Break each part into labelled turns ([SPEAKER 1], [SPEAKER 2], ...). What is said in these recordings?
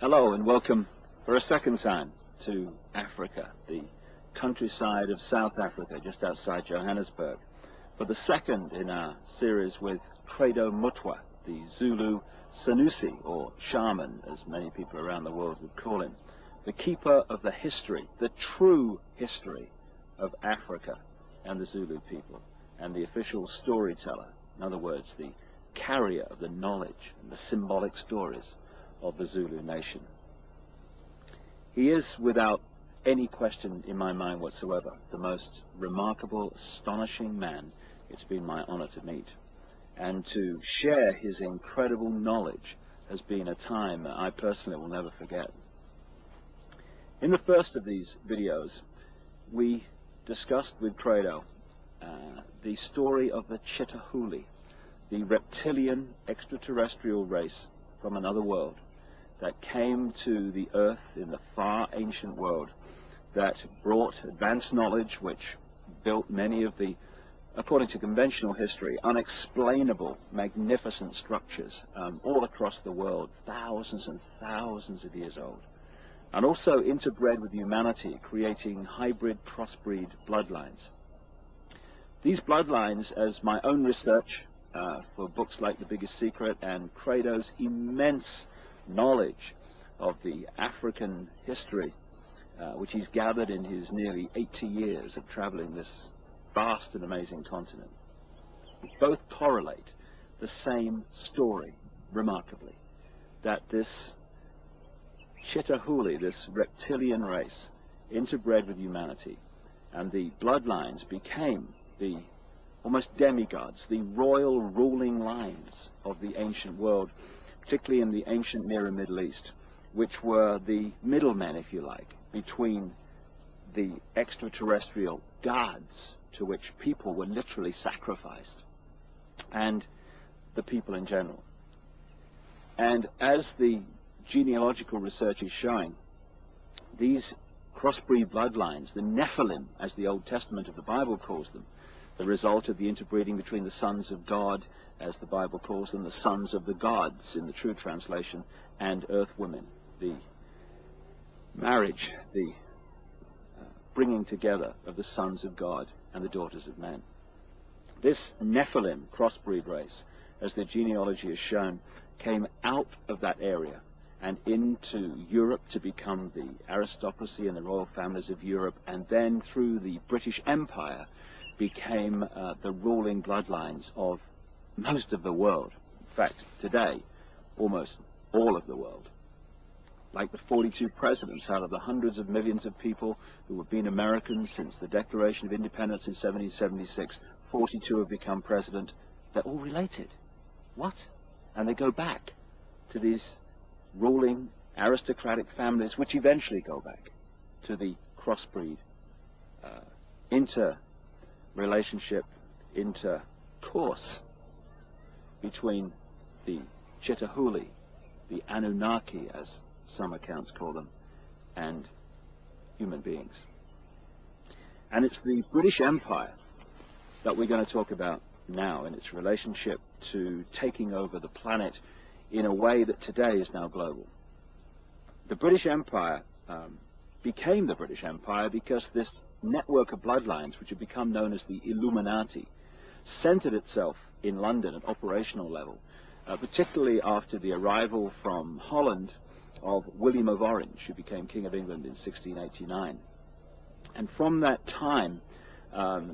[SPEAKER 1] Hello and welcome for a second time to Africa, the countryside of South Africa, just outside Johannesburg, for the second in our series with Credo Mutwa, the Zulu Sanusi, or shaman, as many people around the world would call him, the keeper of the history, the true history of Africa and the Zulu people, and the official storyteller, in other words, the carrier of the knowledge and the symbolic stories of the Zulu nation. He is, without any question in my mind whatsoever, the most remarkable, astonishing man it's been my honor to meet. And to share his incredible knowledge has been a time I personally will never forget. In the first of these videos, we discussed with Credo the story of the Chitahuli, the reptilian extraterrestrial race from another world that came to the earth in the far ancient world, that brought advanced knowledge which built many of the, according to conventional history, unexplainable, magnificent structures all across the world, thousands and thousands of years old, and also interbred with humanity, creating hybrid crossbreed bloodlines. These bloodlines, as my own research for books like The Biggest Secret and Credo's immense knowledge of the African history, which he's gathered in his nearly 80 years of traveling this vast and amazing continent, both correlate the same story, remarkably, that this Chitahuli, this reptilian race, interbred with humanity, and the bloodlines became the almost demigods, the royal ruling lines of the ancient world, particularly in the ancient Near and Middle East, which were the middlemen, if you like, between the extraterrestrial gods to which people were literally sacrificed and the people in general. And as the genealogical research is showing, these crossbreed bloodlines, the Nephilim, as the Old Testament of the Bible calls them, the result of the interbreeding between the sons of God, as the Bible calls them, the sons of the gods in the true translation, and earth women, the marriage, the bringing together of the sons of God and the daughters of men. This Nephilim crossbreed race, as the genealogy has shown, came out of that area and into Europe to become the aristocracy and the royal families of Europe, and then through the British Empire became the ruling bloodlines of most of the world. In fact, today, almost all of the world. Like the 42 presidents out of the hundreds of millions of people who have been Americans since the Declaration of Independence in 1776, 42 have become president. They're all related. What? And they go back to these ruling aristocratic families, which eventually go back to the crossbreed, interrelationship, intercourse between the Chitahuli, the Annunaki, as some accounts call them, and human beings. And it's the British Empire that we're going to talk about now, in its relationship to taking over the planet in a way that today is now global. The British Empire became the British Empire because this network of bloodlines, which had become known as the Illuminati, centered itself in London at operational level, particularly after the arrival from Holland of William of Orange, who became King of England in 1689. And from that time,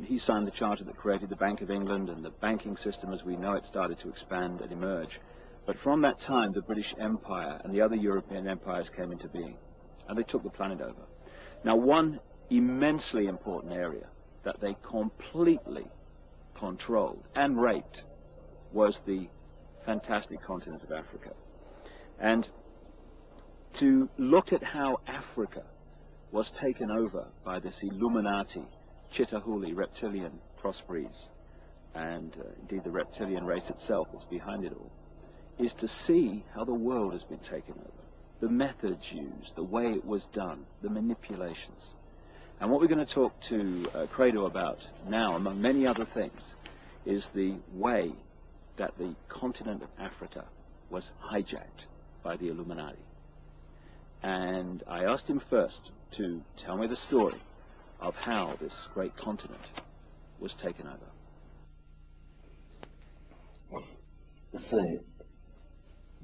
[SPEAKER 1] he signed the charter that created the Bank of England, and the banking system as we know it started to expand and emerge. But from that time, the British Empire and the other European empires came into being, and they took the planet over. Now, one immensely important area that they completely controlled and raped was the fantastic continent of Africa. And to look at how Africa was taken over by this Illuminati, Chitahuli, reptilian crossbreeds, and indeed the reptilian race itself that's behind it all, is to see how the world has been taken over, the methods used, the way it was done, the manipulations. And what we're going to talk to Credo about now, among many other things, is the way that the continent of Africa was hijacked by the Illuminati. And I asked him first to tell me the story of how this great continent was taken over.
[SPEAKER 2] So,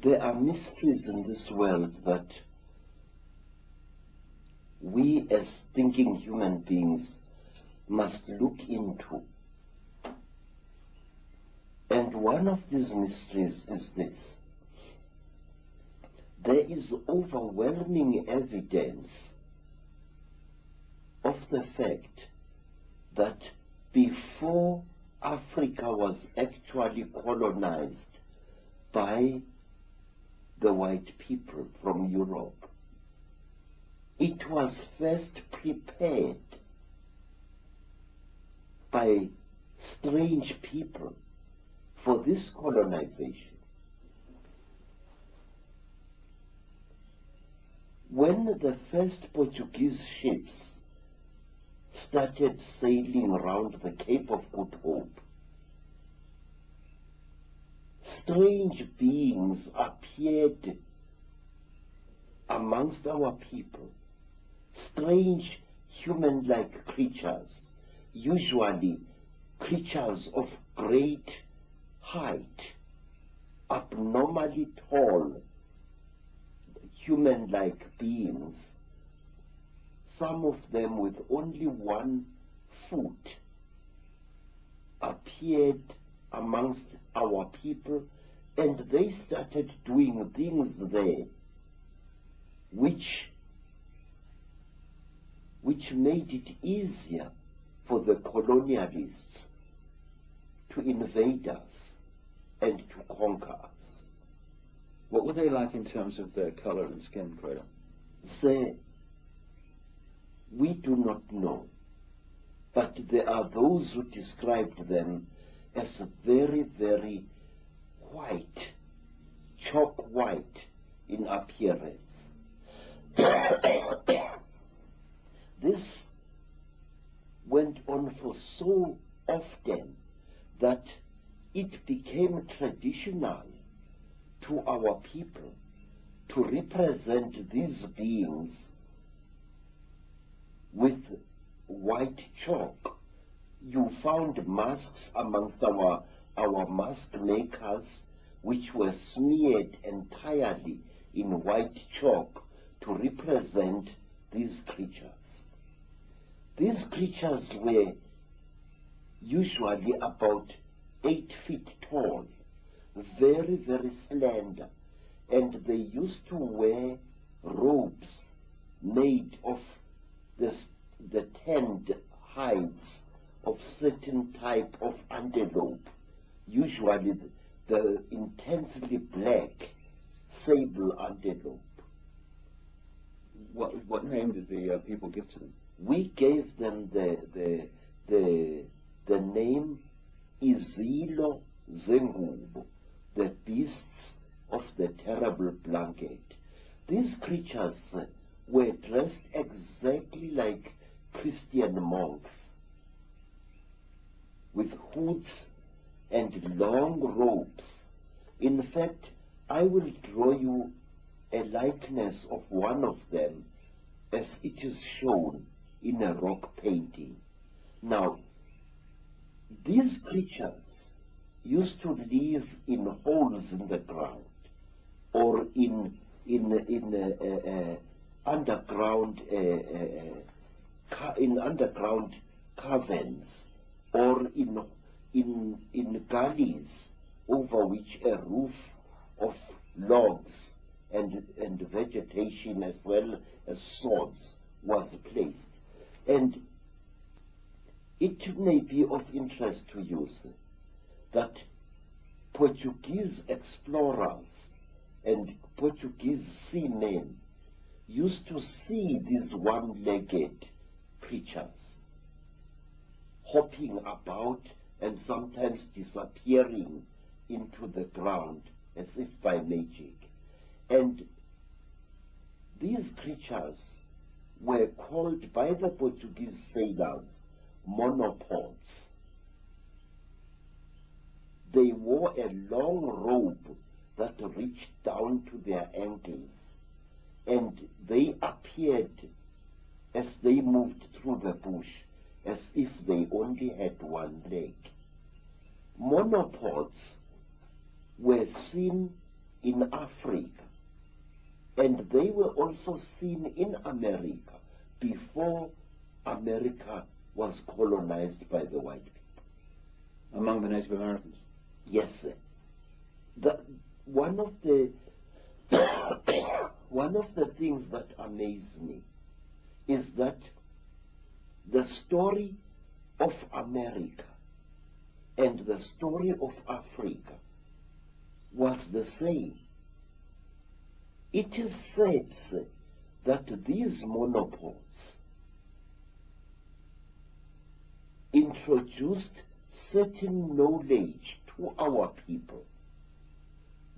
[SPEAKER 2] there are mysteries in this world that we as thinking human beings must look into. And one of these mysteries is this. There is overwhelming evidence of the fact that before Africa was actually colonized by the white people from Europe, it was first prepared by strange people for this colonization. When the first Portuguese ships started sailing around the Cape of Good Hope, strange beings appeared amongst our people, strange human-like creatures, usually creatures of great height, abnormally tall, human-like beings, some of them with only 1 foot, appeared amongst our people, and they started doing things there which made it easier for the colonialists to invade us and to conquer us.
[SPEAKER 1] What were they like in terms of their color and skin, Credo?
[SPEAKER 2] Say, we do not know, but there are those who described them as very, very white, chalk white in appearance. This went on for so often that it became traditional to our people to represent these beings with white chalk. You found masks amongst our mask makers which were smeared entirely in white chalk to represent these creatures. These creatures were usually about 8 feet tall, very, very slender, and they used to wear robes made of the tanned hides of certain type of antelope, usually the intensely black sable antelope.
[SPEAKER 1] What name did the people give to them?
[SPEAKER 2] We gave them the name Izilo Zengubo, the beasts of the terrible blanket. These creatures were dressed exactly like Christian monks, with hoods and long robes. In fact, I will draw you a likeness of one of them as it is shown in a rock painting. Now, these creatures used to live in holes in the ground, or in underground caverns, or in gullies over which a roof of logs and vegetation as well as sods was placed. And it may be of interest to you, sir, that Portuguese explorers and Portuguese seamen used to see these one-legged creatures hopping about and sometimes disappearing into the ground as if by magic. And these creatures were called by the Portuguese sailors monopods. They wore a long robe that reached down to their ankles, and they appeared as they moved through the bush as if they only had one leg. Monopods were seen in Africa, and they were also seen in America before America was colonized by the white people.
[SPEAKER 1] Among the Native Americans?
[SPEAKER 2] Yes, sir. One of the one of the things that amaze me is that the story of America and the story of Africa was the same. It is said, sir, that these monopods introduced certain knowledge to our people.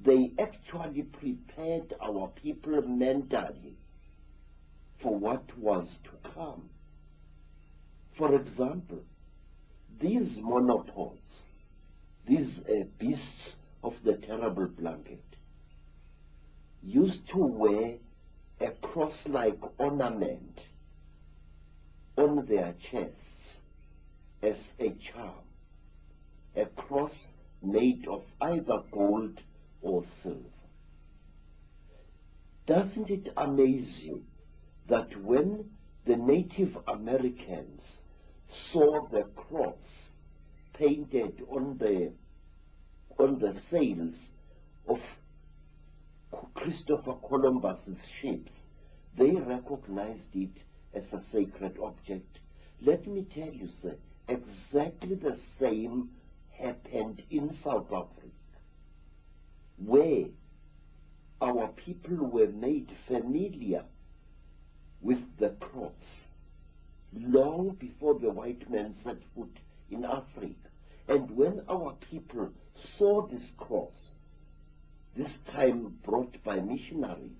[SPEAKER 2] They actually prepared our people mentally for what was to come. For example, these monopods, these beasts of the terrible blanket, used to wear a cross-like ornament on their chests as a charm, a cross made of either gold or silver. Doesn't it amaze you that when the Native Americans saw the cross painted on the sails of Christopher Columbus's ships, they recognized it as a sacred object? Let me tell you, sir, exactly the same happened in South Africa, where our people were made familiar with the cross long before the white man set foot in Africa. And when our people saw this cross, this time brought by missionaries,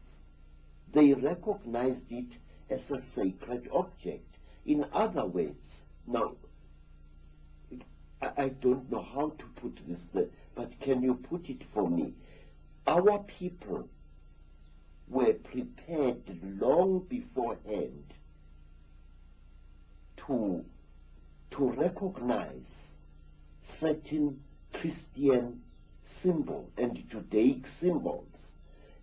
[SPEAKER 2] they recognized it as a sacred object. In other words, now, I don't know how to put this there, but can you put it for me? Our people were prepared long beforehand to recognize certain Christian symbols and Judaic symbols.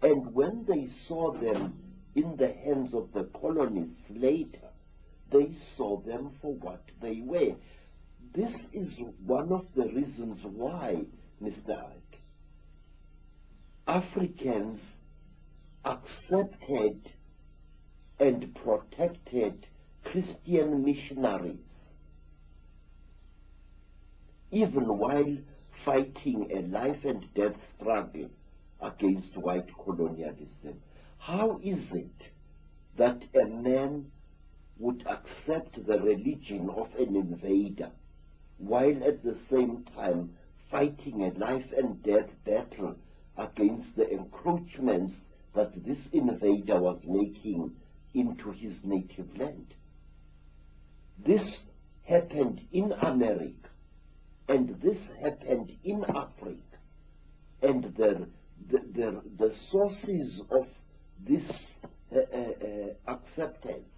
[SPEAKER 2] And when they saw them in the hands of the colonists later, they saw them for what they were. This is one of the reasons why, Mr. Ike, Africans accepted and protected Christian missionaries, even while fighting a life and death struggle against white colonialism. How is it that a man would accept the religion of an invader while at the same time fighting a life and death battle against the encroachments that this invader was making into his native land? This happened in America, and this happened in Africa, and the sources of this acceptance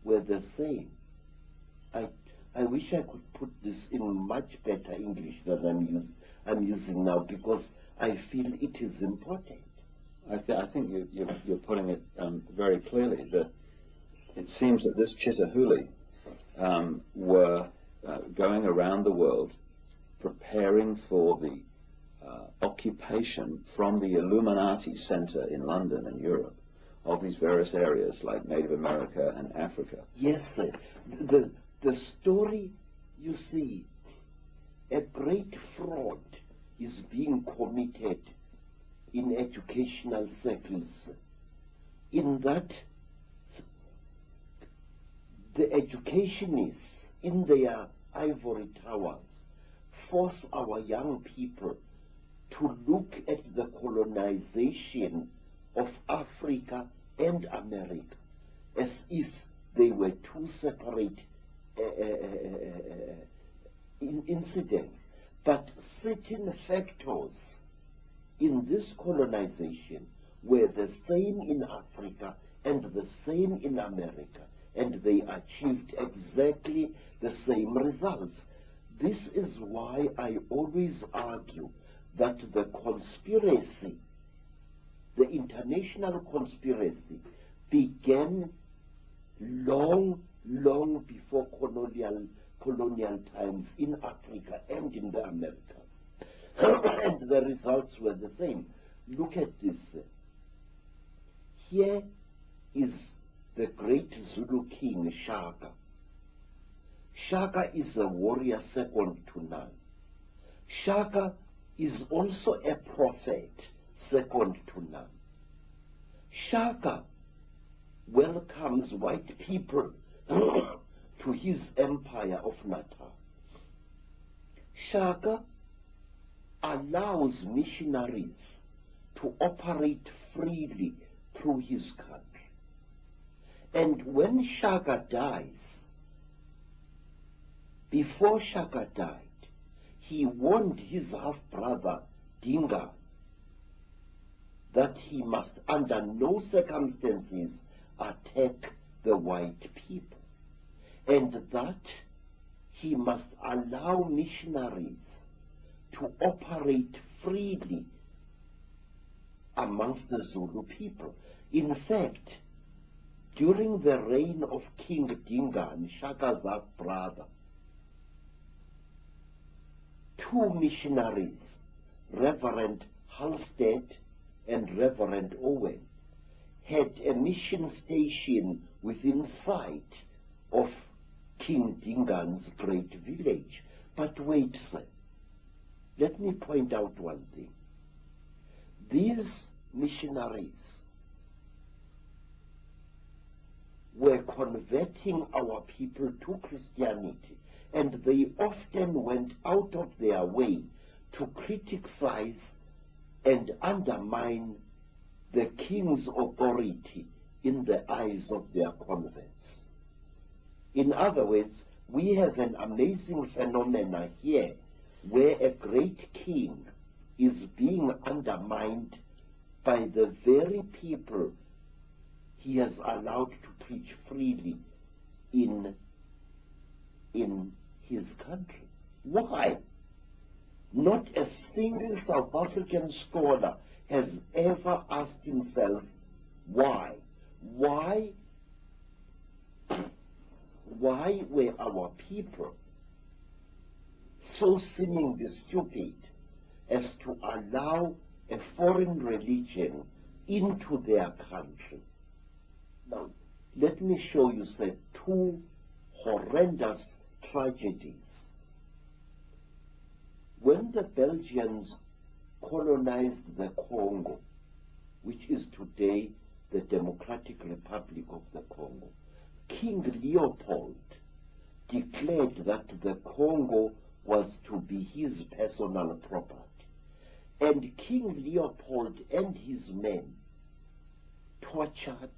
[SPEAKER 2] were the same. I wish I could put this in much better English than I'm using now, because I feel it is important.
[SPEAKER 1] I think you're putting it very clearly, that it seems that this Chitahuli were going around the world preparing for the occupation from the Illuminati center in London and Europe of these various areas like Native America and Africa.
[SPEAKER 2] Yes, sir. The story, you see, a great fraud is being committed in educational circles, in that the educationists in their ivory towers force our young people to look at the colonization of Africa and America as if they were two separate incidents. But certain factors in this colonization were the same in Africa and the same in America, and they achieved exactly the same results. This is why I always argue that the conspiracy, the international conspiracy, began long before colonial times in Africa and in the Americas. And the results were the same. Look at this. Here is the great Zulu king, Shaka. Shaka is a warrior second to none. Shaka is also a prophet second to none. Shaka welcomes white people to his empire of Natal. Shaka allows missionaries to operate freely through his country. And when Shaka dies, before Shaka died, he warned his half-brother Dinga that he must under no circumstances attack the white people, and that he must allow missionaries to operate freely amongst the Zulu people. In fact, during the reign of King Dingaan, Shaka's half-brother, two missionaries, Reverend Halstead and Reverend Owen, had a mission station within sight of King Dingaan's great village. But wait, sir, let me point out one thing. These missionaries were converting our people to Christianity, and they often went out of their way to criticize and undermine the king's authority in the eyes of their converts. In other words, we have an amazing phenomena here where a great king is being undermined by the very people he has allowed to preach freely in his country. Why? Not a single South African scholar has ever asked himself why. Why were our people so seemingly stupid as to allow a foreign religion into their country? Now, let me show you, sir, two horrendous tragedies. When the Belgians colonized the Congo, which is today the Democratic Republic of the Congo, King Leopold declared that the Congo was to be his personal property. And King Leopold and his men tortured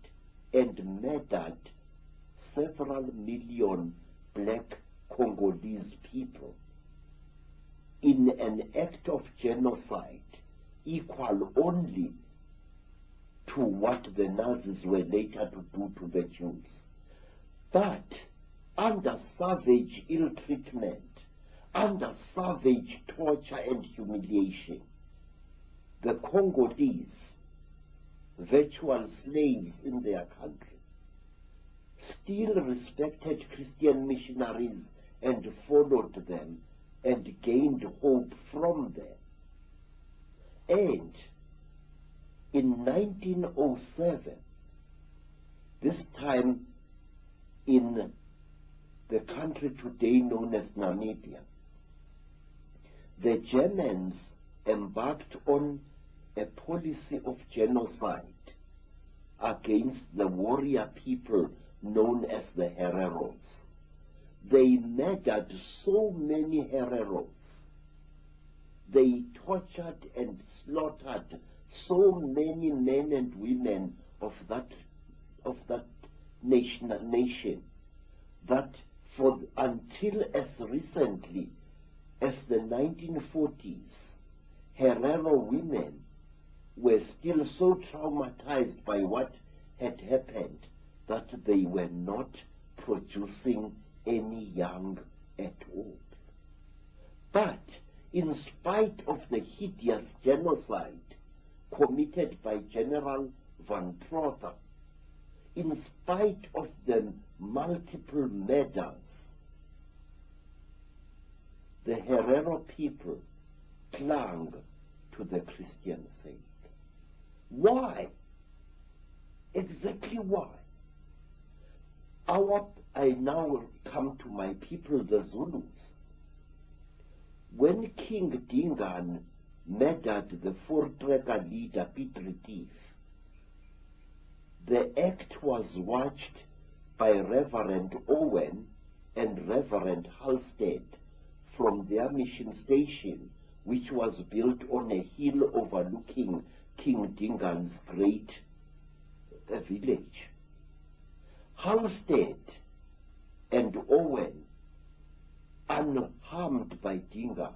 [SPEAKER 2] and murdered several million black Congolese people in an act of genocide equal only to what the Nazis were later to do to the Jews. But under savage ill treatment, under savage torture and humiliation, the Congolese, virtual slaves in their country, still respected Christian missionaries and followed them and gained hope from them. And in 1907, this time in the country today known as Namibia, the Germans embarked on a policy of genocide against the warrior people known as the Hereros. They murdered so many Hereros. They tortured and slaughtered so many men and women of that nation that until as recently as the 1940s, Herero women were still so traumatized by what had happened that they were not producing any young at all. But in spite of the hideous genocide committed by General van Trotha, in spite of the multiple murders, the Herero people clung to the Christian faith. Why? Exactly why? I now come to my people, the Zulus. When King Dingaan murdered the four-tracker leader, Piet Retief, the act was watched by Reverend Owen and Reverend Halstead from their mission station, which was built on a hill overlooking King Dingaan's great village. Halstead and Owen, unharmed by Dingaan,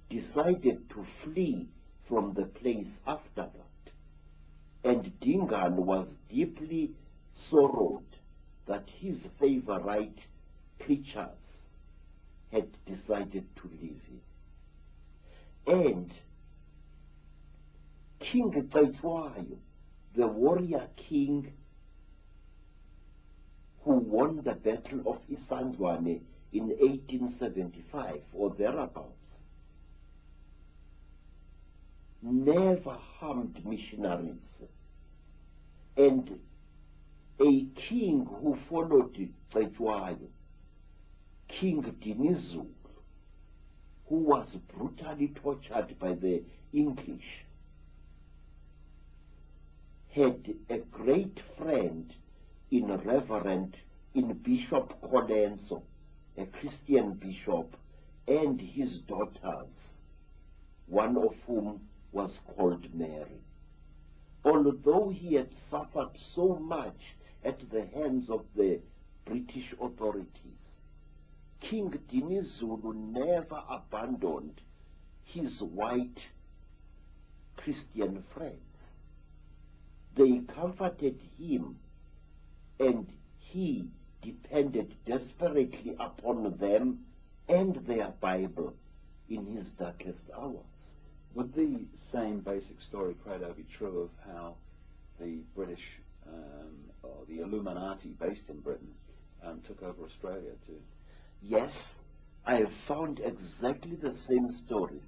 [SPEAKER 2] decided to flee from the place after that. And Dingaan was deeply sorrowed that his favorite preachers had decided to leave him. And King Tsaitwayo, the warrior king who won the Battle of Isandlwane in 1875 or thereabouts, never harmed missionaries. And a king who followed Tsaitwayo, King Dinizulu, who was brutally tortured by the English, had a great friend in Bishop Colenso, a Christian bishop, and his daughters, one of whom was called Mary. Although he had suffered so much at the hands of the British authorities, King Dinizulu never abandoned his white Christian friends. They comforted him, and he depended desperately upon them and their Bible in his darkest hours.
[SPEAKER 1] Would the same basic story, Credo, be true of how the British or the Illuminati based in Britain took over Australia too?
[SPEAKER 2] Yes, I have found exactly the same stories.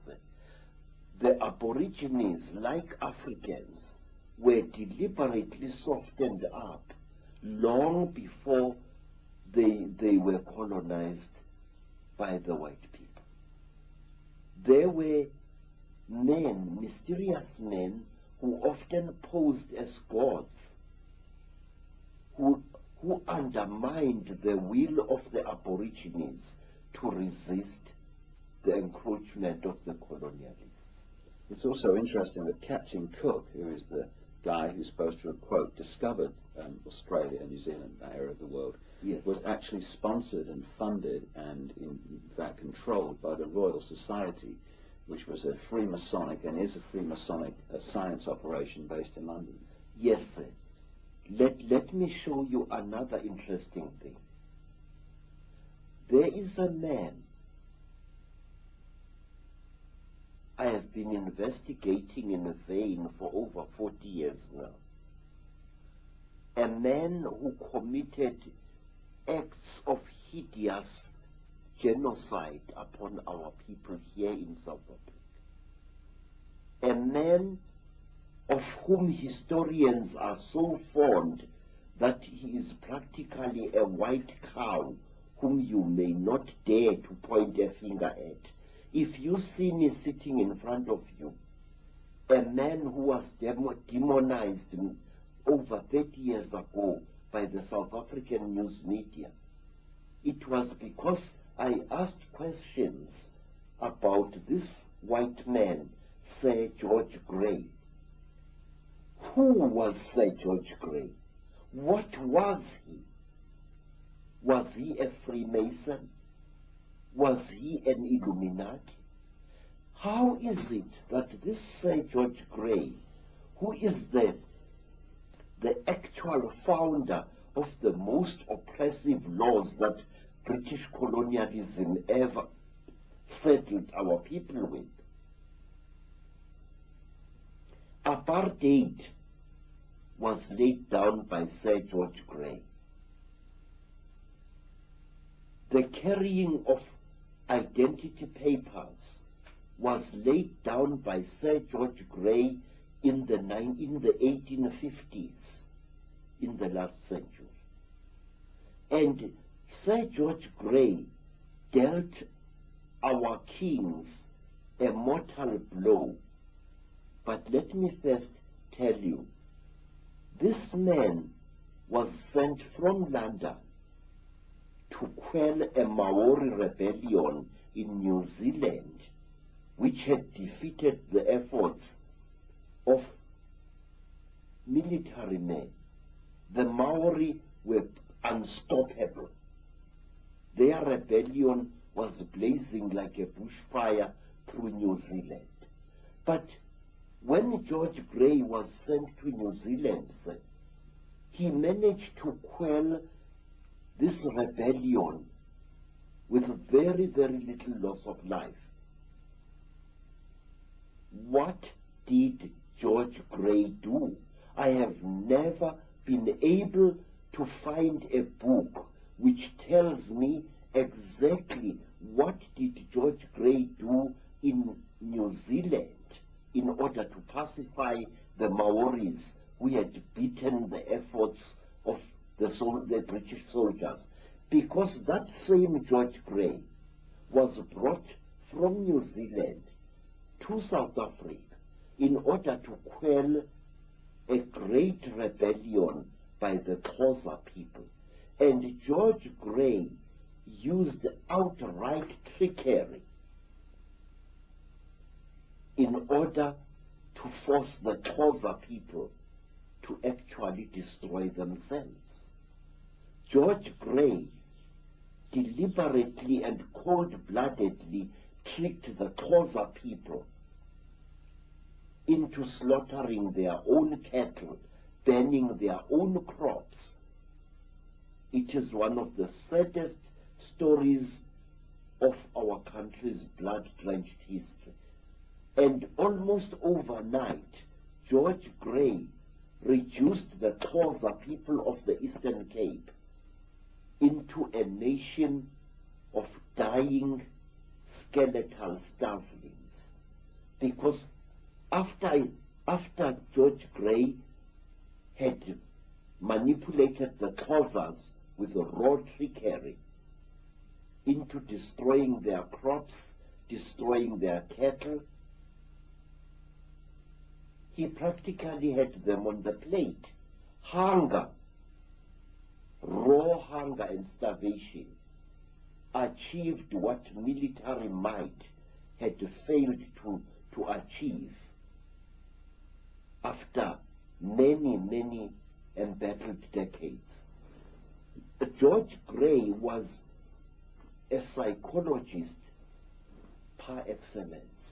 [SPEAKER 2] The Aborigines, like Africans, were deliberately softened up long before they were colonized by the white people. There were men, mysterious men, who often posed as gods, who undermined the will of the Aborigines to resist the encroachment of the colonialists.
[SPEAKER 1] It's also interesting that Captain Cook, who is the guy who's supposed to have, quote, discovered Australia and New Zealand, that area of the world,
[SPEAKER 2] yes,
[SPEAKER 1] was actually sponsored and funded and in fact controlled by the Royal Society, which was a Freemasonic and is a Freemasonic science operation based in London.
[SPEAKER 2] Yes, sir. Let me show you another interesting thing. There is a man I have been investigating in a vein for over 40 years now. A man who committed acts of hideous genocide upon our people here in South Africa. A man of whom historians are so fond that he is practically a white cow whom you may not dare to point a finger at. If you see me sitting in front of you, a man who was demonized over 30 years ago by the South African news media, it was because I asked questions about this white man, Sir George Grey. Who was Sir George Grey? What was he? Was he a Freemason? Was he an Illuminati? How is it that this Sir George Grey, who is the actual founder of the most oppressive laws that British colonialism ever settled our people with. Apartheid was laid down by Sir George Grey. The carrying of identity papers was laid down by Sir George Grey in the 1850s, in the last century. And Sir George Grey dealt our kings a mortal blow. But let me first tell you, this man was sent from London to quell a Maori rebellion in New Zealand, which had defeated the efforts of military men. The Maori were unstoppable. Their rebellion was blazing like a bushfire through New Zealand. But when George Grey was sent to New Zealand, he managed to quell this rebellion with very, very little loss of life. What did George Grey do? I have never been able to find a book which tells me exactly what did George Grey do in New Zealand in order to pacify the Maoris who had beaten the efforts of the British soldiers. Because that same George Grey was brought from New Zealand to South Africa in order to quell a great rebellion by the Xhosa people. And George Grey used outright trickery in order to force the Xhosa people to actually destroy themselves. George Grey deliberately and cold-bloodedly tricked the Xhosa people into slaughtering their own cattle, burning their own crops. It is one of the saddest stories of our country's blood-drenched history. And almost overnight, George Grey reduced the Xhosa people of the Eastern Cape into a nation of dying skeletal starvelings. Because after George Grey had manipulated the Xhosas with raw trickery into destroying their crops, destroying their cattle, he practically had them on the plate. Hunger, raw hunger and starvation achieved what military might had failed to achieve after many, many embattled decades. George Grey was a psychologist par excellence.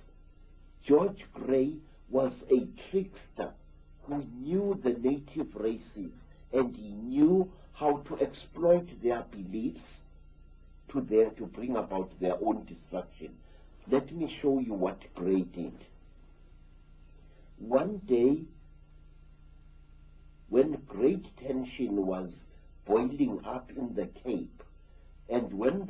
[SPEAKER 2] George Grey was a trickster who knew the native races, and he knew how to exploit their beliefs to bring about their own destruction. Let me show you what Grey did. One day, when great tension was boiling up in the Cape, and when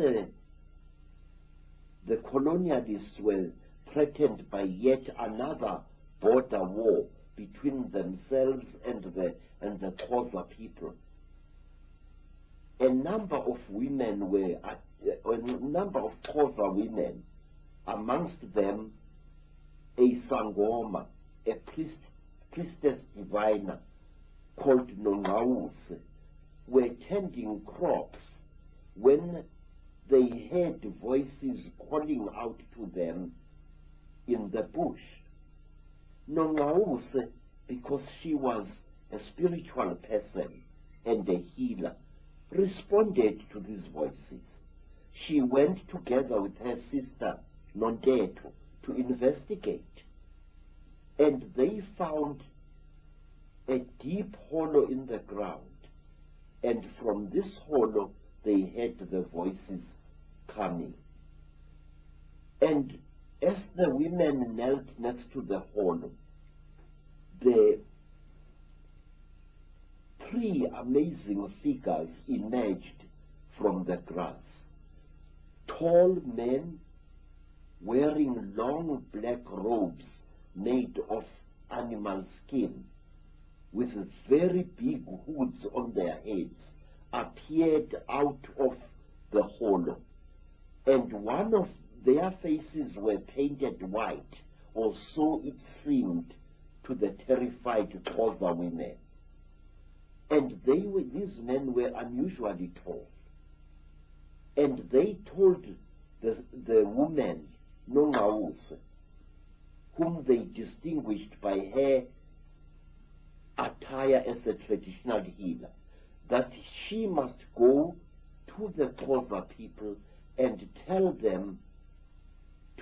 [SPEAKER 2] the colonialists were threatened by yet another border war between themselves and the Xhosa people, a number of Xhosa women, amongst them a Sangoma, a priestess diviner called Nongawuse, were tending crops when they heard voices calling out to them in the bush. Nongawuse, because she was a spiritual person and a healer, responded to these voices. She went together with her sister Nonteto to investigate, and they found a deep hollow in the ground, and from this hollow they heard the voices coming. And as the women knelt next to the hollow, the three amazing figures emerged from the grass. Tall men wearing long black robes made of animal skin, with very big hoods on their heads, appeared out of the hollow. And one of their faces were painted white, or so it seemed to the terrified Xhosa women. And these men were unusually tall. And they told the woman, Nongawuse, whom they distinguished by her attire as a traditional healer, that she must go to the Xhosa people and tell them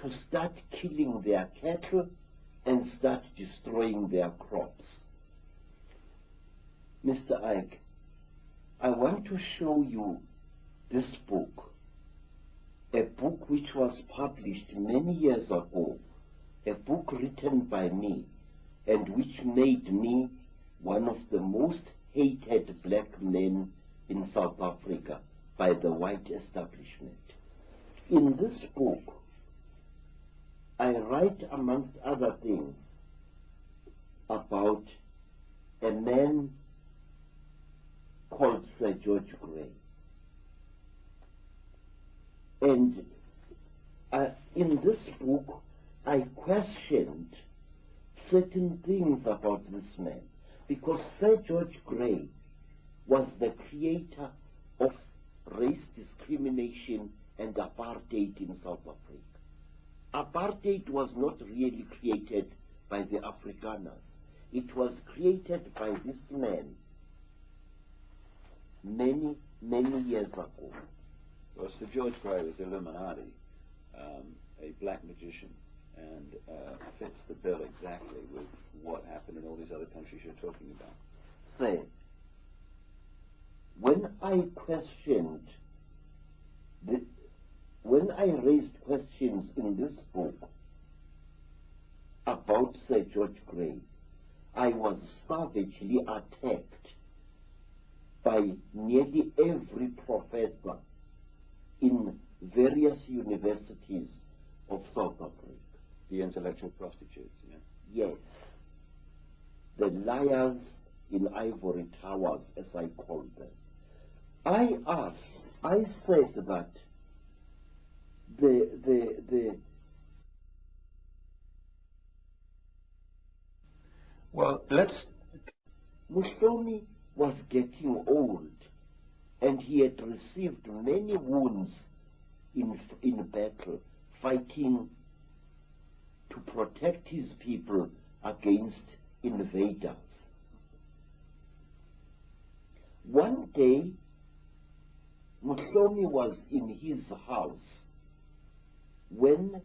[SPEAKER 2] to start killing their cattle and start destroying their crops. Mr. Ike, I want to show you this book, a book which was published many years ago, a book written by me, and which made me one of the most hated black men in South Africa by the white establishment. In this book, I write, amongst other things, about a man called Sir George Grey. And in this book, I questioned certain things about this man, because Sir George Grey was the creator of race discrimination and apartheid in South Africa. Apartheid was not really created by the Afrikaners. It was created by this man many, many years ago.
[SPEAKER 1] Well, Sir George Grey was Illuminati, a black magician, and fits the bill exactly with what happened in all these other countries you're talking about.
[SPEAKER 2] Say, when I raised questions in this book about Sir George Grey, I was savagely attacked by nearly every professor in various universities of South Africa.
[SPEAKER 1] The intellectual prostitutes, yeah?
[SPEAKER 2] Yes. The liars in ivory towers, as I call them. I said that
[SPEAKER 1] Well, let's...
[SPEAKER 2] Muhlomi was getting old, and he had received many wounds in battle, fighting to protect his people against invaders. One day, Muhlomi was in his house when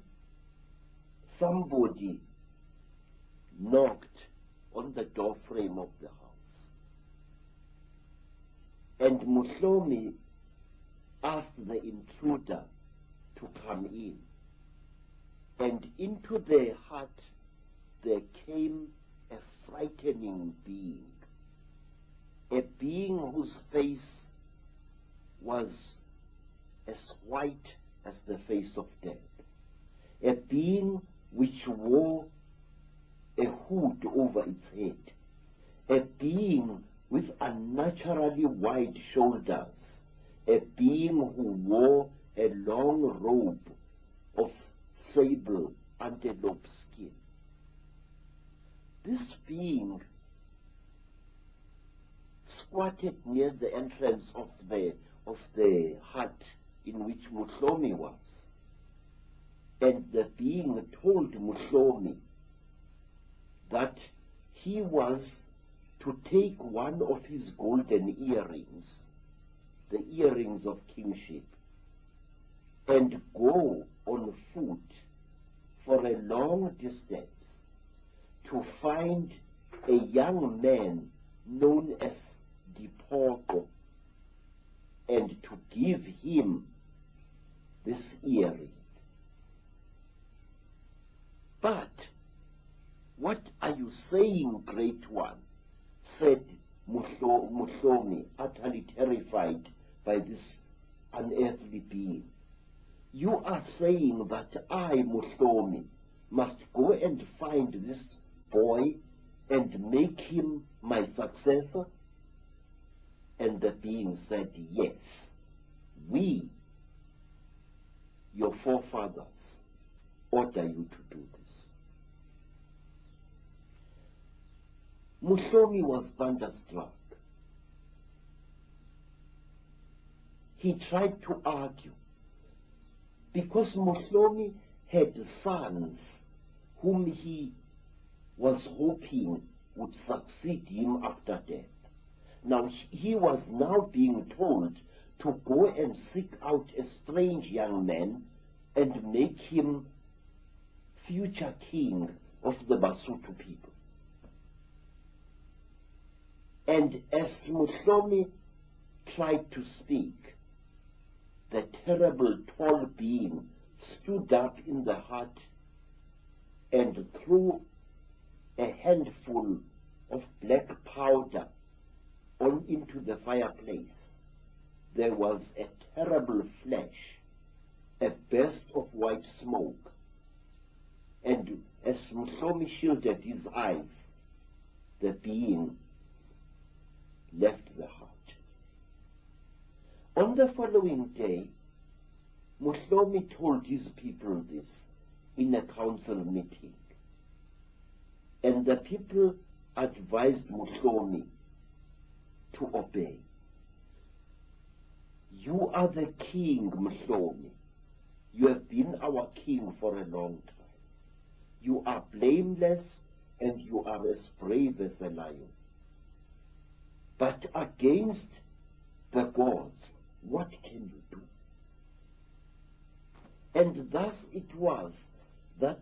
[SPEAKER 2] somebody knocked on the door frame of the house. And Muhlomi asked the intruder to come in. And into their hut there came a frightening being, a being whose face was as white as the face of death, a being which wore a hood over its head, a being with unnaturally wide shoulders, a being who wore a long robe of sable antelope skin. This being squatted near the entrance of the hut in which Muhlomi was, and the being told Muhlomi that he was to take one of his golden earrings, the earrings of kingship, and go on foot for a long distance to find a young man known as Diporco and to give him this earring. But what are you saying, Great One? Said Muhlomi, utterly terrified by this unearthly being. You are saying that I, Muhlomi, must go and find this boy and make him my successor? And the being said, yes, we, your forefathers, order you to do this. Muhlomi was thunderstruck. He tried to argue, because Muhlomi had sons whom he was hoping would succeed him after death. Now he was now being told to go and seek out a strange young man and make him future king of the Basotho people. And as Muhlomi tried to speak, the terrible tall being stood up in the hut and threw a handful of black powder on into the fireplace. There was a terrible flash, a burst of white smoke, and as Muhlomi shielded his eyes, the being left the hut. On the following day, Muhlomi told his people this in a council meeting, and the people advised Muhlomi to obey. You are the king, Muhlomi. You have been our king for a long time. You are blameless and you are as brave as a lion. But against the gods, what can you do? And thus it was that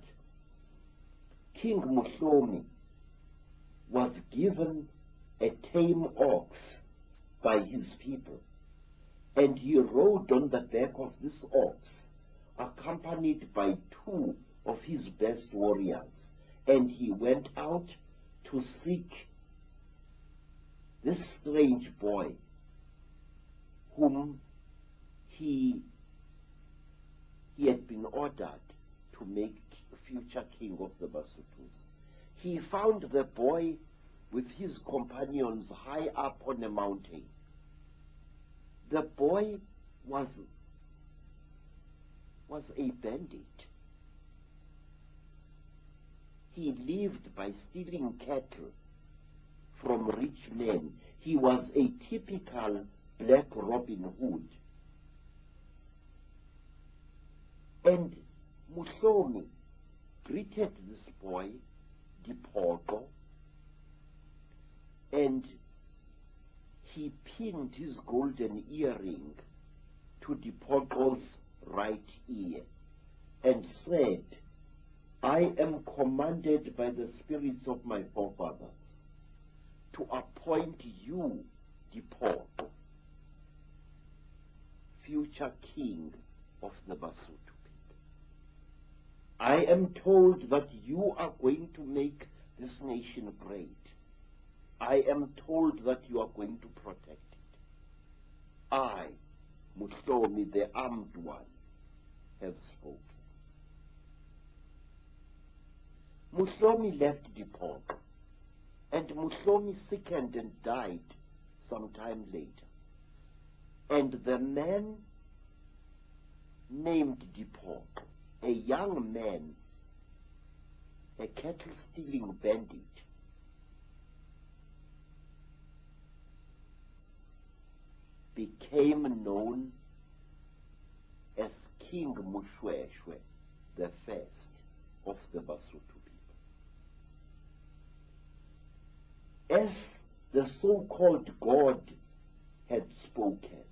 [SPEAKER 2] King Muhlomi was given a tame ox by his people, and he rode on the back of this ox, accompanied by 2 of his best warriors, and he went out to seek this strange boy whom he had been ordered to make future king of the Basothos. He found the boy with his companions high up on a mountain. The boy was a bandit. He lived by stealing cattle from rich men. He was a typical Black Robin Hood. And Muhlomi greeted this boy, Diporco, and he pinned his golden earring to Diporco's right ear and said, I am commanded by the spirits of my forefathers to appoint you, Diporco, future king of the Basotho people. I am told that you are going to make this nation great. I am told that you are going to protect it. I, Muhlomi, the armed one, have spoken. Muhlomi left Diporco, and Muhlomi sickened and died some time later. And the man named Diporco, a young man, a cattle-stealing bandit, became known as King Mushweshwe, the first of the Basotho people. As the so-called God had spoken,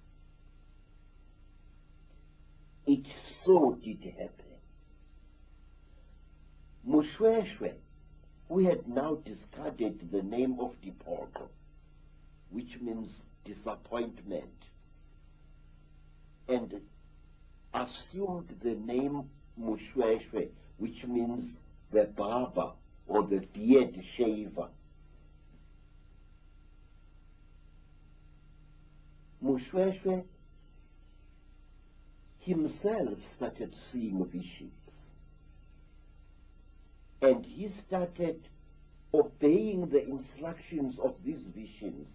[SPEAKER 2] it so did happen. Mushweshwe we had now discarded the name of Dipogo, which means disappointment, and assumed the name Mushweshwe, which means the barber or the beard shaver. Mushweshwe himself started seeing visions, and he started obeying the instructions of these visions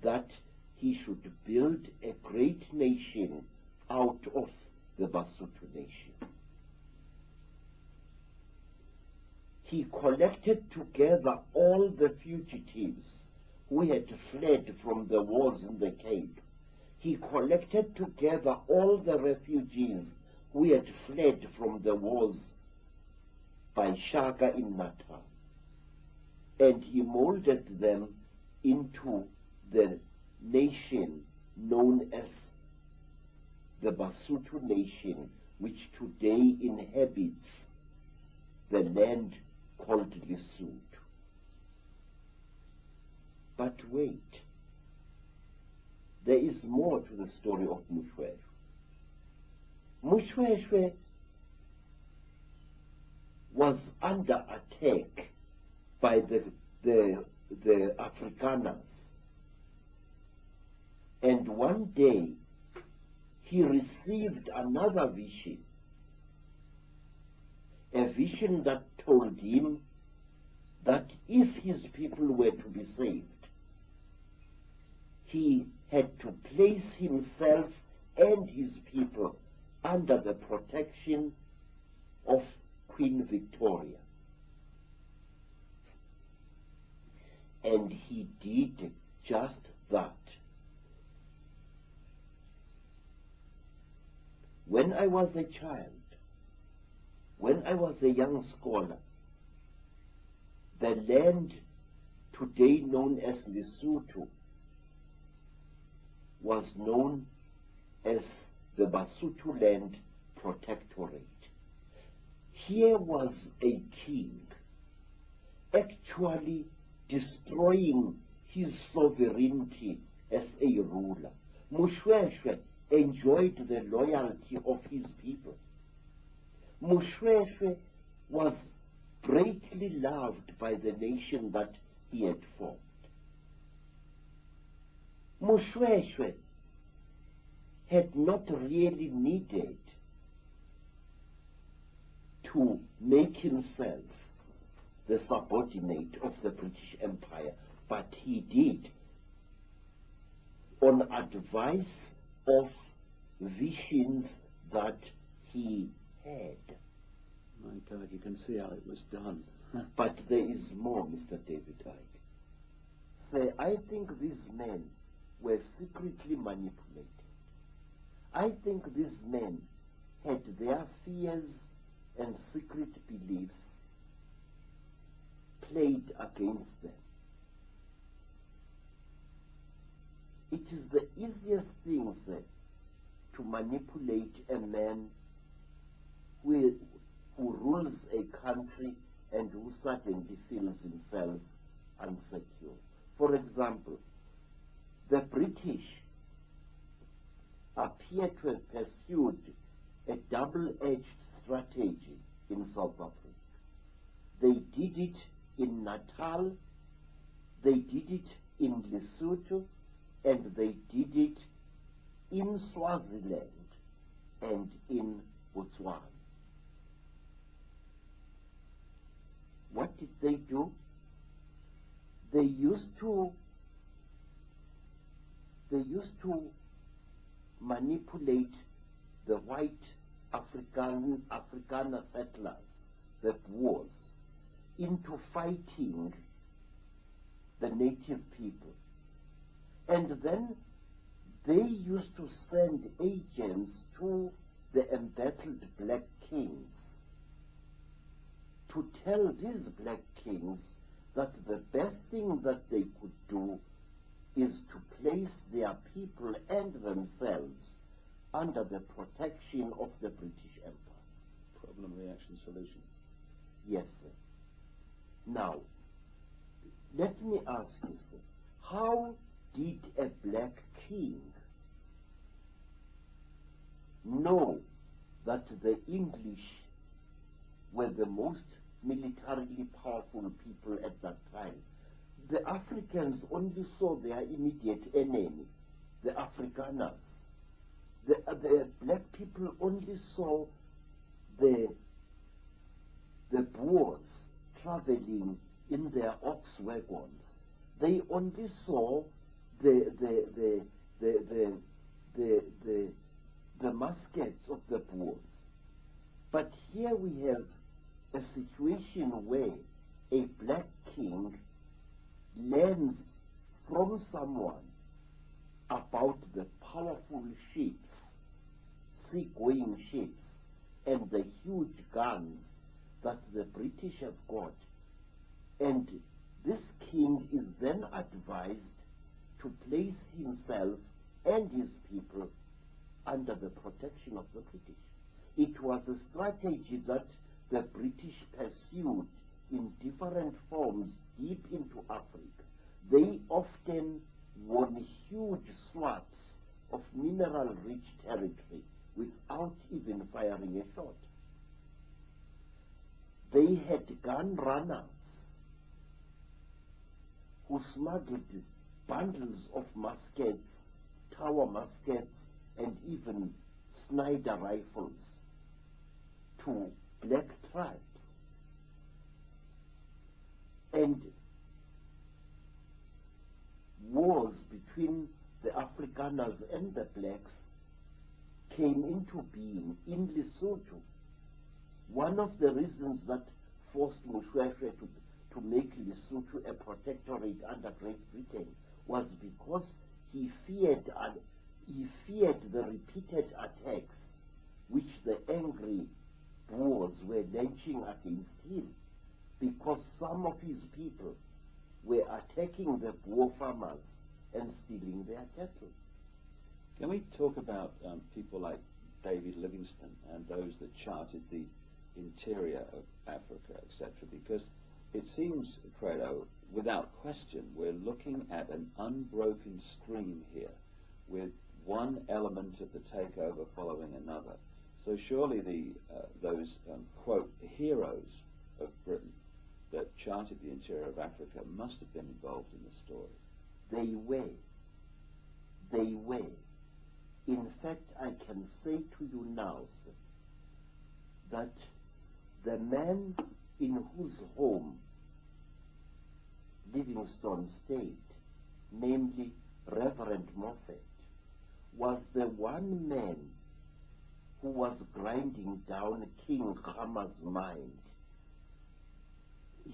[SPEAKER 2] that he should build a great nation out of the Basotho nation. He collected together all the fugitives who had fled from the wars in the Cape. He collected together all the refugees who had fled from the wars by Shaka in Natal, and he molded them into the nation known as the Basotho nation, which today inhabits the land called Lesotho. But wait, there is more to the story of Mushweshwe. Mushweshwe was under attack by the Afrikaners, and one day he received another vision, a vision that told him that if his people were to be saved, he had to place himself and his people under the protection of Queen Victoria. And he did just that. When I was a child, when I was a young scholar, the land today known as Lesotho was known as the Basotho Land Protectorate. Here was a king actually destroying his sovereignty as a ruler. Mushweshwe enjoyed the loyalty of his people. Mushweshwe was greatly loved by the nation that he had formed. Mushweshwe had not really needed to make himself the subordinate of the British Empire, but he did on advice of visions that he had.
[SPEAKER 1] My God, you can see how it was done.
[SPEAKER 2] But there is more, Mr. David Icke. Say, I think these men were secretly manipulated. I think these men had their fears and secret beliefs played against them. It is the easiest thing, sir, to manipulate a man who rules a country and who suddenly feels himself unsecure. For example, the British appear to have pursued a double-edged strategy in South Africa. They did it in Natal, they did it in Lesotho, and they did it in Swaziland and in Botswana. What did they do? They used to manipulate the white Afrikaner settlers, the Boers, into fighting the native people. And then they used to send agents to the embattled black kings to tell these black kings that the best thing that they could do is to place their people and themselves under the protection of the British Empire.
[SPEAKER 1] Problem, reaction, solution.
[SPEAKER 2] Yes, sir. Now, Let me ask you, sir, how did a black king know that the English were the most militarily powerful people at that time? The Africans only saw their immediate enemy, the Afrikaners. The black people only saw the Boers traveling in their ox wagons. They only saw the muskets of the Boers. But here we have a situation where a black king learns from someone about the powerful ships, sea-going ships, and the huge guns that the British have got. And this king is then advised to place himself and his people under the protection of the British. It was a strategy that the British pursued in different forms deep into Africa. They often won huge swaths of mineral-rich territory without even firing a shot. They had gun runners who smuggled bundles of muskets, tower muskets, and even Sniper rifles to black tribes. And wars between the Afrikaners and the blacks came into being in Lesotho. One of the reasons that forced Moshoeshoe to make Lesotho a protectorate under Great Britain was because he feared the repeated attacks which the angry Boers were launching against him, because some of his people were attacking the Boer farmers and stealing their cattle.
[SPEAKER 1] Can we talk about people like David Livingstone and those that charted the interior of Africa, etc.? Because it seems, Credo, without question, we're looking at an unbroken stream here, with one element of the takeover following another. So surely those, quote, heroes of Britain that charted the interior of Africa must have been involved in the story.
[SPEAKER 2] They were. They were. In fact, I can say to you now, sir, that the man in whose home Livingstone stayed, namely Reverend Moffat, was the one man who was grinding down King Khama's mind.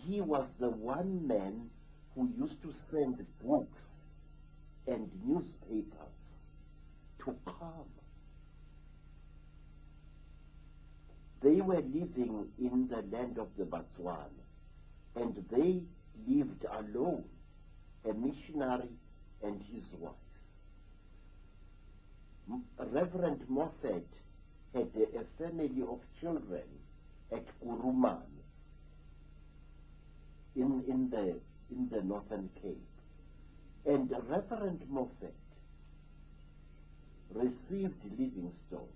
[SPEAKER 2] He was the one man who used to send books and newspapers to Khama. They were living in the land of the Botswana, and they lived alone, a missionary and his wife. Reverend Moffat had a family of children at Kuruman in the Northern Cape. And Reverend Moffat received Livingstone.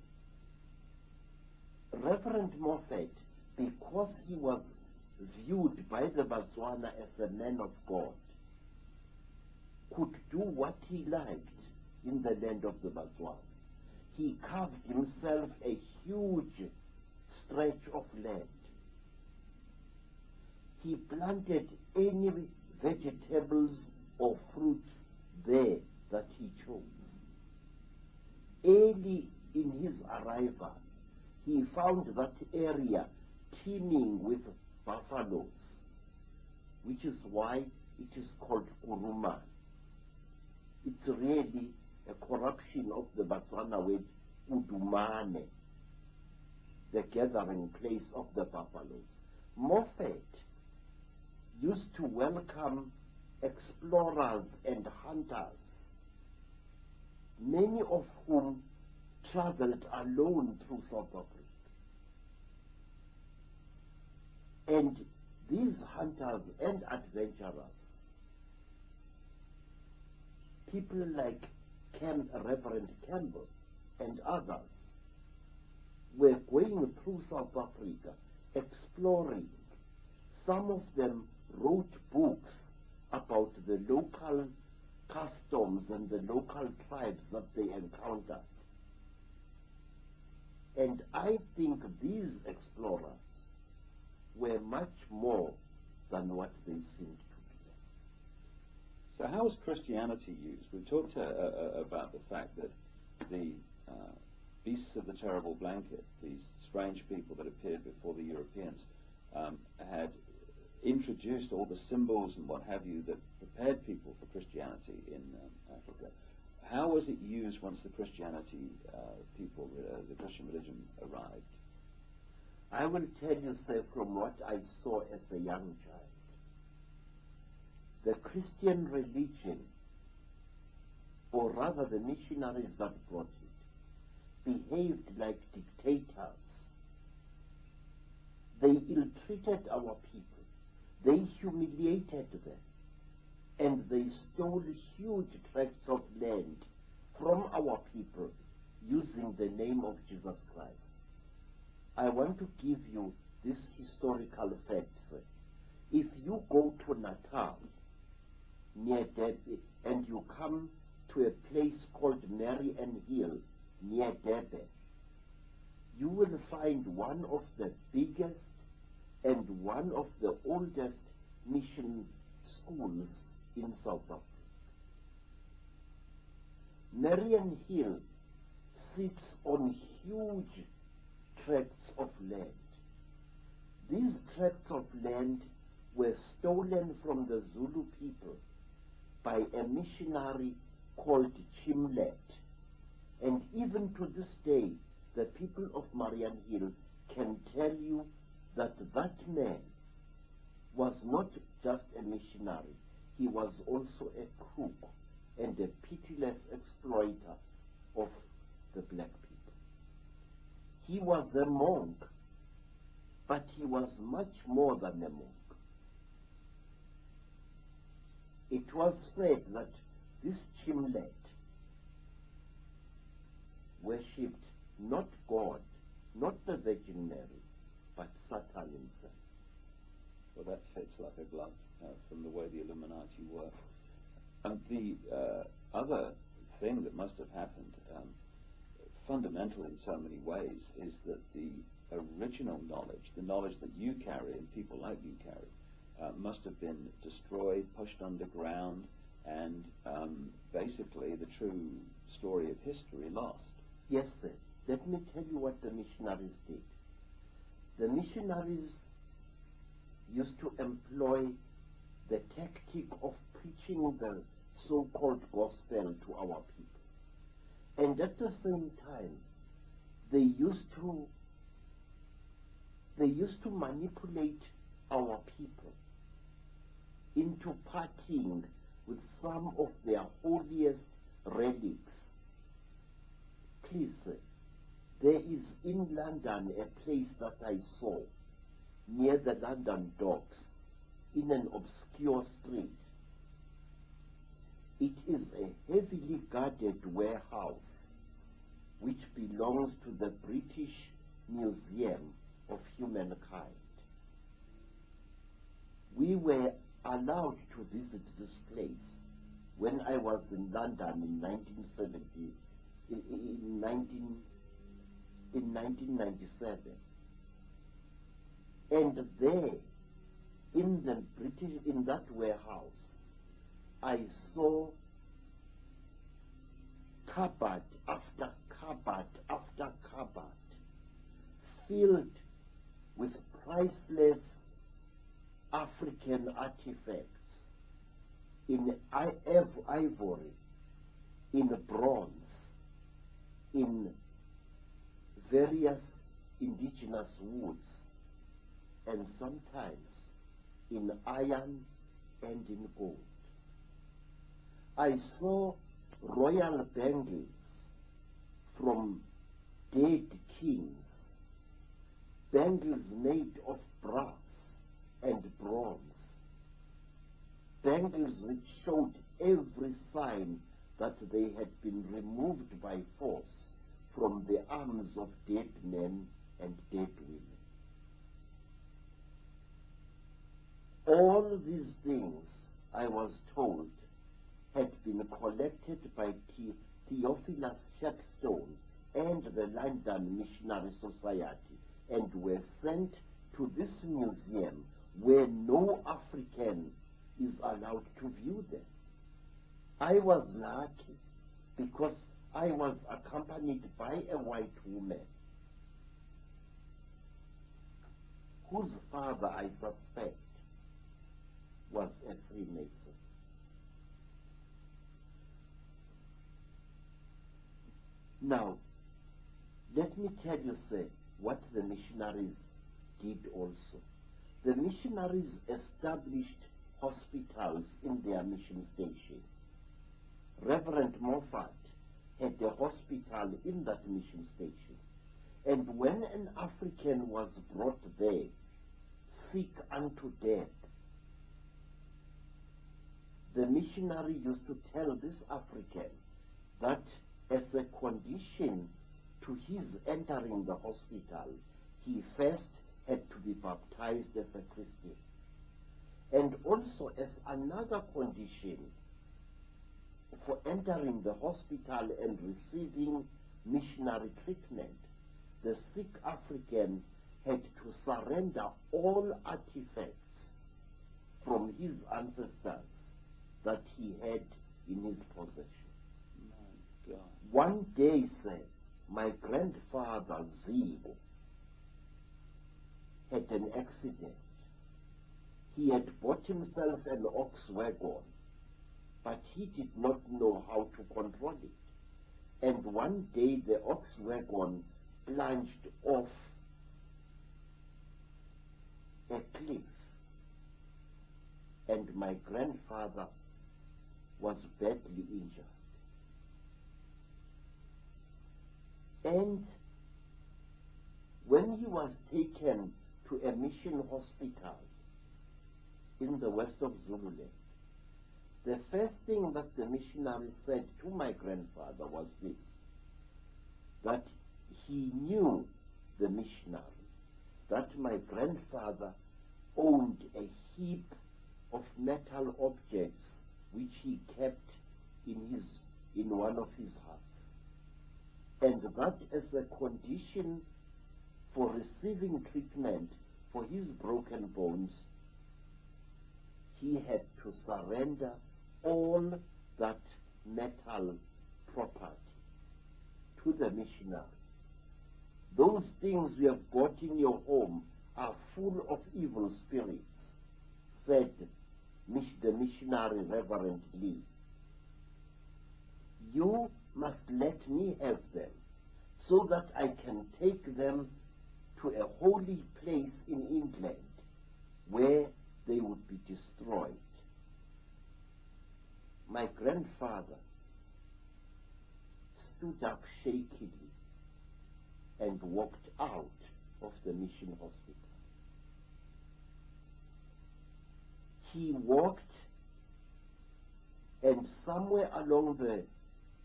[SPEAKER 2] Reverend Moffat, because he was viewed by the Botswana as a man of God, could do what he liked in the land of the Botswana. He carved himself a huge stretch of land. He planted any vegetables or fruits there that he chose. Early in his arrival, he found that area teeming with buffaloes, which is why it is called Kuruman. It's really a corruption of the Botswana word Udumane, the gathering place of the buffaloes. Moffat used to welcome explorers and hunters, many of whom traveled alone through South Africa. And these hunters and adventurers people like Reverend Campbell and others were going through South Africa, exploring. Some of them wrote books about the local customs and the local tribes that they encountered. And I think these explorers were much more than what they seemed to be.
[SPEAKER 1] So how was Christianity used? We talked about the fact that the beasts of the terrible blanket, these strange people that appeared before the Europeans, had introduced all the symbols and what have you that prepared people for Christianity in Africa. How was it used once the Christianity the Christian religion arrived?
[SPEAKER 2] I will tell you, sir, from what I saw as a young child, the Christian religion, or rather the missionaries that brought it, behaved like dictators. They ill-treated our people. They humiliated them. And they stole huge tracts of land from our people using the name of Jesus Christ. I want to give you this historical fact, sir. If you go to Natal, near Durban, and you come to a place called Marian Hill, near Durban, you will find one of the biggest and one of the oldest mission schools in South Africa. Marian Hill sits on huge tracts of land. These tracts of land were stolen from the Zulu people by a missionary called Chimlet. And even to this day, the people of Marian Hill can tell you that that man was not just a missionary, he was also a crook and a pitiless exploiter of the black people. He was a monk, but he was much more than a monk. It was said that this Chimlet worshipped not God, not the Virgin Mary, but Satan himself.
[SPEAKER 1] Well, that fits like a glove from the way the Illuminati work. And the other thing that must have happened, fundamental in so many ways, is that the original knowledge, the knowledge that you carry and people like you carry, must have been destroyed, pushed underground, and basically the true story of history lost.
[SPEAKER 2] Yes, sir. Let me tell you what the missionaries did. The missionaries used to employ the tactic of preaching the so-called gospel to our people. And at the same time, they used to manipulate our people into partying with some of their holiest relics. Please, sir, there is in London a place that I saw near the London docks in an obscure street. It is a heavily guarded warehouse which belongs to the British Museum of Humankind. We were allowed to visit this place when I was in London in 1970, in 1997. And there, in that warehouse, I saw cupboard after cupboard after cupboard filled with priceless African artifacts in ivory, in bronze, in various indigenous woods, and sometimes in iron and in gold. I saw royal bangles from dead kings, bangles made of brass and bronze, bangles which showed every sign that they had been removed by force from the arms of dead men and dead women. All these things, I was told, had been collected by Theophilus Shepstone and the London Missionary Society and were sent to this museum where no African is allowed to view them. I was lucky because I was accompanied by a white woman whose father, I suspect, was a Freemason. Now, let me tell you, sir, what the missionaries did also. The missionaries established hospitals in their mission station. Reverend Moffat had a hospital in that mission station. And when an African was brought there, sick unto death, the missionary used to tell this African that as a condition to his entering the hospital, he first had to be baptized as a Christian. And also as another condition for entering the hospital and receiving missionary treatment, the sick African had to surrender all artifacts from his ancestors that he had in his possession.
[SPEAKER 1] My God.
[SPEAKER 2] One day, sir, my grandfather, Zibo, had an accident. He had bought himself an ox wagon, but he did not know how to control it. And one day the ox wagon plunged off a cliff, and my grandfather was badly injured. And when he was taken to a mission hospital in the west of Zululand, the first thing that the missionary said to my grandfather was this, that he knew the missionary, that my grandfather owned a heap of metal objects which he kept in one of his huts, and that as a condition for receiving treatment for his broken bones, he had to surrender all that metal property to the missionary. Those things you have got in your home are full of evil spirits, said the missionary Reverend Lee. You must let me have them so that I can take them to a holy place in England where they would be destroyed. My grandfather stood up shakily and walked out of the mission hospital. He walked, and somewhere along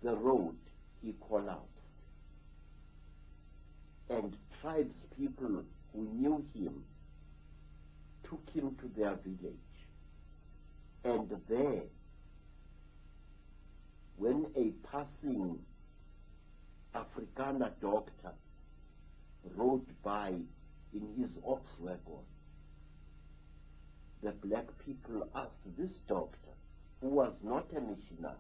[SPEAKER 2] the road he collapsed. And tribespeople who knew him took him to their village. And there, when a passing Afrikaner doctor rode by in his ox wagon, the black people asked this doctor, who was not a missionary,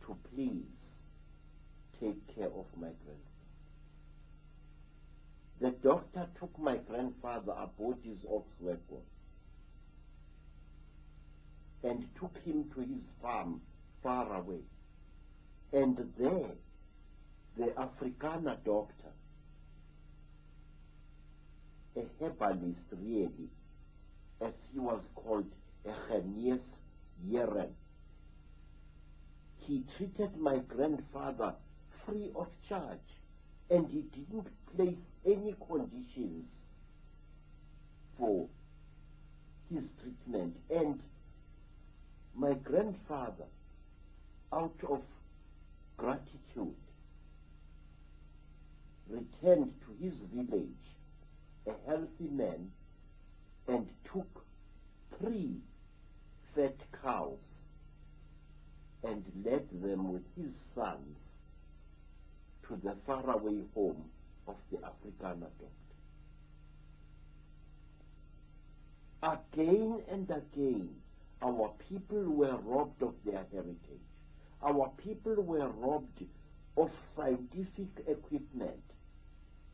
[SPEAKER 2] to please take care of my grandfather. The doctor took my grandfather aboard his ox wagon and took him to his farm far away. And there, the Afrikaner doctor, a herbalist really, as he was called, a Genees Jeren, he treated my grandfather free of charge, and he didn't place any conditions for his treatment. And my grandfather out of gratitude, returned to his village, a healthy man, and took 3 fat cows and led them with his sons to the faraway home of the Afrikaner doctor. Again and again, our people were robbed of their heritage. Our people were robbed of scientific equipment.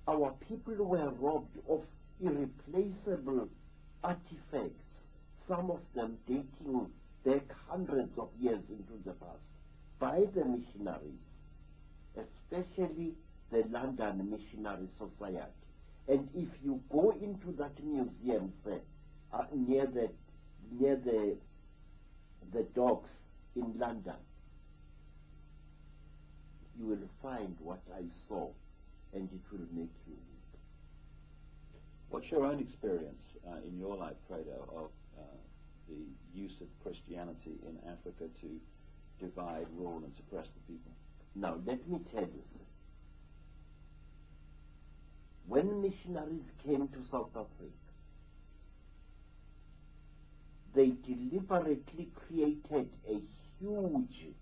[SPEAKER 2] Our people were robbed of irreplaceable artifacts, some of them dating back hundreds of years into the past, by the missionaries, especially the London Missionary Society. And if you go into that museum, say, near the docks in London, you will find what I saw, and it will make you weep.
[SPEAKER 1] What's your own experience in your life, Credo, of the use of Christianity in Africa to divide, rule, and suppress the people?
[SPEAKER 2] Now, let me tell you, sir. When missionaries came to South Africa, they deliberately created a huge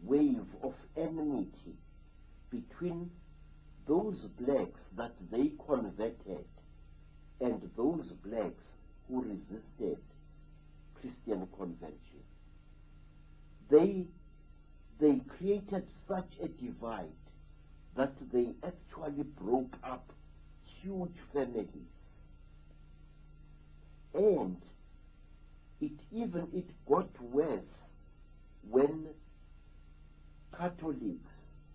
[SPEAKER 2] wave of enmity between those blacks that they converted and those blacks who resisted Christian conversion. They created such a divide that they actually broke up huge families. And it got worse when Catholics,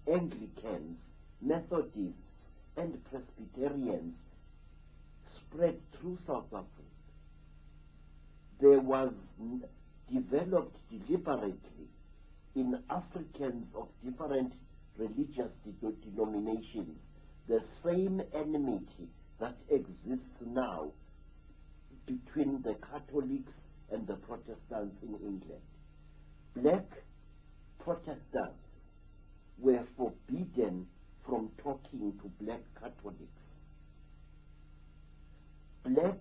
[SPEAKER 2] Anglicans, Methodists, and Presbyterians spread through South Africa. There was developed deliberately in Africans of different religious denominations the same enmity that exists now between the Catholics and the Protestants in England. Black Protestants were forbidden from talking to black Catholics. Black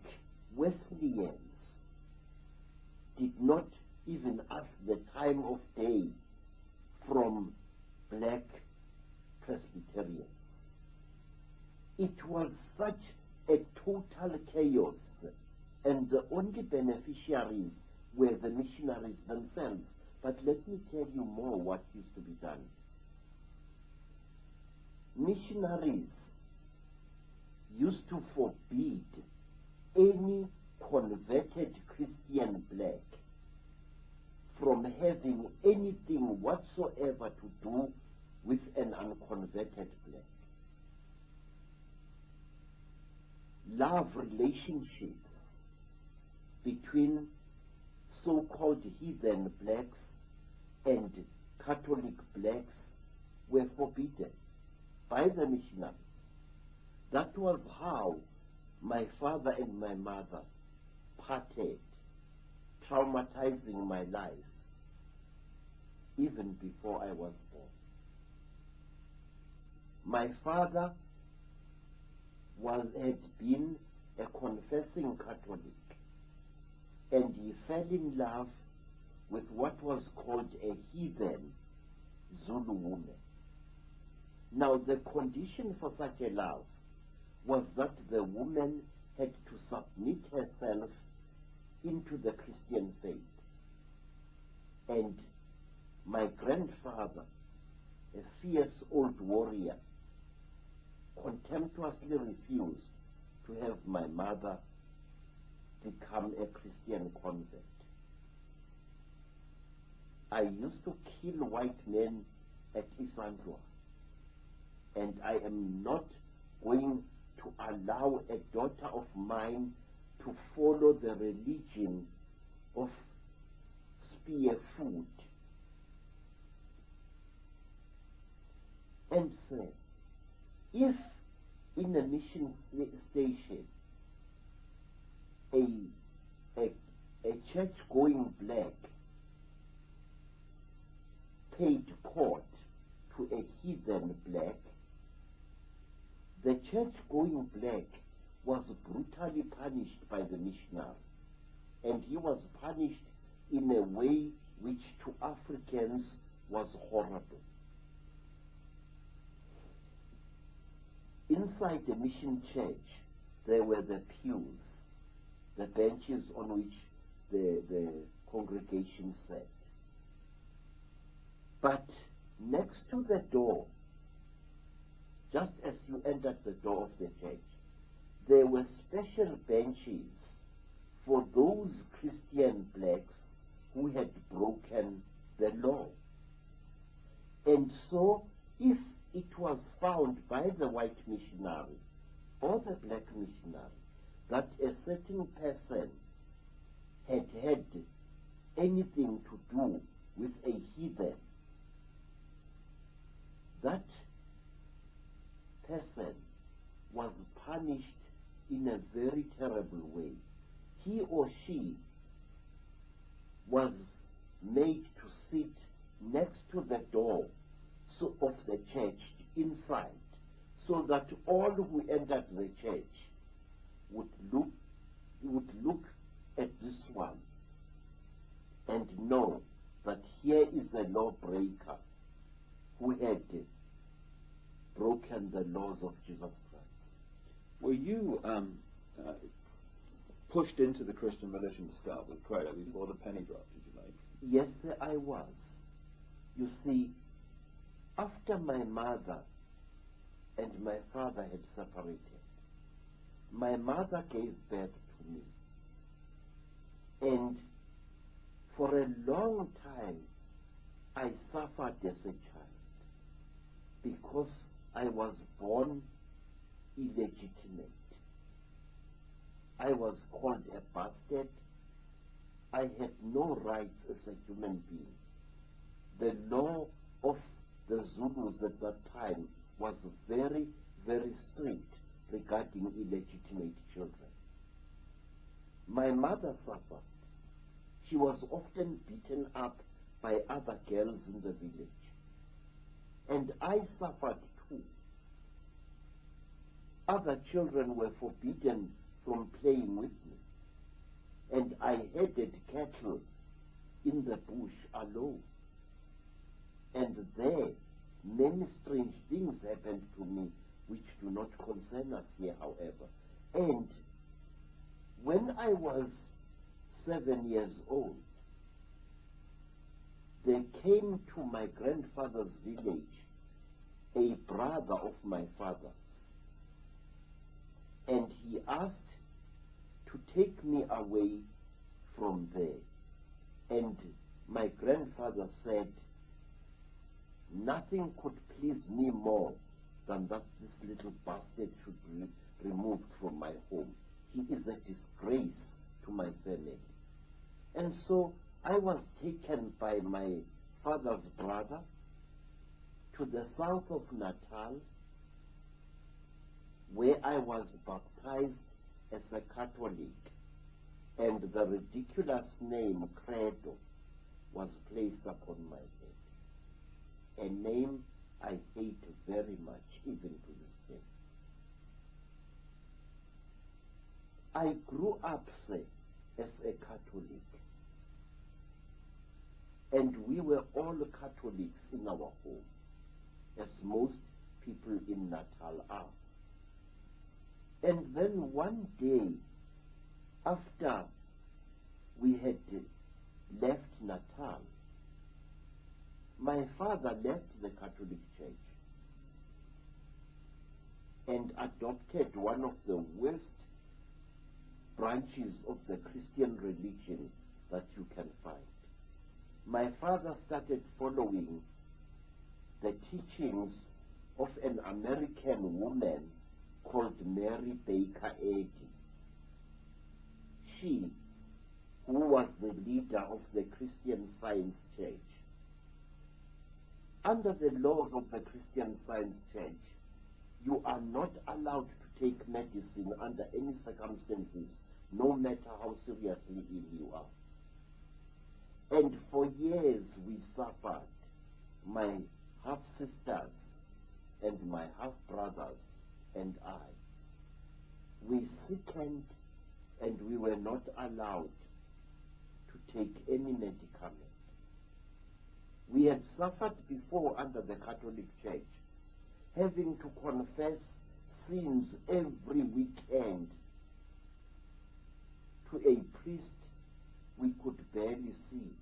[SPEAKER 2] Wesleyans did not even ask the time of day from black Presbyterians. It was such a total chaos, and the only beneficiaries were the missionaries themselves. But let me tell you more what used to be done. Missionaries used to forbid any converted Christian black from having anything whatsoever to do with an unconverted black. Love relationships between so-called heathen blacks and Catholic blacks were forbidden by the missionaries. That was how my father and my mother parted, traumatizing my life even before I was born. My father had been a confessing Catholic, and he fell in love with what was called a heathen Zulu woman. Now, the condition for such a love was that the woman had to submit herself into the Christian faith. And my grandfather, a fierce old warrior, contemptuously refused to have my mother become a Christian convert. I used to kill white men at Isandlwa, and I am not going to allow a daughter of mine to follow the religion of spear food. And say, if in a mission station a church-going black paid court to a heathen black, the church-going black was brutally punished by the missionary, and he was punished in a way which to Africans was horrible. Inside the mission church, there were the pews, the benches on which the congregation sat. But next to the door, just as you entered the door of the church, there were special benches for those Christian blacks who had broken the law. And so, if it was found by the white missionary or the black missionary that a certain person had had anything to do with a heathen, that person was punished in a very terrible way. He or she was made to sit next to the door of the church inside, so that all who entered the church would look at this one and know that here is a lawbreaker who had broken the laws of Jesus Christ.
[SPEAKER 1] Were you pushed into the Christian religion to start with, Credo, before the penny dropped, did you like?
[SPEAKER 2] Yes, sir, I was. You see, after my mother and my father had separated, my mother gave birth to me. And for a long time, I suffered as a child because I was born illegitimate. I was called a bastard. I had no rights as a human being. The law of the Zulus at that time was very, very strict regarding illegitimate children. My mother suffered. She was often beaten up by other girls in the village. And I suffered too. Other children were forbidden from playing with me. And I herded cattle in the bush alone. And there, many strange things happened to me which do not concern us here, however. And when I was 7 years old, there came to my grandfather's village a brother of my father's, and he asked to take me away from there. And my grandfather said, nothing could please me more than that this little bastard should be removed from my home. He is a disgrace to my family. And so I was taken by my father's brother to the south of Natal, where I was baptized as a Catholic, and the ridiculous name Credo was placed upon my head, a name I hate very much, even to this day. I grew up, say, as a Catholic, and we were all Catholics in our home, as most people in Natal are. And then one day, after we had left Natal, my father left the Catholic Church and adopted one of the worst branches of the Christian religion that you can find. My father started following the teachings of an American woman called Mary Baker Eddy. She, who was the leader of the Christian Science Church. Under the laws of the Christian Science Church, you are not allowed to take medicine under any circumstances, no matter how seriously ill you are. And for years we suffered my half-sisters and my half-brothers and I, we sickened and we were not allowed to take any medicament. We had suffered before under the Catholic Church, having to confess sins every weekend to a priest we could barely see.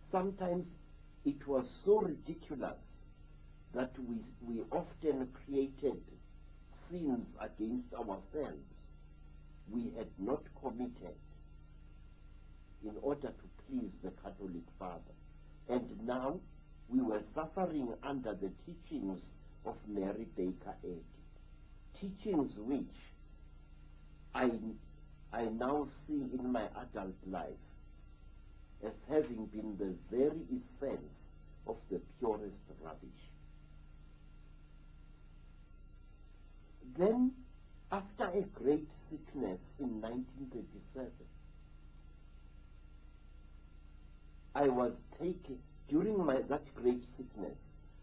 [SPEAKER 2] Sometimes it was so ridiculous that we often created sins against ourselves we had not committed in order to please the Catholic Father. And now we were suffering under the teachings of Mary Baker Eddy, teachings which I now see in my adult life as having been the very essence of the purest rubbish. Then, after a great sickness in 1937, I was taken, during that great sickness,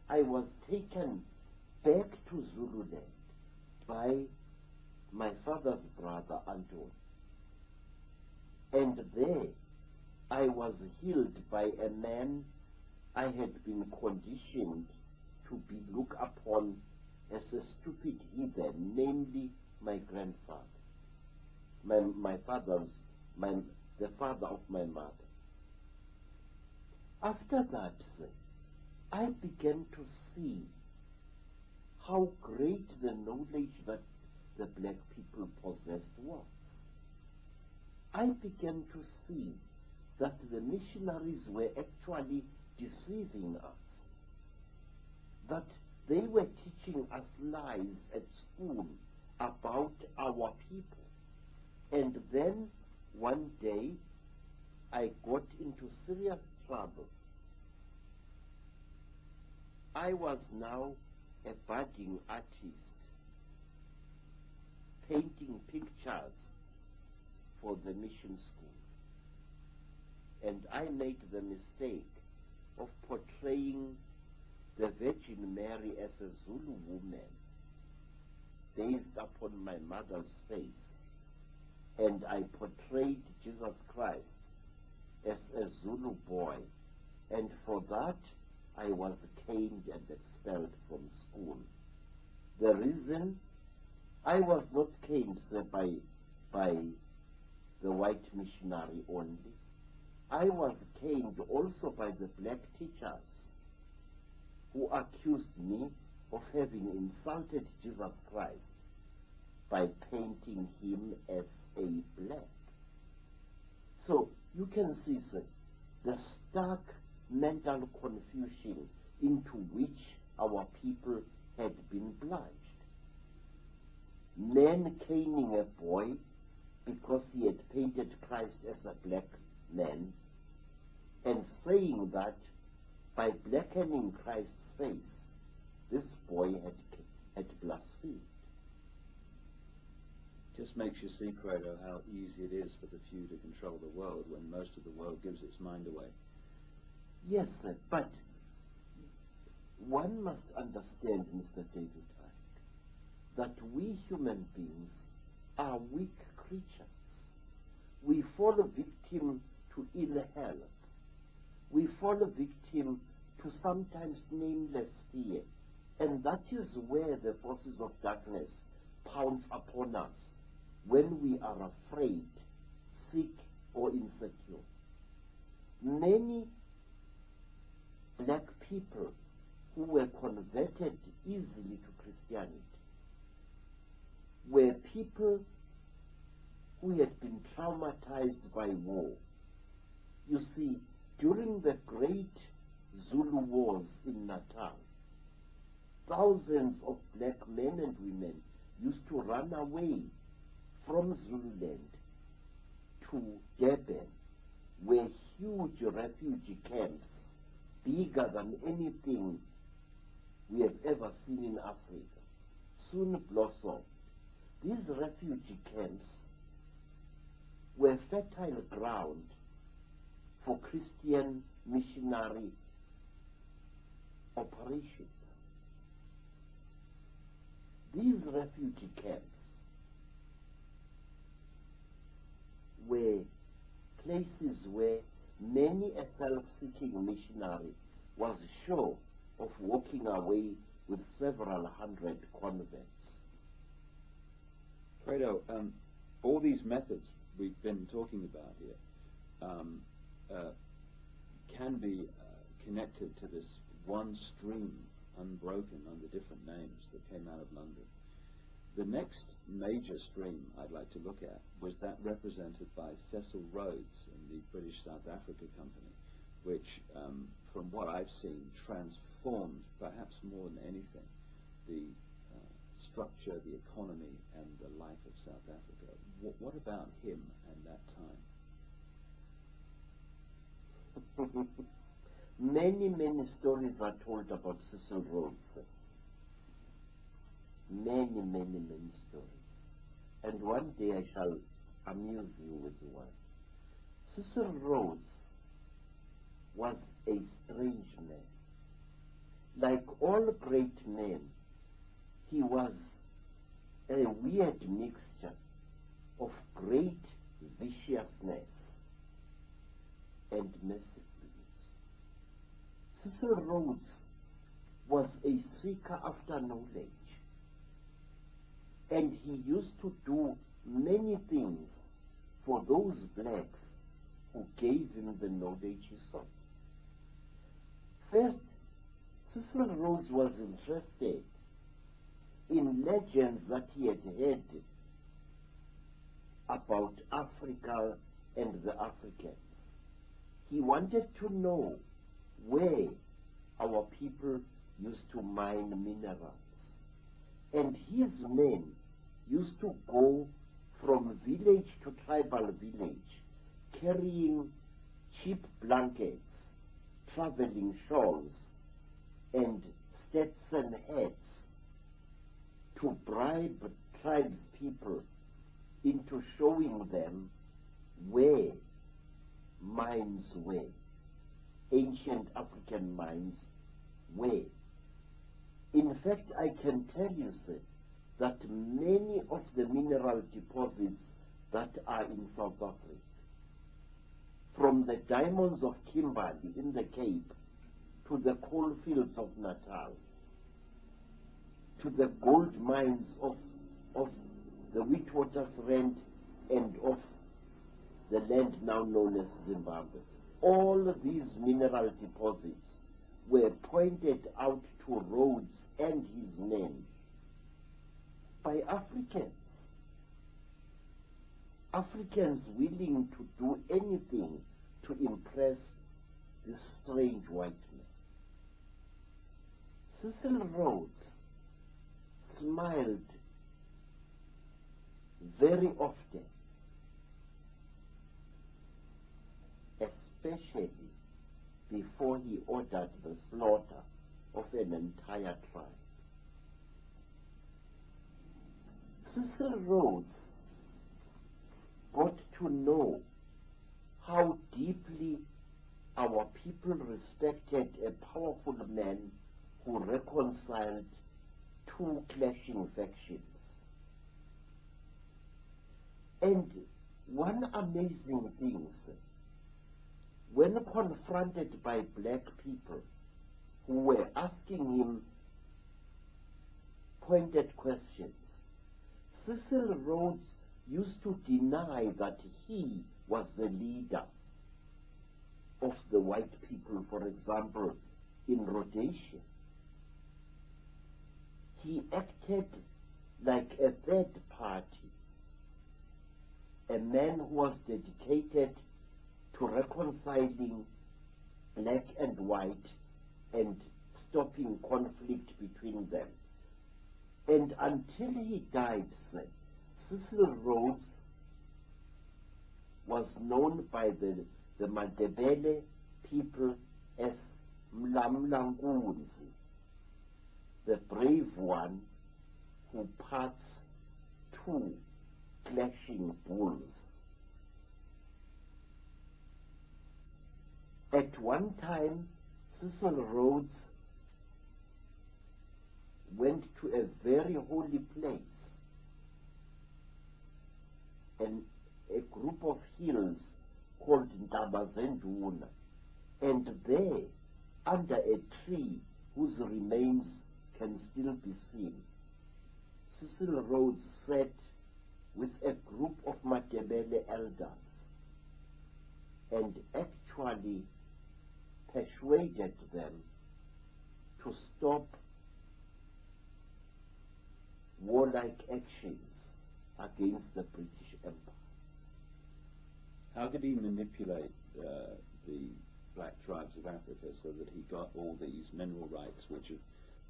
[SPEAKER 2] I was taken back to Zululand by my father's brother, Anton. And there, I was healed by a man I had been conditioned to be looked upon as a stupid heathen, namely my grandfather, the father of my mother. After that, I began to see how great the knowledge that the black people possessed was. I began to see that the missionaries were actually deceiving us, that they were teaching us lies at school about our people. And then one day I got into serious trouble. I was now a budding artist, painting pictures for the mission school. And I made the mistake of portraying the Virgin Mary as a Zulu woman, based upon my mother's face. And I portrayed Jesus Christ as a Zulu boy. And for that, I was caned and expelled from school. The reason I was not caned by the white missionary only, I was caned also by the black teachers who accused me of having insulted Jesus Christ by painting him as a black. So you can see, sir, the stark mental confusion into which our people had been plunged. Men caning a boy because he had painted Christ as a black man, and saying that by blackening Christ's face, this boy had blasphemed.
[SPEAKER 1] Just makes you see, Credo, how easy it is for the few to control the world when most of the world gives its mind away.
[SPEAKER 2] Yes, sir, but one must understand, Mr. David Icke, that we human beings are weak creatures. We fall victim to ill health. We fall victim to sometimes nameless fear. And that is where the forces of darkness pounce upon us when we are afraid, sick, or insecure. Many black people who were converted easily to Christianity were people who had been traumatized by war. You see, during the great Zulu wars in Natal, thousands of black men and women used to run away from Zululand to Durban, where huge refugee camps, bigger than anything we have ever seen in Africa, soon blossomed. These refugee camps were fertile ground for Christian missionary operations. These refugee camps were places where many a self-seeking missionary was sure of walking away with several hundred converts.
[SPEAKER 1] Credo, all these methods we've been talking about here can be connected to this one stream, unbroken under different names, that came out of London. The next major stream I'd like to look at was that represented by Cecil Rhodes and the British South Africa Company, which, from what I've seen, transformed, perhaps more than anything, the structure, the economy, and the life of South Africa. What about him and that time?
[SPEAKER 2] Many stories are told about Cecil Rhodes. Many stories. And one day I shall amuse you with one. Cecil Rhodes was a strange man. Like all great men, he was a weird mixture of great viciousness and mercifulness. Cecil Rhodes was a seeker after knowledge, and he used to do many things for those blacks who gave him the knowledge he sought. First, Cecil Rhodes was interested in legends that he had heard about Africa and the Africans. He wanted to know where our people used to mine minerals. And his men used to go from village to tribal village, carrying cheap blankets, traveling shawls, and Stetson hats to bribe tribespeople into showing them where mines were, ancient African mines were. In fact, I can tell you, sir, that many of the mineral deposits that are in South Africa, from the diamonds of Kimberley in the Cape, to the coal fields of Natal, to the gold mines of the Witwatersrand and of the land now known as Zimbabwe. All of these mineral deposits were pointed out to Rhodes and his men by Africans. Africans willing to do anything to impress this strange white man. Cecil Rhodes smiled very often, especially before he ordered the slaughter of an entire tribe. Cecil Rhodes got to know how deeply our people respected a powerful man who reconciled two clashing factions. And one amazing thing, sir, when confronted by black people who were asking him pointed questions, Cecil Rhodes used to deny that he was the leader of the white people, for example, in Rhodesia. He acted like a third party, a man who was dedicated to reconciling black and white and stopping conflict between them. And until he died, Cecil Rhodes was known by the Mandebele people as Mlamlankunzi, the brave one who parts two clashing bulls. At one time, Cecil Rhodes went to a very holy place, and a group of hills called Ntabazenduna, and there, under a tree whose remains can still be seen, Cecil Rhodes sat with a group of Matebele elders and actually persuaded them to stop warlike actions against the British Empire.
[SPEAKER 1] How did he manipulate the black tribes of Africa so that he got all these mineral rights, which have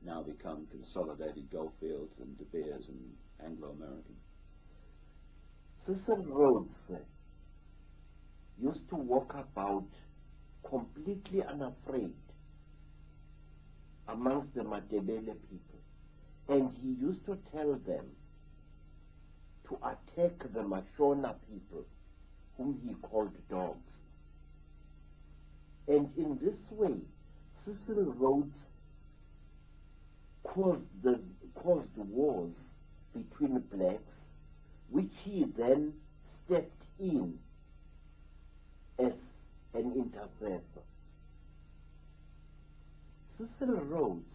[SPEAKER 1] now become consolidated goldfields and De Beers and Anglo-American?
[SPEAKER 2] Cecil Rhodes used to walk about completely unafraid amongst the Matebele people, and he used to tell them to attack the Mashona people, whom he called dogs. And in this way, Cecil Rhodes caused wars between blacks, which he then stepped in as an intercessor. Cecil Rhodes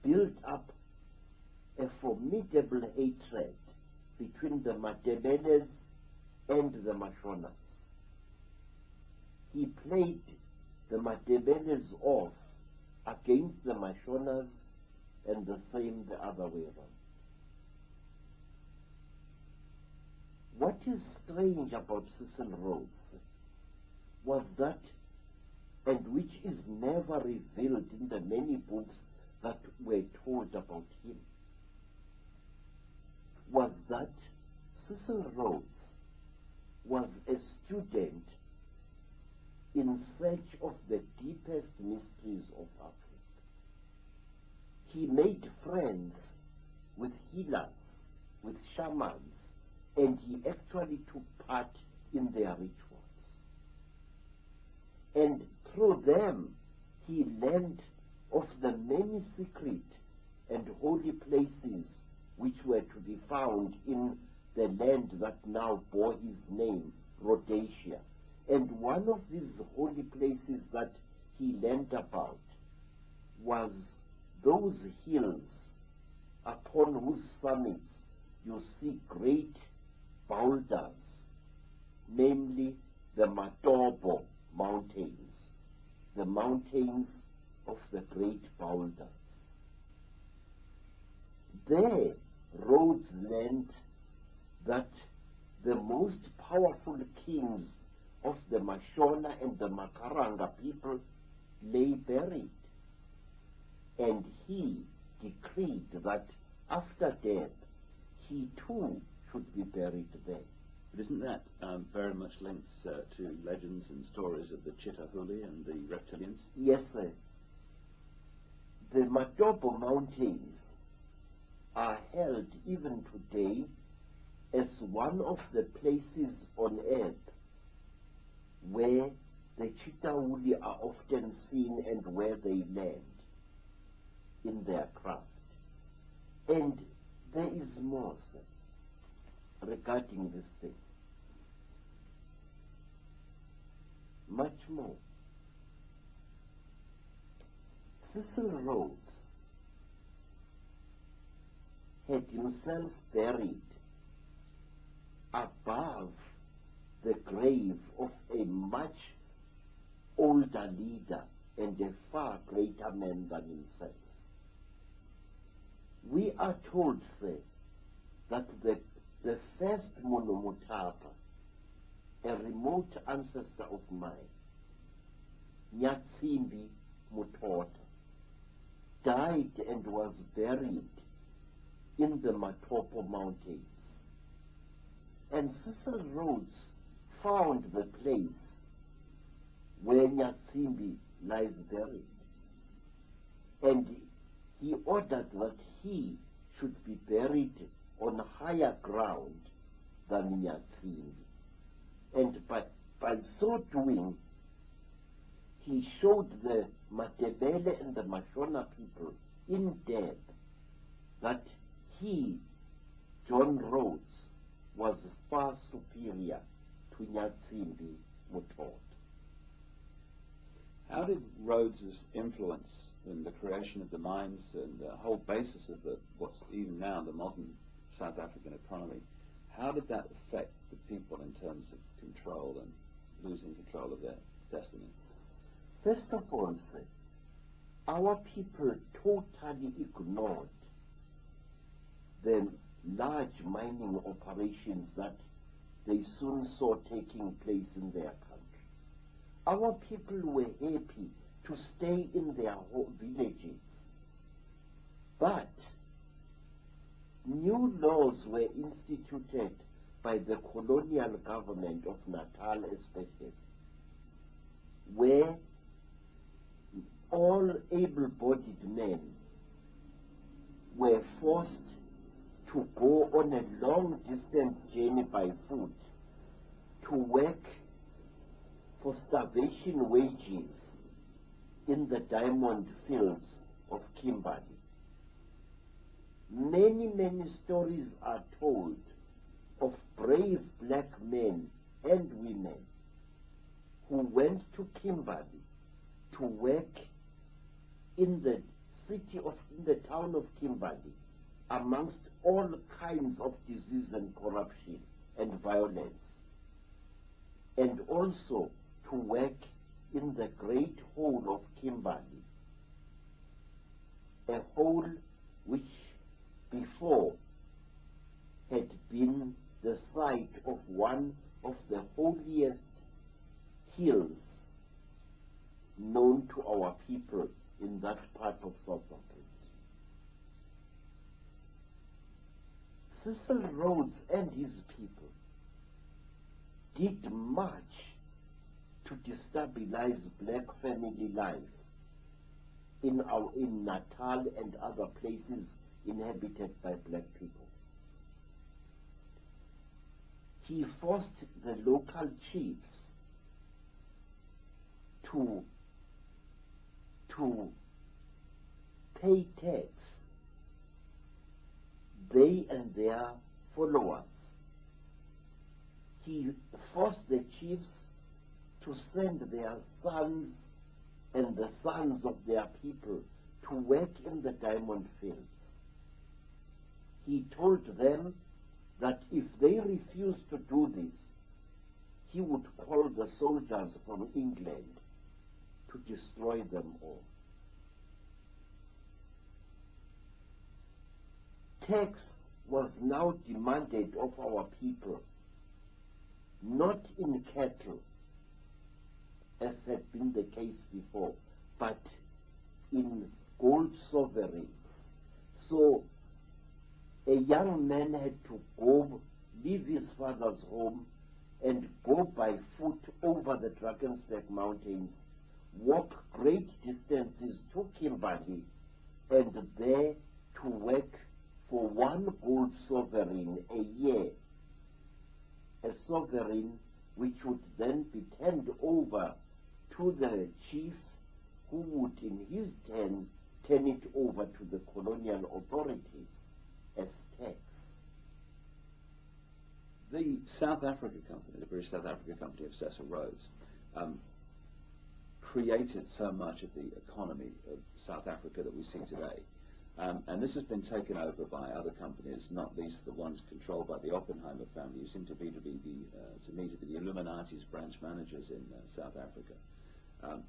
[SPEAKER 2] built up a formidable hatred between the Matebeles and the Mashonas. He played the Matebeles off against the Mashonas, and the same the other way around. What is strange about Cecil Rhodes was that, and which is never revealed in the many books that were told about him, was that Cecil Rhodes was a student in search of the deepest mysteries of Africa. He made friends with healers, with shamans, and he actually took part in their rituals. And through them, he learned of the many secret and holy places which were to be found in the land that now bore his name, Rhodesia. And one of these holy places that he learned about was those hills upon whose summits you see great boulders, namely the Matobo Mountains, the mountains of the great boulders. There, Rhodes learned that the most powerful kings of the Mashona and the Makaranga people lay buried, and he decreed that after death, he too should be buried there.
[SPEAKER 1] But isn't that very much linked to legends and stories of the Chitahuli and the Reptilians?
[SPEAKER 2] Yes, sir. The Matobo Mountains are held even today as one of the places on earth where the Chitahuli are often seen and where they land in their craft. And there is more, sir, regarding this thing. Much more. Cecil Rhodes had himself buried above the grave of a much older leader and a far greater man than himself. We are told, sir, that the first Monomotapa, a remote ancestor of mine, Nyatsimbi Mutota, died and was buried in the Matopo Mountains. And Cecil Rhodes found the place where Nyatsimbi lies buried. And he ordered that he should be buried on higher ground than Nyatsimbi. And by so doing, he showed the Matebele and the Mashona people in depth that he, John Rhodes, was far superior to Nyatsimbi Mutwa.
[SPEAKER 1] How did Rhodes's influence in the creation of the mines and the whole basis of what's even now the modern South African economy, how did that affect the people in terms of control and losing control of their destiny?
[SPEAKER 2] First of all, sir, our people totally ignored the large mining operations that they soon saw taking place in their country. Our people were happy to stay in their villages, but new laws were instituted by the colonial government of Natal especially, where all able-bodied men were forced to go on a long-distance journey by foot to work for starvation wages in the diamond fields of Kimberley. Many, many stories are told of brave black men and women who went to Kimberley to work in the town of Kimberley amongst all kinds of disease and corruption and violence, and also to work in the great hole of Kimberley, a hole which before had been the site of one of the holiest hills known to our people in that part of South Africa. Cecil Rhodes and his people did much to destabilize black family life in Natal and other places inhabited by black people. He forced the local chiefs to pay tax, they and their followers. He forced the chiefs to send their sons and the sons of their people to work in the diamond fields. He told them that if they refused to do this, he would call the soldiers from England to destroy them all. Tax was now demanded of our people, not in cattle, as had been the case before, but in gold sovereigns. So a young man had to go, leave his father's home, and go by foot over the Drakensberg Mountains, walk great distances to Kimberley, and there to work for one gold sovereign a year, a sovereign which would then be turned over to the chief, who would in his turn turn it over to the colonial authorities as tax.
[SPEAKER 1] The South Africa Company, the British South Africa Company of Cecil Rhodes, created so much of the economy of South Africa that we see today. And this has been taken over by other companies, not least the ones controlled by the Oppenheimer family, who seem to be the Illuminati's branch managers in South Africa.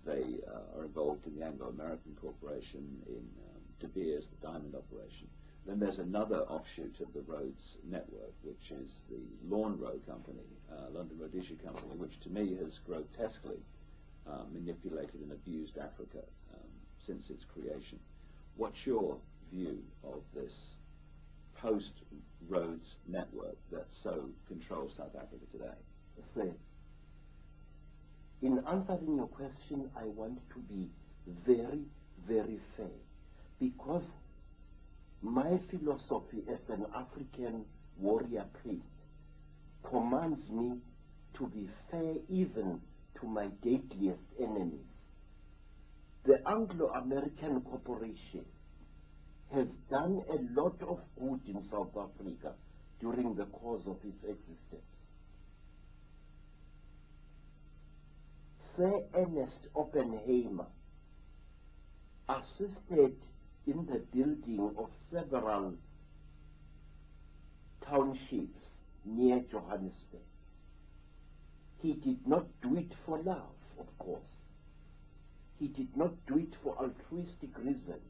[SPEAKER 1] They are involved in the Anglo-American Corporation, in De Beers, the diamond operation. Then there's another offshoot of the Rhodes network, which is the Lawn Row Company, London Rhodesia Company, which to me has grotesquely manipulated and abused Africa since its creation. What's your view of this post-Rhodes network that so controls South Africa today?
[SPEAKER 2] Sir, in answering your question, I want to be very, very fair, because my philosophy as an African warrior priest commands me to be fair even to my deadliest enemies. the Anglo-American Corporation has done a lot of good in South Africa during the course of its existence. Sir Ernest Oppenheimer assisted in the building of several townships near Johannesburg. He did not do it for love, of course. He did not do it for altruistic reasons.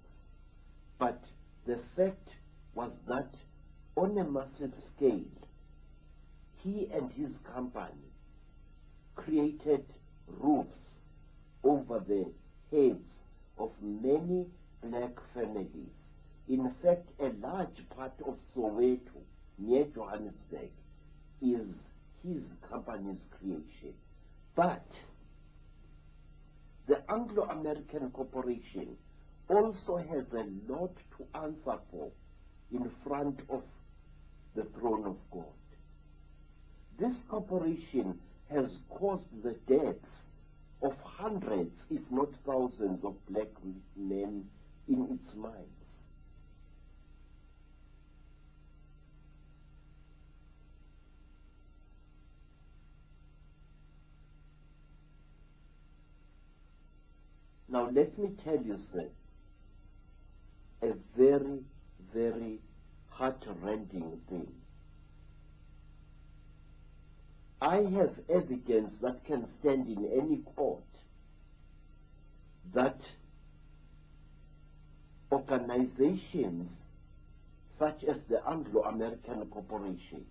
[SPEAKER 2] But the fact was that on a massive scale, he and his company created roofs over the heads of many black families. In fact, a large part of Soweto, near Johannesburg, is his company's creation. But the Anglo-American Corporation also has a lot to answer for in front of the throne of God. This corporation has caused the deaths of hundreds, if not thousands, of black men in its mines. Now let me tell you, sir, a very, very heart-rending thing. I have evidence that can stand in any court that organizations such as the Anglo-American Corporation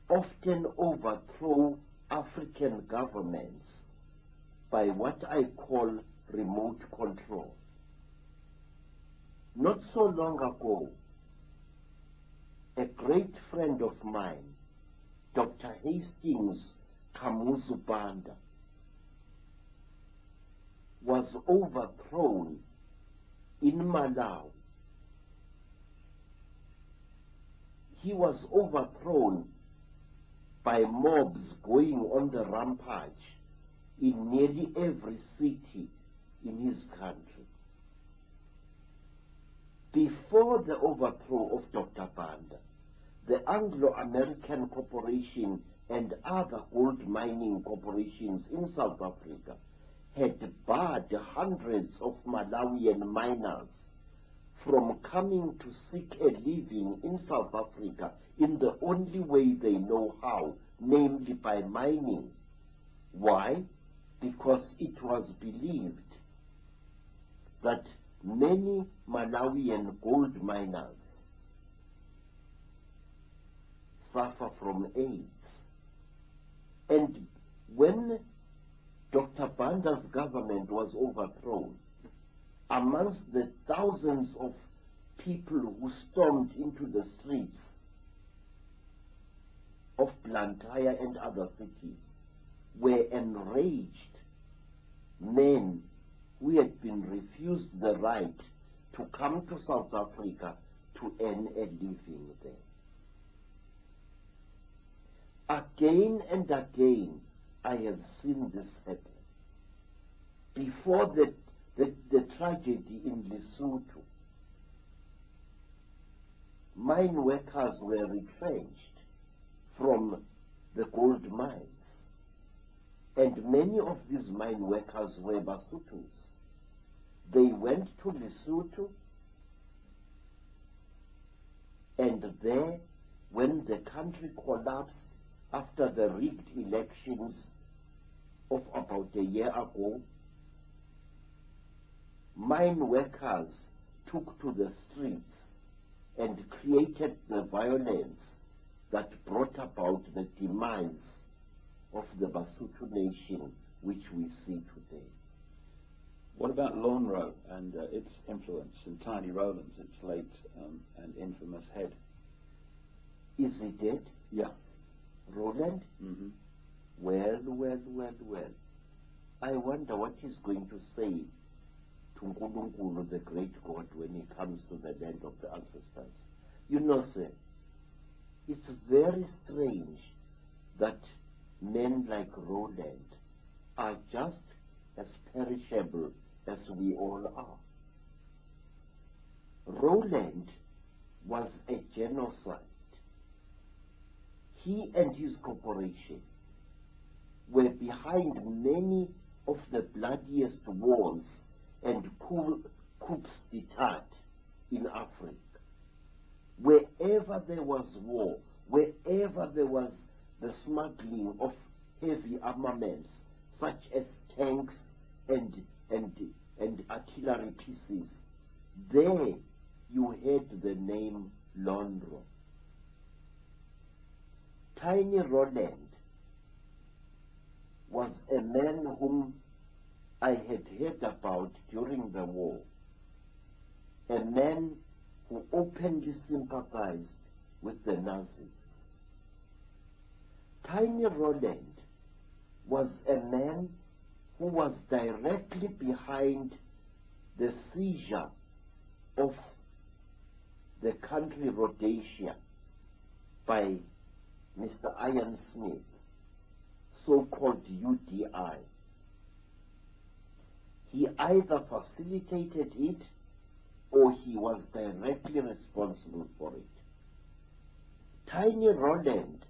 [SPEAKER 2] often overthrow African governments by what I call remote control. Not so long ago, a great friend of mine, Dr. Hastings Kamuzu Banda, was overthrown in Malawi. He was overthrown by mobs going on the rampage in nearly every city in his country. Before the overthrow of Dr. Banda, the Anglo-American Corporation and other gold mining corporations in South Africa had barred hundreds of Malawian miners from coming to seek a living in South Africa in the only way they know how, namely by mining. Why? Because it was believed that many Malawian gold miners suffer from AIDS. And when Dr. Banda's government was overthrown, amongst the thousands of people who stormed into the streets of Blantyre and other cities were enraged men who had been refused the right to come to South Africa to earn a living there. Again and again, I have seen this happen. Before the tragedy in Lesotho, mine workers were retrenched from the gold mines. And many of these mine workers were Basutos. They went to Lesotho, and there, when the country collapsed after the rigged elections of about a year ago, mine workers took to the streets and created the violence that brought about the demise of the Basotho nation which we see today.
[SPEAKER 1] What about Lonro and its influence, and Tiny Rowlands, its late and infamous head?
[SPEAKER 2] Is he dead?
[SPEAKER 1] Yeah.
[SPEAKER 2] Roland?
[SPEAKER 1] Mm-hmm.
[SPEAKER 2] Well. I wonder what he's going to say to Nkulunkulu, the great God, when he comes to the land of the ancestors. You know, sir, it's very strange that men like Roland are just as perishable as we all are. Roland was a genocide. He and his corporation were behind many of the bloodiest wars and coups d'etat in Africa. Wherever there was war, wherever there was the smuggling of heavy armaments, such as tanks and artillery pieces, there you heard the name Londro. Tiny Roland was a man whom I had heard about during the war, a man who openly sympathized with the Nazis. Tiny Roland was a man who was directly behind the seizure of the country Rhodesia by Mr. Ian Smith, so-called UDI. He either facilitated it or he was directly responsible for it. Tiny Roland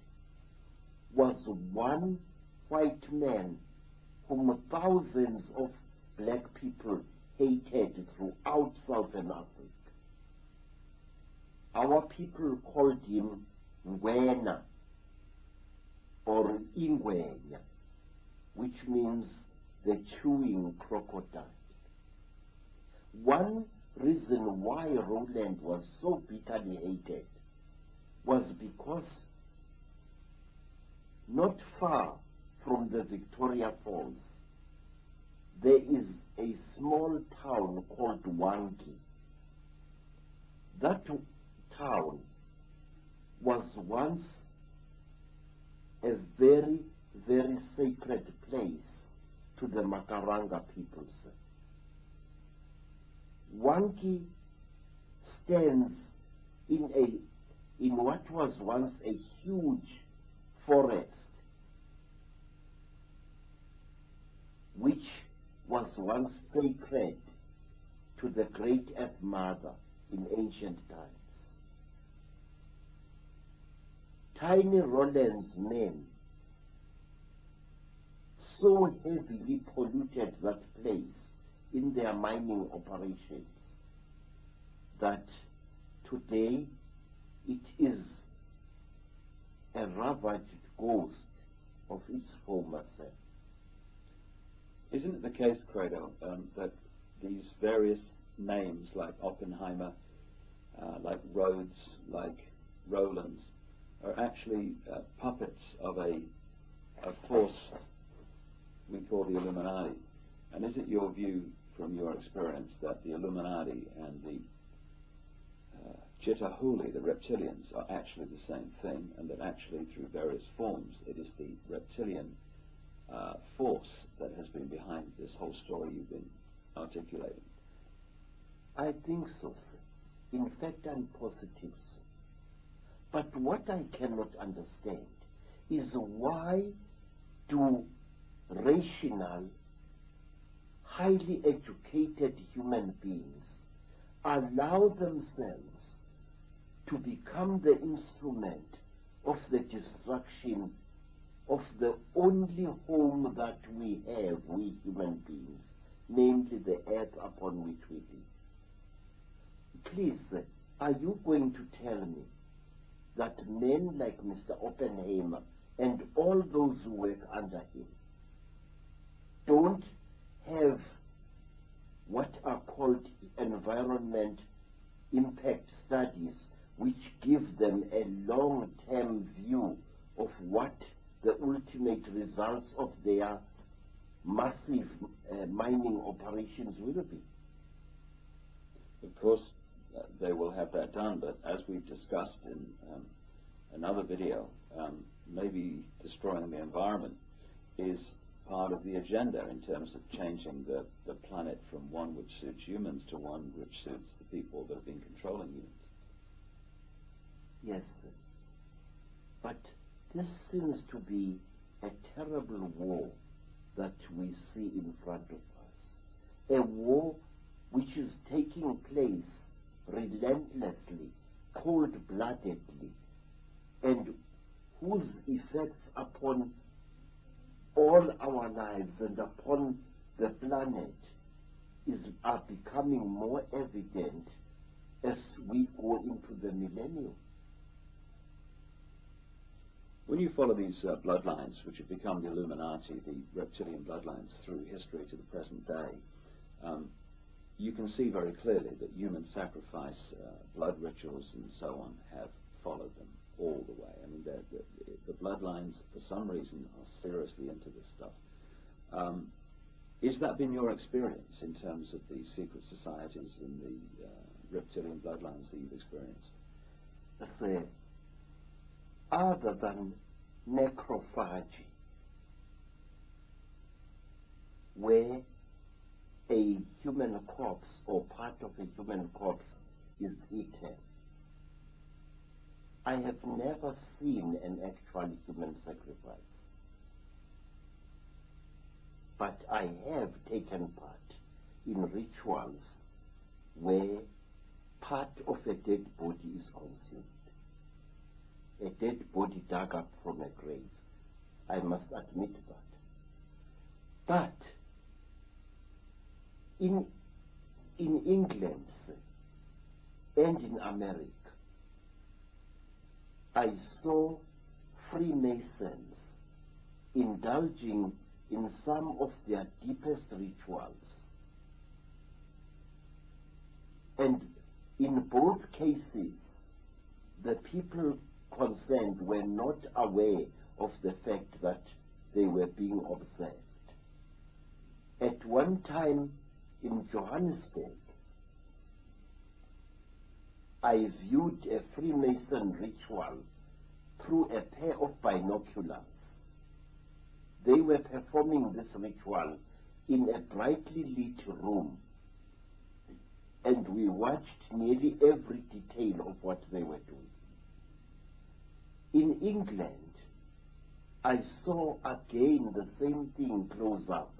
[SPEAKER 2] was one white man whom thousands of black people hated throughout Southern Africa. Our people called him Ngwena or Ingwenya, which means the chewing crocodile. One reason why Roland was so bitterly hated was because not far from the Victoria Falls there is a small town called Wangi. That town was once a very, very sacred place to the Makaranga peoples. Wangi stands in what was once a huge forest, which was once sacred to the Great Earth Mother in ancient times. Tiny Roland's men so heavily polluted that place in their mining operations that today it is a ravaged ghost of its former self.
[SPEAKER 1] Isn't it the case, Credo, that these various names like Oppenheimer, like Rhodes, like Roland, are actually puppets of a force we call the Illuminati? And is it your view, from your experience, that the Illuminati and the Chitahuli, the reptilians, are actually the same thing, and that actually through various forms it is the reptilian force that has been behind this whole story you've been articulating?
[SPEAKER 2] I think so, sir. In fact, I'm positive, sir. But what I cannot understand is why do rational, highly educated human beings allow themselves to become the instrument of the destruction of the only home that we have, we human beings, namely the earth upon which we live. Please, sir, are you going to tell me that men like Mr. Oppenheimer and all those who work under him don't have what are called environment impact studies, which give them a long-term view of what the ultimate results of their massive mining operations will be?
[SPEAKER 1] Of course, they will have that done, but as we've discussed in another video, maybe destroying the environment is part of the agenda in terms of changing the planet from one which suits humans to one which suits the people that have been controlling humans.
[SPEAKER 2] Yes, sir. But this seems to be a terrible war that we see in front of us. A war which is taking place relentlessly, cold-bloodedly, and whose effects upon all our lives and upon the planet are becoming more evident as we go into the millennium.
[SPEAKER 1] When you follow these bloodlines, which have become the Illuminati, the reptilian bloodlines through history to the present day, you can see very clearly that human sacrifice, blood rituals and so on have followed them all the way. I mean, the bloodlines, for some reason, are seriously into this stuff. Has that been your experience in terms of the secret societies and the reptilian bloodlines that you've experienced?
[SPEAKER 2] Other than necrophagy, where a human corpse or part of a human corpse is eaten, I have never seen an actual human sacrifice. But I have taken part in rituals where part of a dead body is consumed. A dead body dug up from a grave. I must admit that. But in England and in America, I saw Freemasons indulging in some of their deepest rituals. And in both cases, the people concerned were not aware of the fact that they were being observed. At one time in Johannesburg, I viewed a Freemason ritual through a pair of binoculars. They were performing this ritual in a brightly lit room, and we watched nearly every detail of what they were doing. In England, I saw again the same thing close up.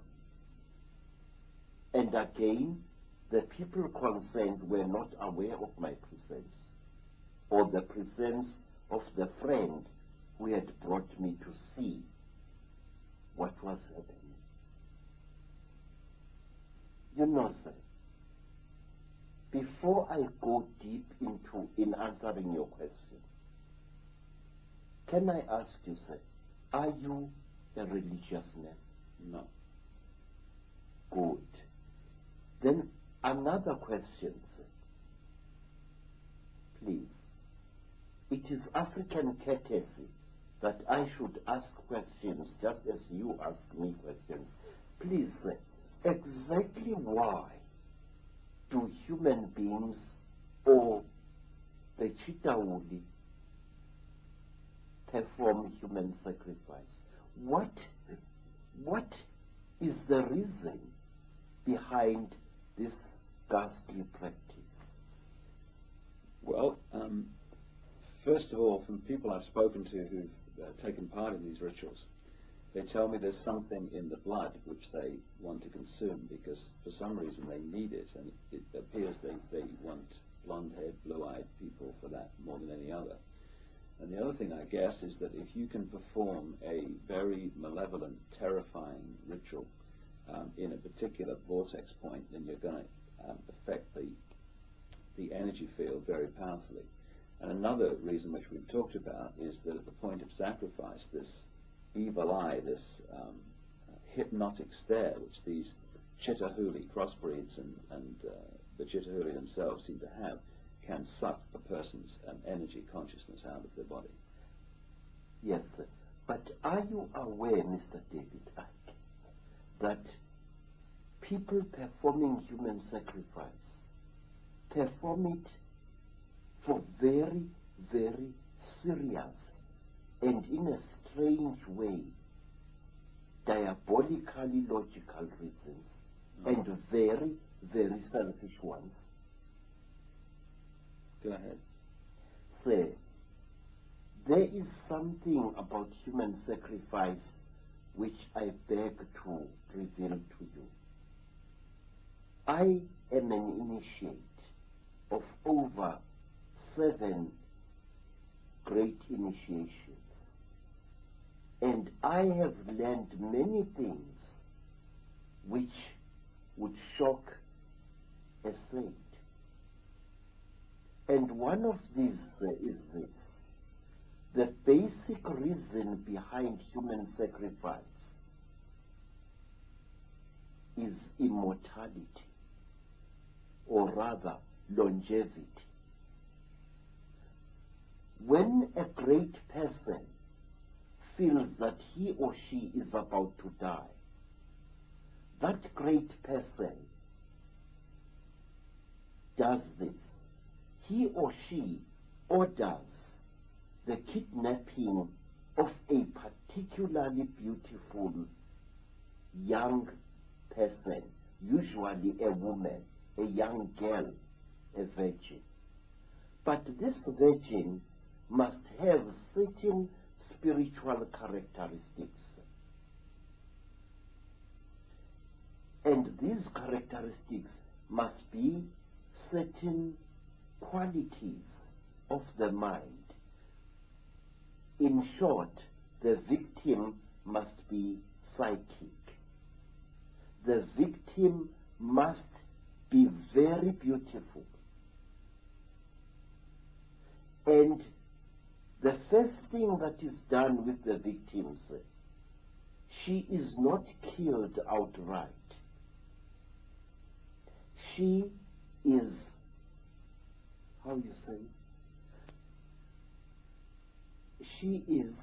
[SPEAKER 2] And again, the people concerned were not aware of my presence, or the presence of the friend who had brought me to see what was happening. You know, sir, before I go deep in answering your question, can I ask you, sir, are you a religious man?
[SPEAKER 1] No.
[SPEAKER 2] Good. Then another question, sir. Please. It is African courtesy that I should ask questions just as you ask me questions. Please, sir, exactly why do human beings or the Chitauli perform human sacrifice? What is the reason behind this ghastly practice?
[SPEAKER 1] Well, first of all, from people I've spoken to who've taken part in these rituals, they tell me there's something in the blood which they want to consume because for some reason they need it, and it appears they want blonde-haired, blue-eyed people for that more than any other. And the other thing, I guess, is that if you can perform a very malevolent, terrifying ritual in a particular vortex point, then you're going to affect the energy field very powerfully. And another reason which we've talked about is that at the point of sacrifice, this evil eye, this hypnotic stare, which these Chitauli crossbreeds and the Chitauli themselves seem to have, can suck a person's energy consciousness out of their body.
[SPEAKER 2] Yes, sir. But are you aware, Mr. David Icke, that people performing human sacrifice perform it for very, very serious and in a strange way, diabolically logical reasons, and very, very selfish ones?
[SPEAKER 1] Go ahead.
[SPEAKER 2] Say, there is something about human sacrifice which I beg to reveal to you. I am an initiate of over 7 great initiations, and I have learned many things which would shock a saint. And one of these is this: the basic reason behind human sacrifice is immortality, or rather longevity. When a great person feels that he or she is about to die, that great person does this. He or she orders the kidnapping of a particularly beautiful young person, usually a woman, a young girl, a virgin. But this virgin must have certain spiritual characteristics. And these characteristics must be certain qualities of the mind. In short, the victim must be psychic. The victim must be very beautiful. And the first thing that is done with the victims, she is not killed outright. She is, how you say, she is,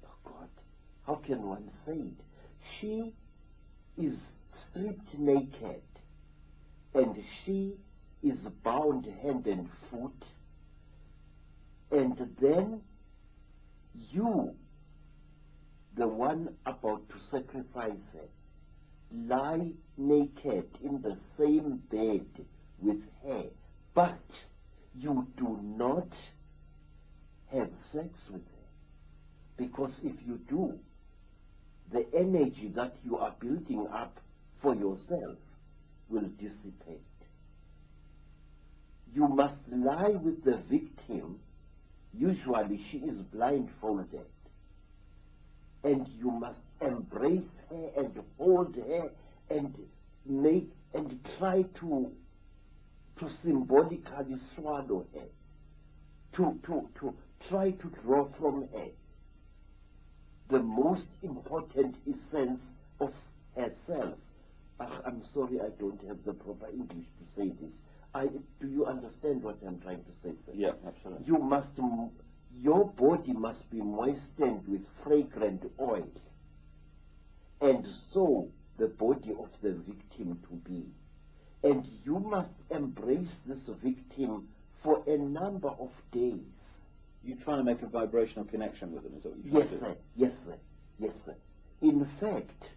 [SPEAKER 2] oh God, how can one say it? She is stripped naked, and she is bound hand and foot, and then you, the one about to sacrifice her, lie naked in the same bed with her, but you do not have sex with her, because if you do, the energy that you are building up for yourself will dissipate. You must lie with the victim. Usually she is blindfolded, and you must embrace her and hold her and make and try to symbolically swallow her, to try to draw from her the most important essence of herself. I'm sorry, I don't have the proper English to say this. Do you understand what I'm trying to say, sir?
[SPEAKER 1] Yeah, absolutely.
[SPEAKER 2] Your body must be moistened with fragrant oil, and so the body of the victim to be. And you must embrace this victim for a number of days.
[SPEAKER 1] You're trying to make a vibrational connection with them, is that what you're
[SPEAKER 2] Yes,
[SPEAKER 1] trying to do?
[SPEAKER 2] sir. Yes, sir. Yes, sir. In fact,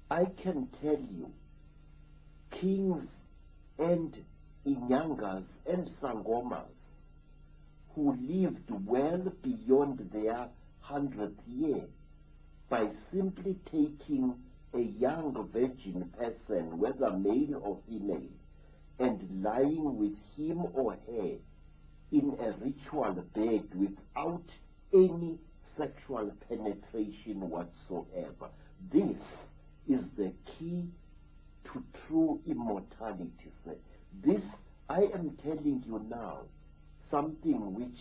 [SPEAKER 2] I can tell you, kings and inyangas and sangomas who lived well beyond their 100th year by simply taking a young virgin person, whether male or female, and lying with him or her in a ritual bed without any sexual penetration whatsoever. This is the key to true immortality, sir. This, I am telling you now, something which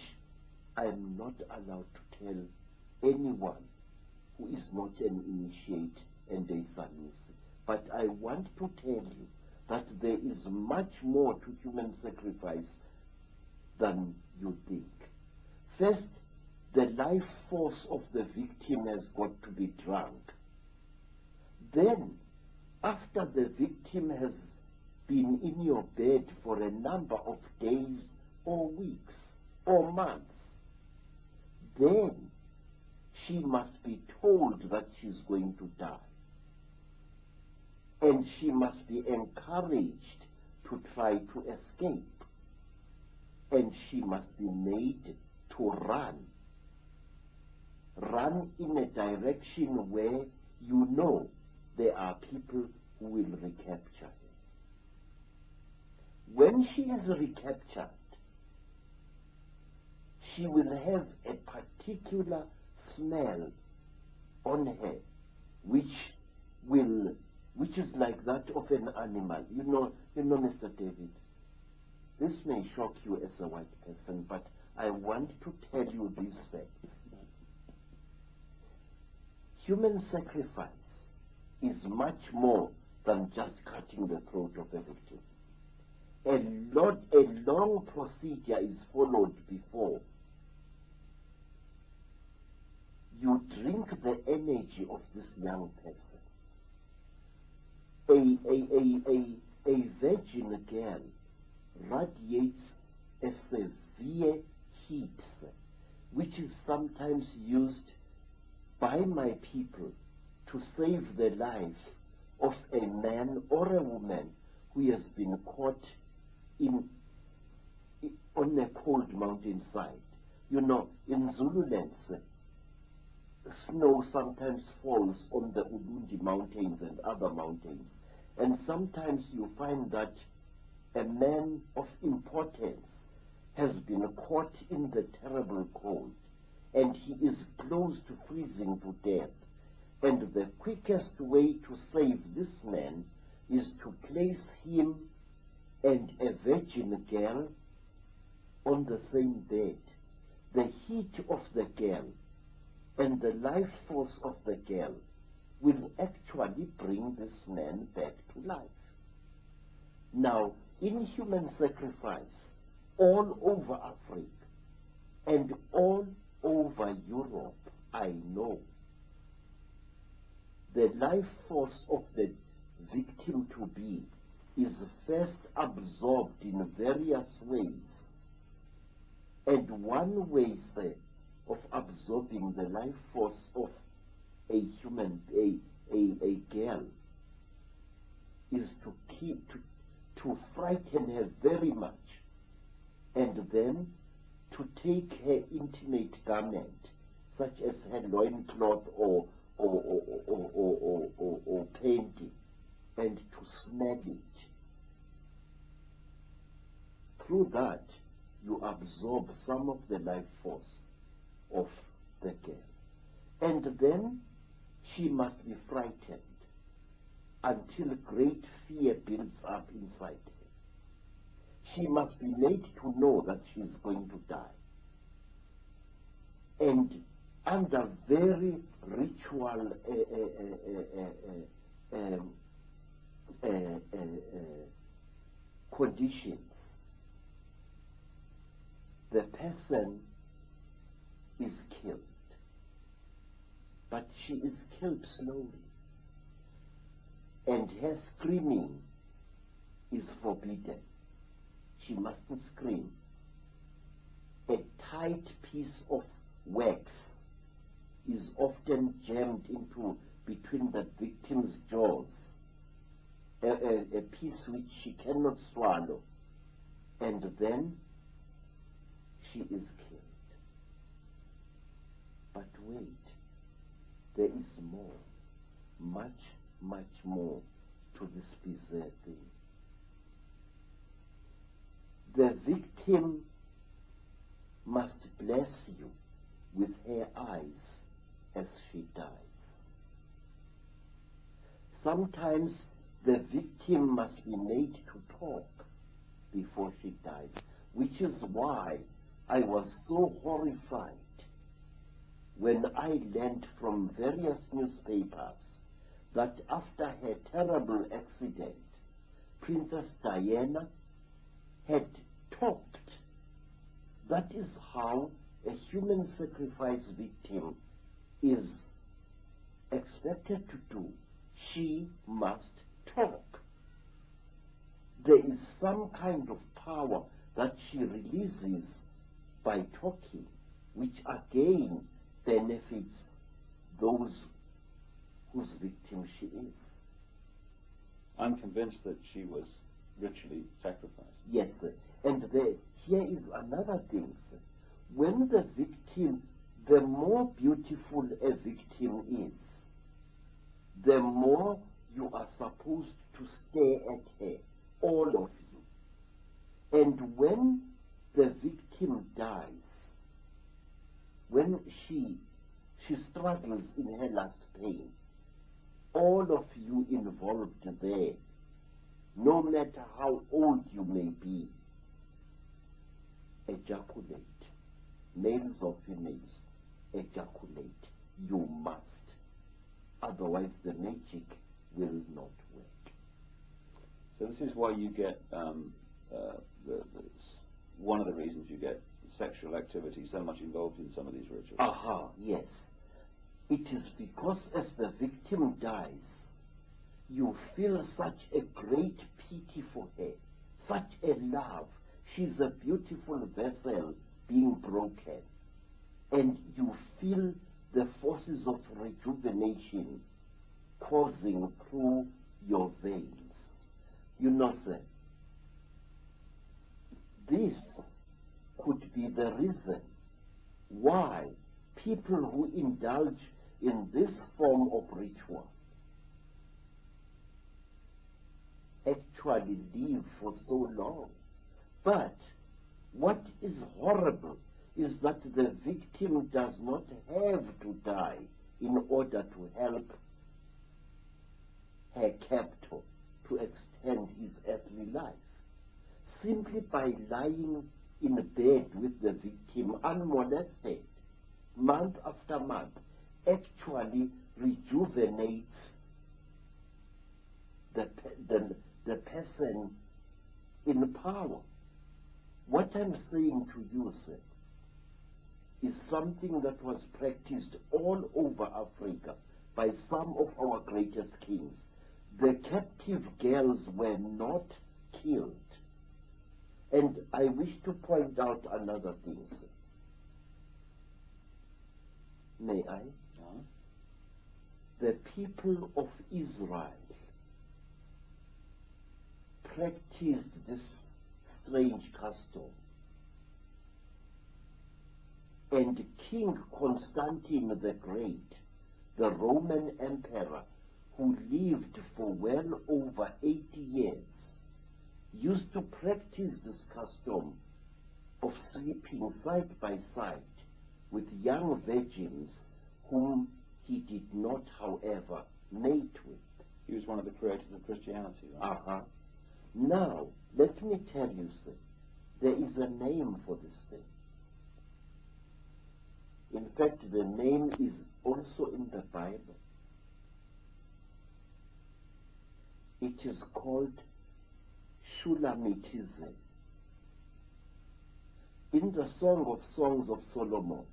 [SPEAKER 2] I am not allowed to tell anyone who is not an initiate and a Sanusi. But I want to tell you that there is much more to human sacrifice than you think. First, the life force of the victim has got to be drunk. Then, after the victim has been in your bed for a number of days or weeks or months, then she must be told that she's going to die. And she must be encouraged to try to escape. And she must be made to run. run in a direction where you know there are people who will recapture her. When she is recaptured, she will have a particular smell on her, which is like that of an animal. You know, Mr. David, this may shock you as a white person, but I want to tell you these facts. Human sacrifice is much more than just cutting the throat of a victim. A long procedure is followed before you drink the energy of this young person. A virgin girl radiates a severe heat, which is sometimes used by my people to save the life of a man or a woman who has been caught on a cold mountainside. You know, in Zululand, snow sometimes falls on the Udundi mountains and other mountains, and sometimes you find that a man of importance has been caught in the terrible cold, and he is close to freezing to death. And the quickest way to save this man is to place him and a virgin girl on the same bed. The heat of the girl and the life force of the girl will actually bring this man back to life. Now, in human sacrifice, all over Africa and all over Europe, I know the life force of the victim-to-be is first absorbed in various ways. And one way, say, of absorbing the life force of a human, a girl, is to frighten her very much, and then to take her intimate garment, such as her loincloth or painting, and to smell it. Through that, you absorb some of the life force of the girl. And then she must be frightened until great fear builds up inside her. She must be made to know that she is going to die. And under very ritual conditions, the person is killed. But she is killed slowly. And her screaming is forbidden. She mustn't scream. A tight piece of wax is often jammed into between the victim's jaws, a piece which she cannot swallow, and then she is killed. But wait, there is more, much, much more to this bizarre thing. The victim must bless you with her eyes as she dies. Sometimes the victim must be made to talk before she dies, which is why I was so horrified when I learned from various newspapers that after her terrible accident, Princess Diana had talked. That is how a human sacrifice victim is expected to do. She must talk. There is some kind of power that she releases by talking, which again benefits those whose victim she is.
[SPEAKER 1] I'm convinced that she was ritually sacrificed.
[SPEAKER 2] Yes, sir. And here is another thing, sir. When the victim the more beautiful a victim is, the more you are supposed to stare at her, all of you. And when the victim dies, when she struggles in her last pain, all of you involved there, no matter how old you may be, ejaculate. Males or females, ejaculate. You must. Otherwise the magic will not work.
[SPEAKER 1] So this is why you get, one of the reasons you get sexual activity so much involved in some of these rituals.
[SPEAKER 2] Aha, yes. It is because as the victim dies, you feel such a great pity for her, such a love. She's a beautiful vessel being broken. And you feel the forces of rejuvenation coursing through your veins. You know, sir, this could be the reason why people who indulge in this form of ritual actually live for so long. But what is horrible is that the victim does not have to die in order to help her captor to extend his earthly life. Simply by lying in bed with the victim unmolested, month after month, actually rejuvenates the person in power. What I'm saying to you, sir, is something that was practiced all over Africa by some of our greatest kings. The captive girls were not killed. And I wish to point out another thing, sir. May I? The people of Israel practiced this strange custom. And King Constantine the Great, the Roman emperor, who lived for well over 80 years, used to practice this custom of sleeping side by side with young virgins whom he did not, however, mate with.
[SPEAKER 1] He was one of the creators of Christianity, right?
[SPEAKER 2] Now, let me tell you, sir, there is a name for this thing. In fact, the name is also in the Bible. It is called Shulamitism. In the Song of Songs of Solomon,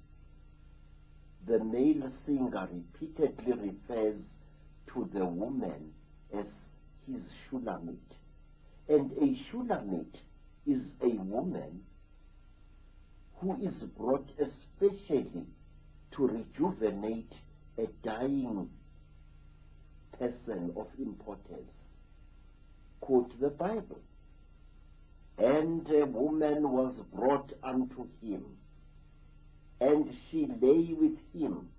[SPEAKER 2] the male singer repeatedly refers to the woman as his Shulamit. And a Shulamit is a woman who is brought especially to rejuvenate a dying person of importance. Quote the Bible. And a woman was brought unto him, and she lay with him,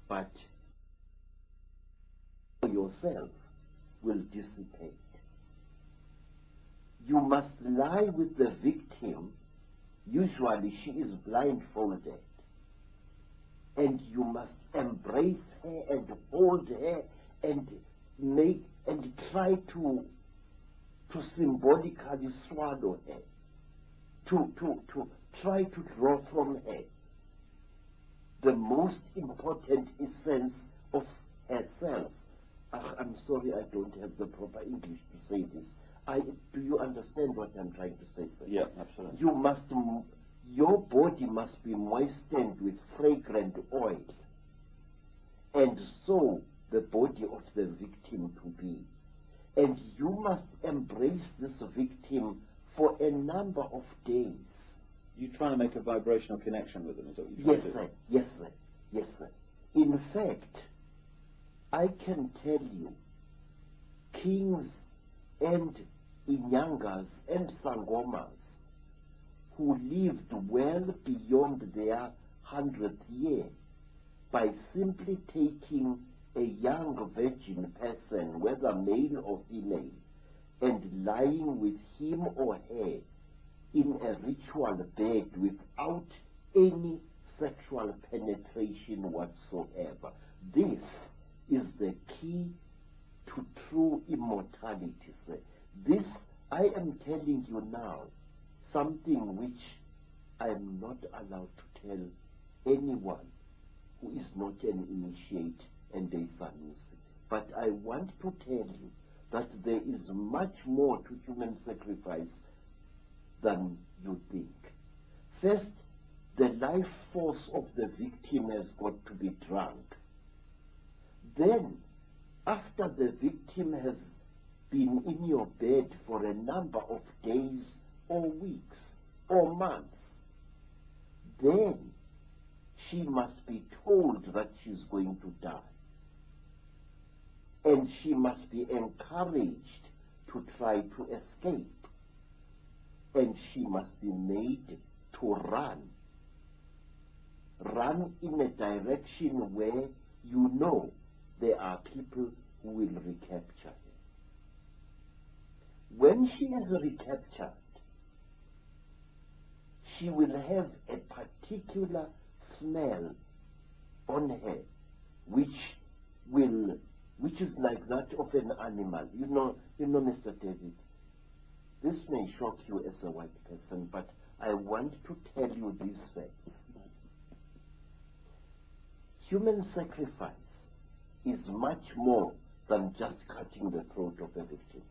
[SPEAKER 2] but yourself will dissipate. You must lie with the victim. Usually she is blindfolded, and you must embrace her and hold her and make and try to symbolically swallow her, to try to draw from her the most important essence of herself. I'm sorry, I don't have the proper English to say this. Do you understand what I'm trying to say, sir?
[SPEAKER 1] Yeah, absolutely.
[SPEAKER 2] Your body must be moistened with fragrant oil, and so the body of the victim to be. And you must embrace this victim for a number of days.
[SPEAKER 1] You're trying to make a vibrational connection with them, is that what you're trying to do?
[SPEAKER 2] Sir. Yes, sir. Yes, sir. In fact, I can tell you, kings and Inyangas and Sangomas who lived well beyond their 100th year by simply taking a young virgin person, whether male or female, and lying with him or her in a ritual bed without any sexual penetration whatsoever. This is the key to true immortality, sir. This, I am telling you now, something which I am not allowed to tell anyone who is not an initiate and a Sanusi. But I want to tell you that there is much more to human sacrifice than you think. First, the life force of the victim has got to be drunk. Then, after the victim has been in your bed for a number of days or weeks or months, then she must be told that she's going to die. And she must be encouraged to try to escape. And she must be made to run. Run in a direction where you know there are people who will recapture her. When she is recaptured, she will have a particular smell on her, which is like that of an animal. You know, Mr. David, this may shock you as a white person, but I want to tell you these facts. Human sacrifice is much more than just cutting the throat of a victim.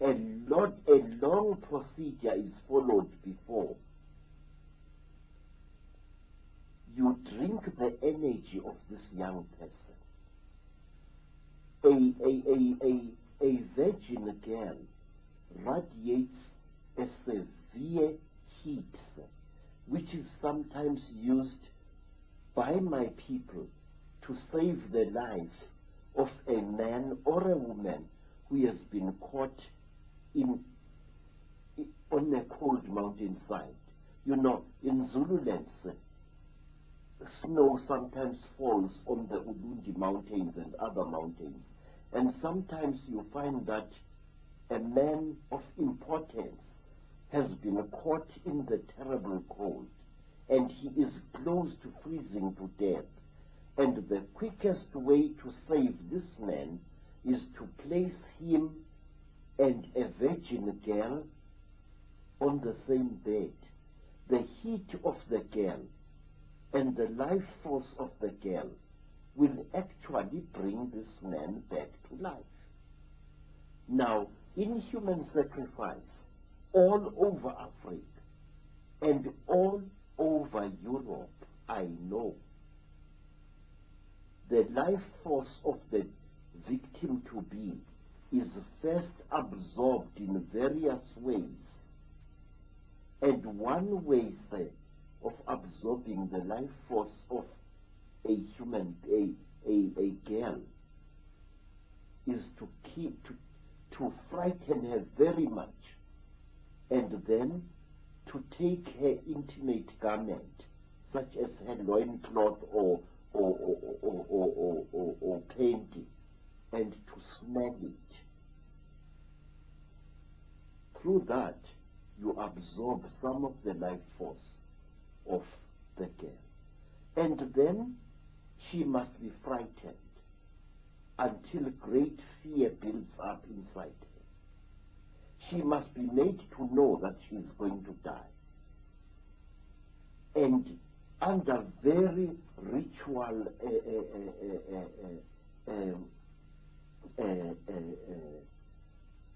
[SPEAKER 2] A long procedure is followed before. You drink the energy of this young person. A virgin girl radiates a severe heat, which is sometimes used by my people to save the life of a man or a woman who has been caught on a cold mountainside. You know, in Zululand, snow sometimes falls on the Ulundi mountains and other mountains. And sometimes you find that a man of importance has been caught in the terrible cold, and he is close to freezing to death. And the quickest way to save this man is to place him and a virgin girl on the same bed. The heat of the girl and the life force of the girl will actually bring this man back to life. Now, in human sacrifice, all over Africa and all over Europe, I know the life force of the victim-to-be is first absorbed in various ways. And one way, say, of absorbing the life force of a human, a girl, is to frighten her very much, and then to take her intimate garment, such as her loincloth or painting, and to smell it. Through that, you absorb some of the life force of the girl. And then she must be frightened until great fear builds up inside her. She must be made to know that she is going to die. And under very ritual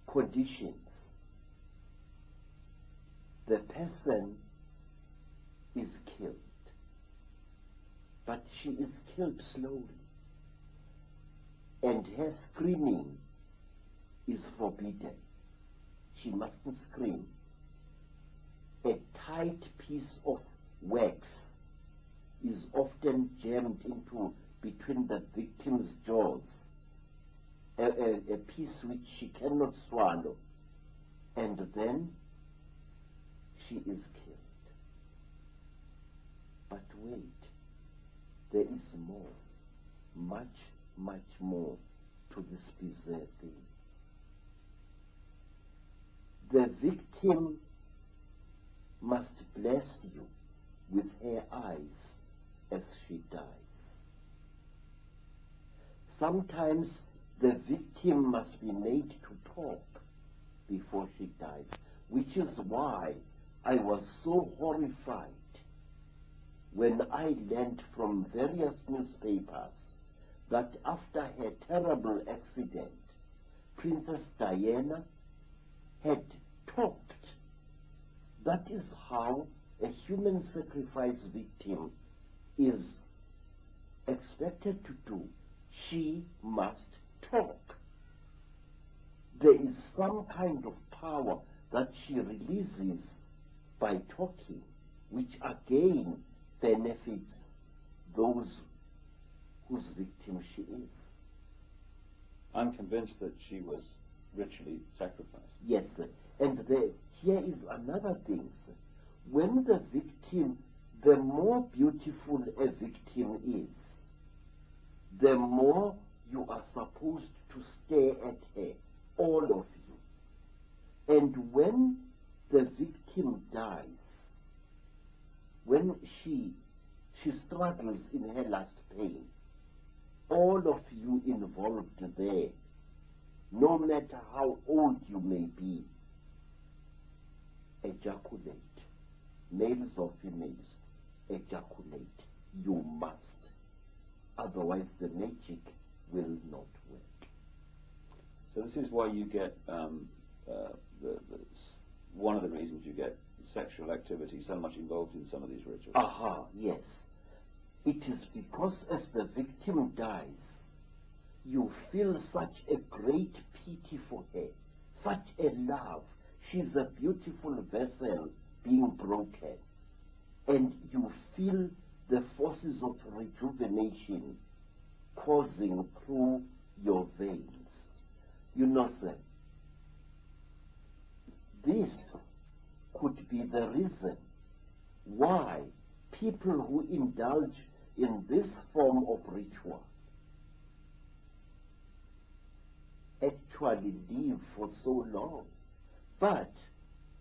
[SPEAKER 2] conditions, the person is killed. But she is killed slowly. And her screaming is forbidden. She mustn't scream. A tight piece of wax is often jammed into between the victim's jaws, a piece which she cannot swallow, and then she is killed. But wait, there is more, much, much more to this bizarre thing. The victim must bless you with her eyes as she dies. Sometimes the victim must be made to talk before she dies, which is why I was so horrified when I learned from various newspapers that after her terrible accident, Princess Diana had talked. That is how a human sacrifice victim is expected to do. She must talk. There is some kind of power that she releases by talking, which again benefits those whose victim she is.
[SPEAKER 1] I'm convinced that she was ritually sacrificed.
[SPEAKER 2] Yes, sir. And here is another thing, sir. When the victim, the more beautiful a victim is, the more you are supposed to stare at her, all of you. And when the victim dies, when she struggles in her last pain, all of you involved there, no matter how old you may be, ejaculate. Males or females, ejaculate. You must. Otherwise the magic will not work.
[SPEAKER 1] So this is why you get, one of the reasons you get sexual activity so much involved in some of these rituals.
[SPEAKER 2] Aha, yes. It is because as the victim dies, you feel such a great pity for her, such a love. She's a beautiful vessel being broken. And you feel the forces of rejuvenation coursing through your veins. You know, sir, this could be the reason why people who indulge in this form of ritual actually live for so long. But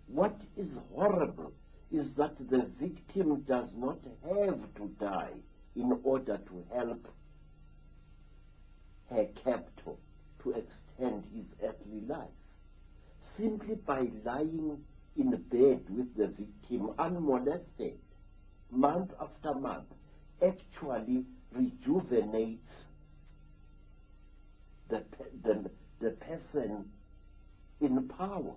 [SPEAKER 2] what is horrible is that the victim does not have to die in order to help her captor to extend his earthly life. Simply by lying in bed with the victim unmolested, month after month, actually rejuvenates the person in power.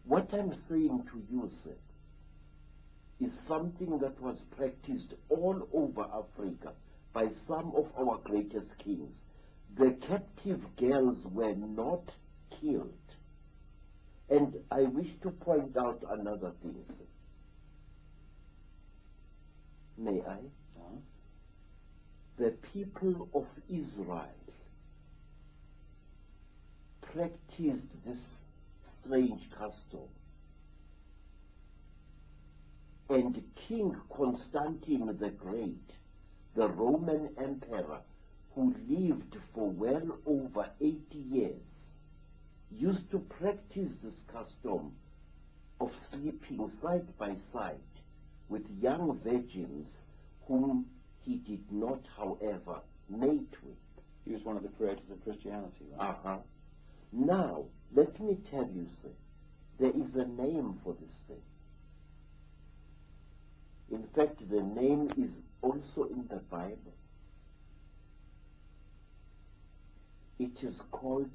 [SPEAKER 2] What I'm saying to you, sir, is something that was practiced all over Africa by some of our greatest kings. The captive girls were not killed. And I wish to point out another thing, sir. May I? The people of Israel practiced this strange custom. And King Constantine the Great, the Roman emperor, who lived for well over 80 years, used to practice this custom of sleeping side by side with young virgins whom he did not, however, mate with.
[SPEAKER 1] He was one of the creators of Christianity, right?
[SPEAKER 2] Now, let me tell you, sir, there is a name for this thing. In fact, the name is also in the Bible. It is called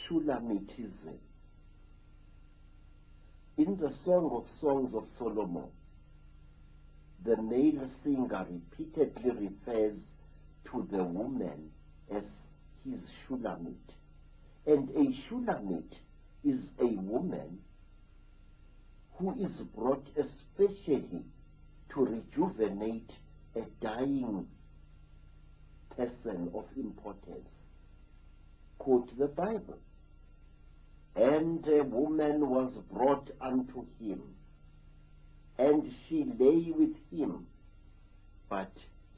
[SPEAKER 2] Shulamitism. In the Song of Songs of Solomon, the male singer repeatedly refers to the woman as his Shulamit. And a Shulamit is a woman who is brought especially to rejuvenate a dying person of importance. Quote the Bible. And a woman was brought unto him, and she lay with him, but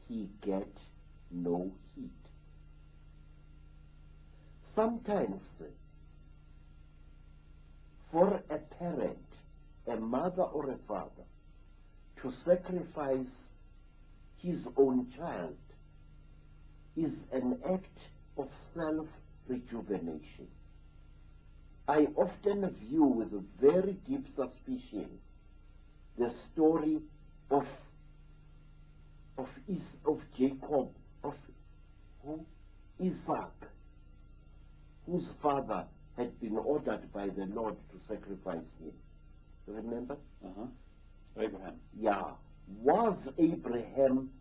[SPEAKER 2] he get no heed. Sometimes, for a parent, a mother or a father, to sacrifice his own child is an act of self-rejuvenation. I often view with a very deep suspicion the story of Jacob, of Isaac, whose father had been ordered by the Lord to sacrifice him. Remember?
[SPEAKER 1] Abraham.
[SPEAKER 2] Yeah. Was Abraham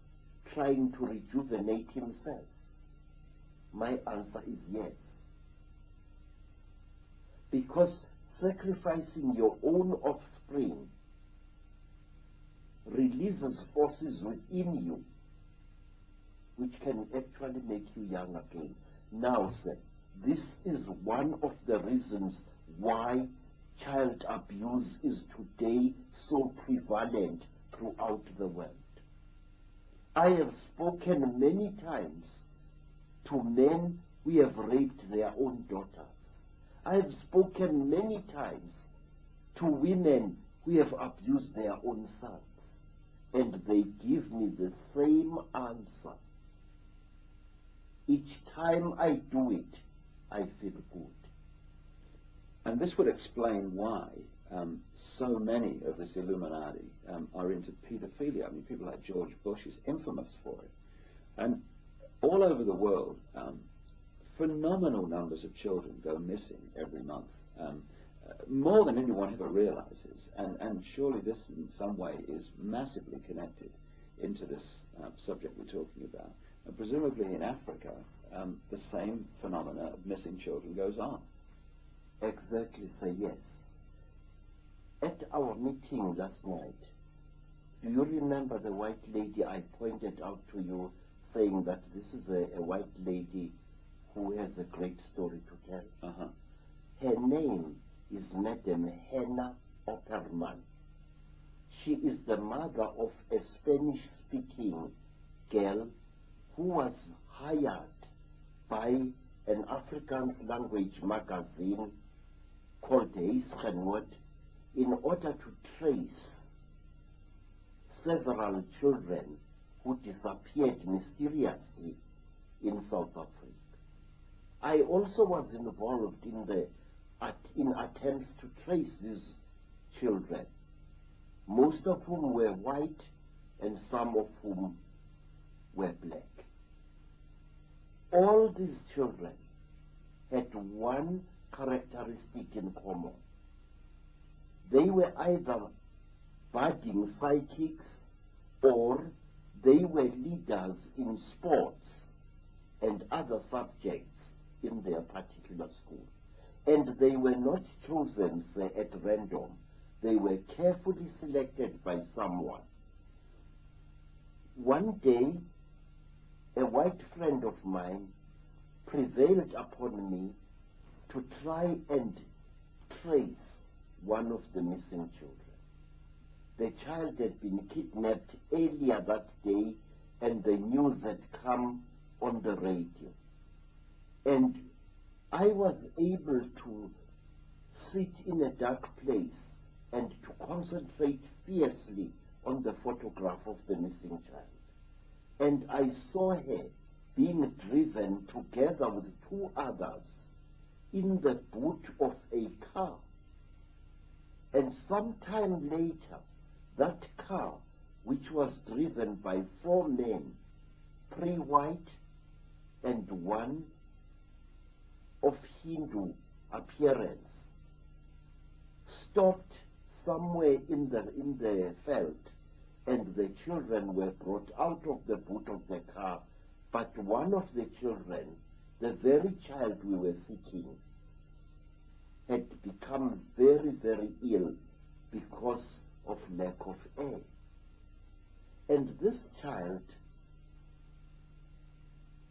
[SPEAKER 2] trying to rejuvenate himself? My answer is yes. Because sacrificing your own offspring releases forces within you which can actually make you young again. Now, sir, this is one of the reasons why child abuse is today so prevalent throughout the world. I have spoken many times to men who have raped their own daughters. I have spoken many times to women who have abused their own sons. And they give me the same answer. Each time I do it, I feel good.
[SPEAKER 1] And this would explain why so many of this Illuminati are into pedophilia. I mean, people like George Bush is infamous for it. And all over the world, phenomenal numbers of children go missing every month, more than anyone ever realizes. And surely this in some way is massively connected into this subject we're talking about. And presumably in Africa, the same phenomena of missing children goes on.
[SPEAKER 2] Exactly, sir, yes. At our meeting last night, do you remember the white lady I pointed out to you, saying that this is a white lady who has a great story to tell? Her name is Madam Hannah Opperman. She is the mother of a Spanish-speaking girl who was hired by an Afrikaans language magazine called Huisgenoot in order to trace several children who disappeared mysteriously in South Africa. I also was involved in attempts to trace these children, most of whom were white and some of whom were black. All these children had one characteristic in common. They were either budding psychics or they were leaders in sports and other subjects in their particular school. And they were not chosen, say, at random. They were carefully selected by someone. One day, a white friend of mine prevailed upon me to try and trace one of the missing children. The child had been kidnapped earlier that day, and the news had come on the radio. And I was able to sit in a dark place and to concentrate fiercely on the photograph of the missing child. And I saw her being driven together with two others in the boot of a car. And sometime later, that car, which was driven by 4 men, 3 white and 1 of Hindu appearance, stopped somewhere in the veld, and the children were brought out of the boot of the car. But one of the children, the very child we were seeking, had become very, very ill because of lack of air. And this child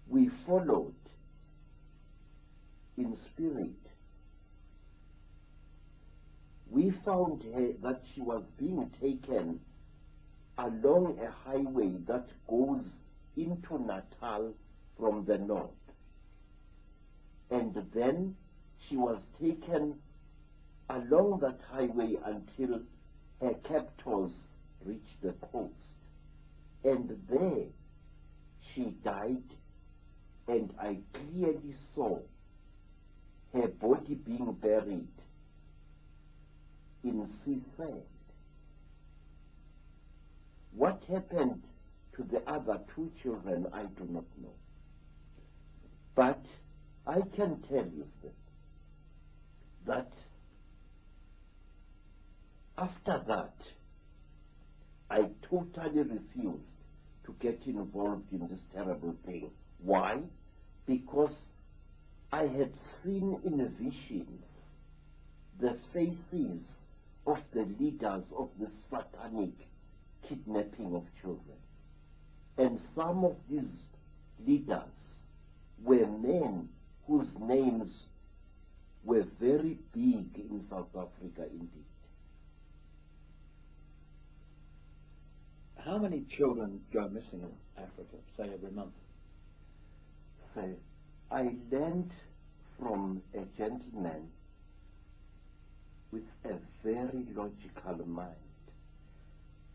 [SPEAKER 2] we followed in spirit. we found her that she was being taken along a highway that goes into Natal from the north. And then she was taken along that highway until her captors reached the coast. And there she died, and I clearly saw her body being buried in sea sand. What happened to the other two children, I do not know. But I can tell you, sir, that after that, I totally refused to get involved in this terrible thing. Why? Because I had seen in visions the faces of the leaders of the satanic kidnapping of children. And some of these leaders were men whose names were very big in South Africa indeed.
[SPEAKER 1] How many children go missing in Africa, say every month?
[SPEAKER 2] So I learned from a gentleman with a very logical mind,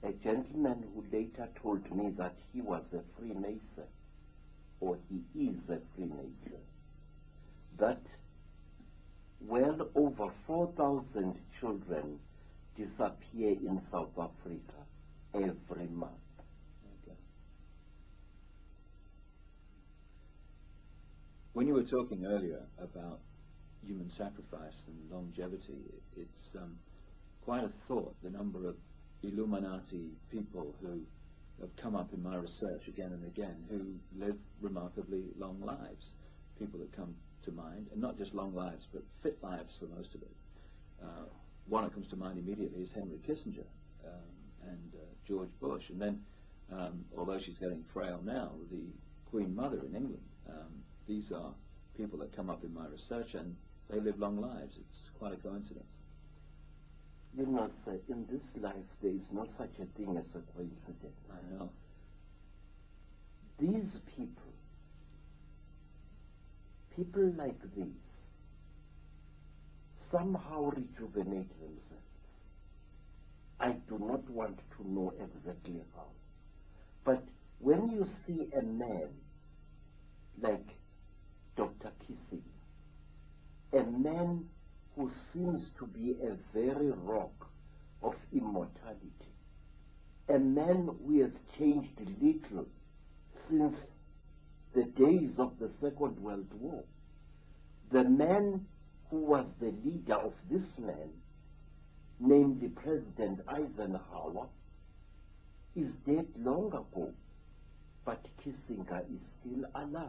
[SPEAKER 2] a gentleman who later told me that he was a Freemason, or he is a Freemason, that well over 4,000 children disappear in South Africa every month.
[SPEAKER 1] Okay. When you were talking earlier about human sacrifice and longevity, it's quite a thought, the number of Illuminati people who have come up in my research again and again, who live remarkably long lives. People that come to mind, and not just long lives, but fit lives for most of it. One that comes to mind immediately is Henry Kissinger and George Bush. And then, although she's getting frail now, the Queen Mother in England. These are people that come up in my research, and they live long lives. It's quite a coincidence.
[SPEAKER 2] You know, sir, in this life there is no such a thing as a coincidence.
[SPEAKER 1] I know.
[SPEAKER 2] These people like these, somehow rejuvenate themselves. I do not want to know exactly how. But when you see a man like Dr. Kissinger, a man who seems to be a very rock of immortality, a man who has changed little since the days of the Second World War, the man who was the leader of this man, namely President Eisenhower, is dead long ago, but Kissinger is still alive,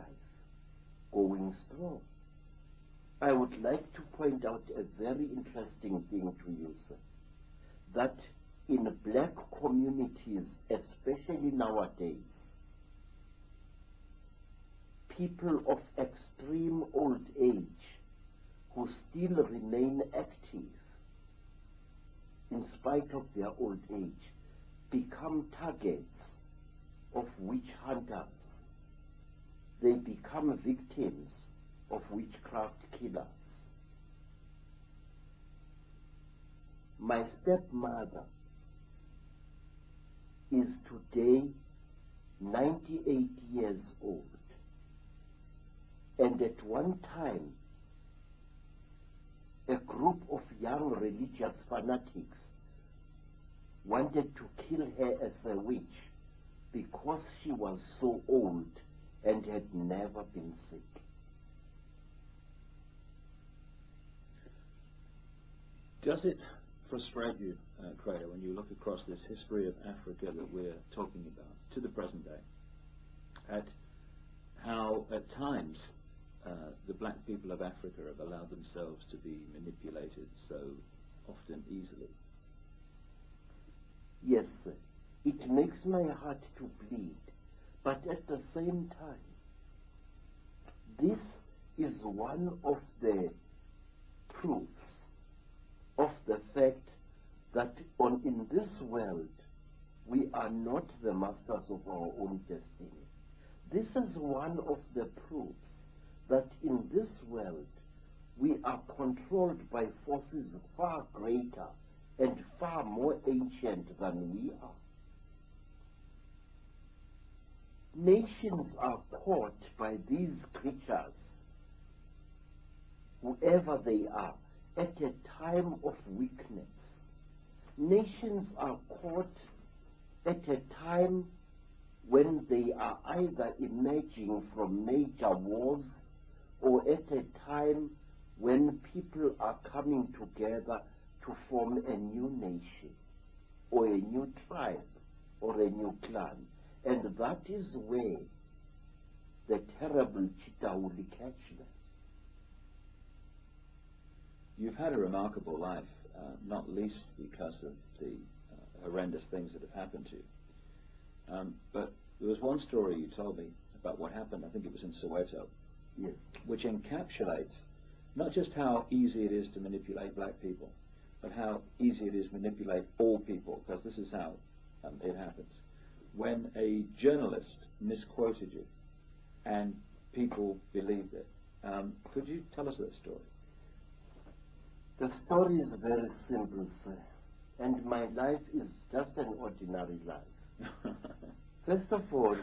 [SPEAKER 2] going strong. I would like to point out a very interesting thing to you, sir, that in black communities, especially nowadays, people of extreme old age who still remain active in spite of their old age become targets of witch hunters. They become victims of witchcraft killers. My stepmother is today 98 years old, and at one time a group of young religious fanatics wanted to kill her as a witch because she was so old and had never been sick.
[SPEAKER 1] Does it frustrate you, Credo, when you look across this history of Africa that we're talking about to the present day, at how at times the black people of Africa have allowed themselves to be manipulated so often easily?
[SPEAKER 2] Yes, sir. It makes my heart to bleed, but at the same time, this is one of the proofs of the fact that in this world we are not the masters of our own destiny. This is one of the proofs that in this world we are controlled by forces far greater and far more ancient than we are. Nations are caught by these creatures, whoever they are, at a time of weakness. Nations are caught at a time when they are either emerging from major wars or at a time when people are coming together to form a new nation or a new tribe or a new clan. And that is where the terrible cheetah will catch them.
[SPEAKER 1] You've had a remarkable life, not least because of the horrendous things that have happened to you. But there was one story you told me about what happened, I think it was in Soweto,
[SPEAKER 2] Yes.
[SPEAKER 1] which encapsulates not just how easy it is to manipulate black people, but how easy it is to manipulate all people, because this is how it happens. When a journalist misquoted you and people believed it, could you tell us that story?
[SPEAKER 2] The story is very simple, sir, and my life is just an ordinary life. First of all,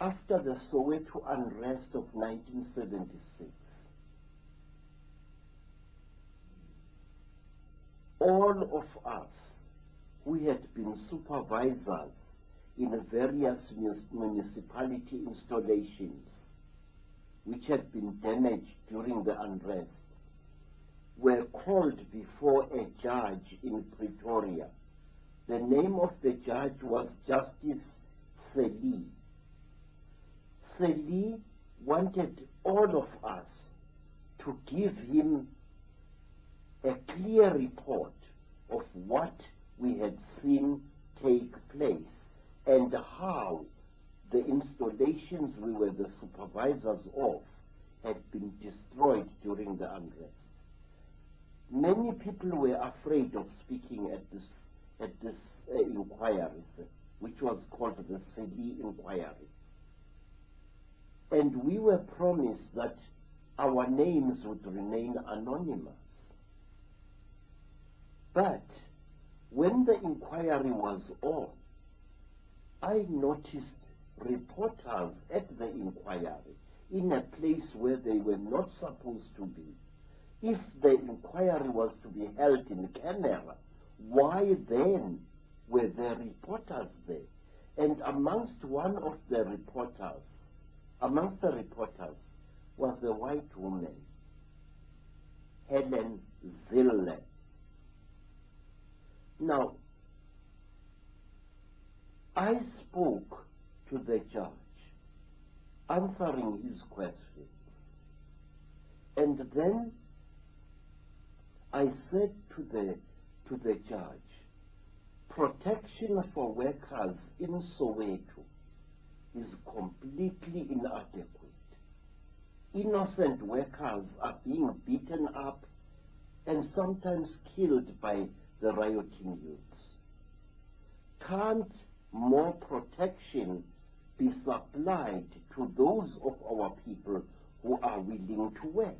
[SPEAKER 2] after the Soweto unrest of 1976, all of us who had been supervisors in various municipality installations which had been damaged during the unrest were called before a judge in Pretoria. The name of the judge was Justice Seli. Seli wanted all of us to give him a clear report of what we had seen take place and how the installations we were the supervisors of had been destroyed during the unrest. Many people were afraid of speaking at this inquiry, which was called the Seli inquiry. And we were promised that our names would remain anonymous. But when the inquiry was on, I noticed reporters at the inquiry in a place where they were not supposed to be. If the inquiry was to be held in camera, why then were there reporters there? And amongst the reporters was a white woman, Helen Zille. Now, I spoke to the judge, answering his questions, and then I said to the judge, protection for workers in Soweto is completely inadequate. Innocent workers are being beaten up and sometimes killed by the rioting youths. Can't more protection be supplied to those of our people who are willing to work?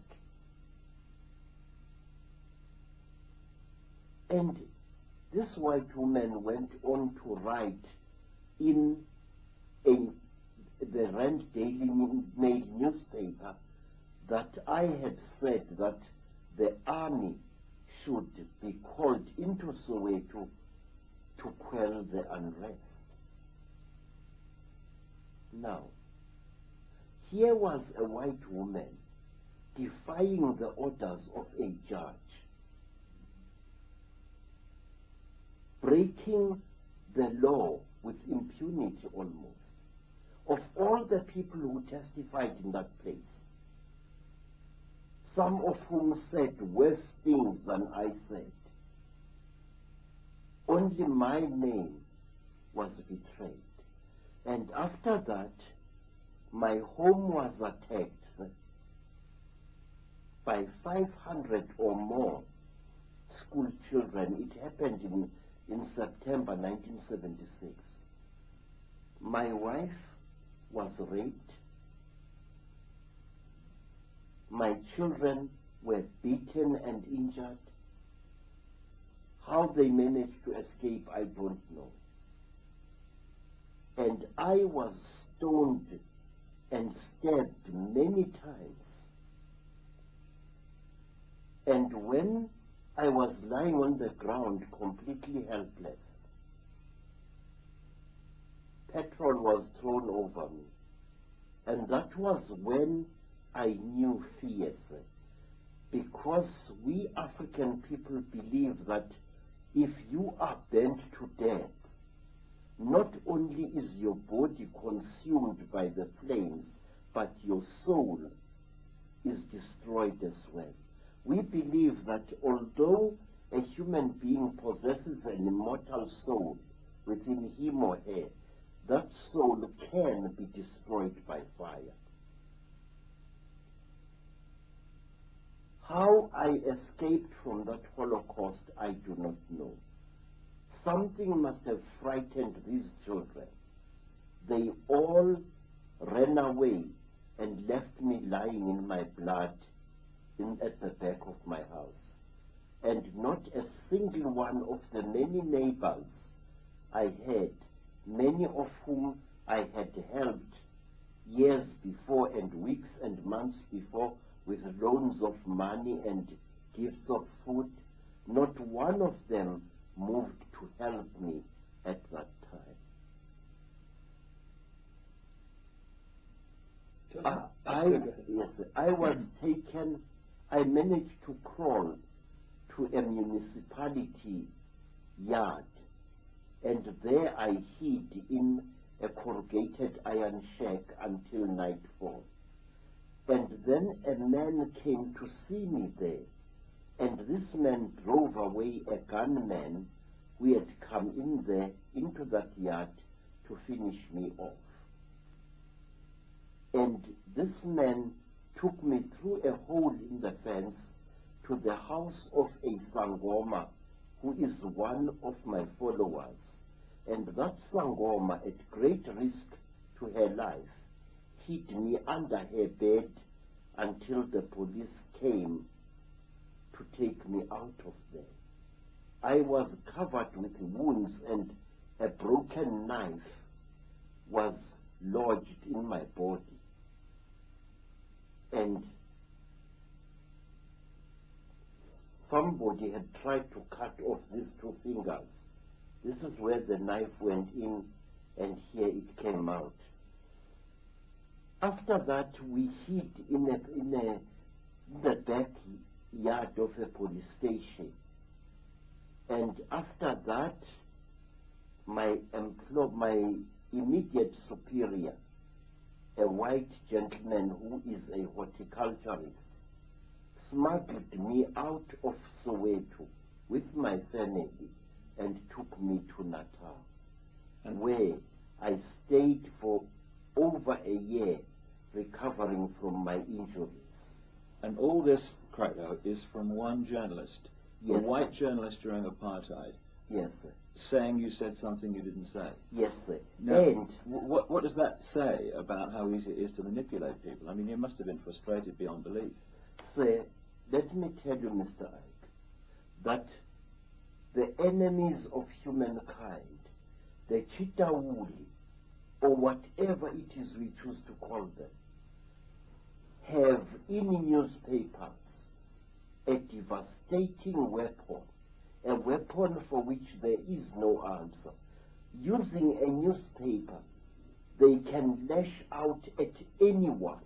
[SPEAKER 2] And this white woman went on to write in the Rand Daily Mail newspaper that I had said that the army should be called into Soweto to quell the unrest. Now, here was a white woman defying the orders of a judge, breaking the law with impunity almost. Of all the people who testified in that place, some of whom said worse things than I said, only my name was betrayed. And after that, my home was attacked by 500 or more school children. It happened in September 1976. My wife was raped. My children were beaten and injured. How they managed to escape, I don't know. And I was stoned and stabbed many times. And when I was lying on the ground completely helpless, petrol was thrown over me. And that was when I knew fear, sir. Because we African people believe that if you are burnt to death, not only is your body consumed by the flames, but your soul is destroyed as well. We believe that although a human being possesses an immortal soul within him or her, that soul can be destroyed by fire. How I escaped from that Holocaust, I do not know. Something must have frightened these children. They all ran away and left me lying in my blood at the back of my house. And not a single one of the many neighbors I had, many of whom I had helped years before and weeks and months before with loans of money and gifts of food, not one of them moved to help me at that time. I was taken, I managed to crawl to a municipality yard, and there I hid in a corrugated iron shack until nightfall. And then a man came to see me there, and this man drove away a gunman who had come in there, into that yard, to finish me off. And this man took me through a hole in the fence to the house of a Sangoma, who is one of my followers. And that Sangoma, at great risk to her life, hid me under her bed until the police came to take me out of there. I was covered with wounds, and a broken knife was lodged in my body. And somebody had tried to cut off these two fingers. This is where the knife went in, and here it came out. After that, we hid in the backyard of a police station. And after that, my immediate superior, a white gentleman who is a horticulturist, smuggled me out of Soweto with my family and took me to Natal, and where I stayed for over a year recovering from my injuries.
[SPEAKER 1] And all this, Credo, is from one journalist,
[SPEAKER 2] yes,
[SPEAKER 1] a white journalist during apartheid.
[SPEAKER 2] Yes, sir.
[SPEAKER 1] Saying you said something you didn't say.
[SPEAKER 2] Yes, sir.
[SPEAKER 1] Now,
[SPEAKER 2] and
[SPEAKER 1] what does that say about how easy it is to manipulate people? I mean, you must have been frustrated beyond belief.
[SPEAKER 2] Sir, let me tell you, Mr. Ike, that the enemies of humankind, the Chitauli, or whatever it is we choose to call them, have in newspapers a devastating weapon, a weapon for which there is no answer. Using a newspaper, they can lash out at anyone,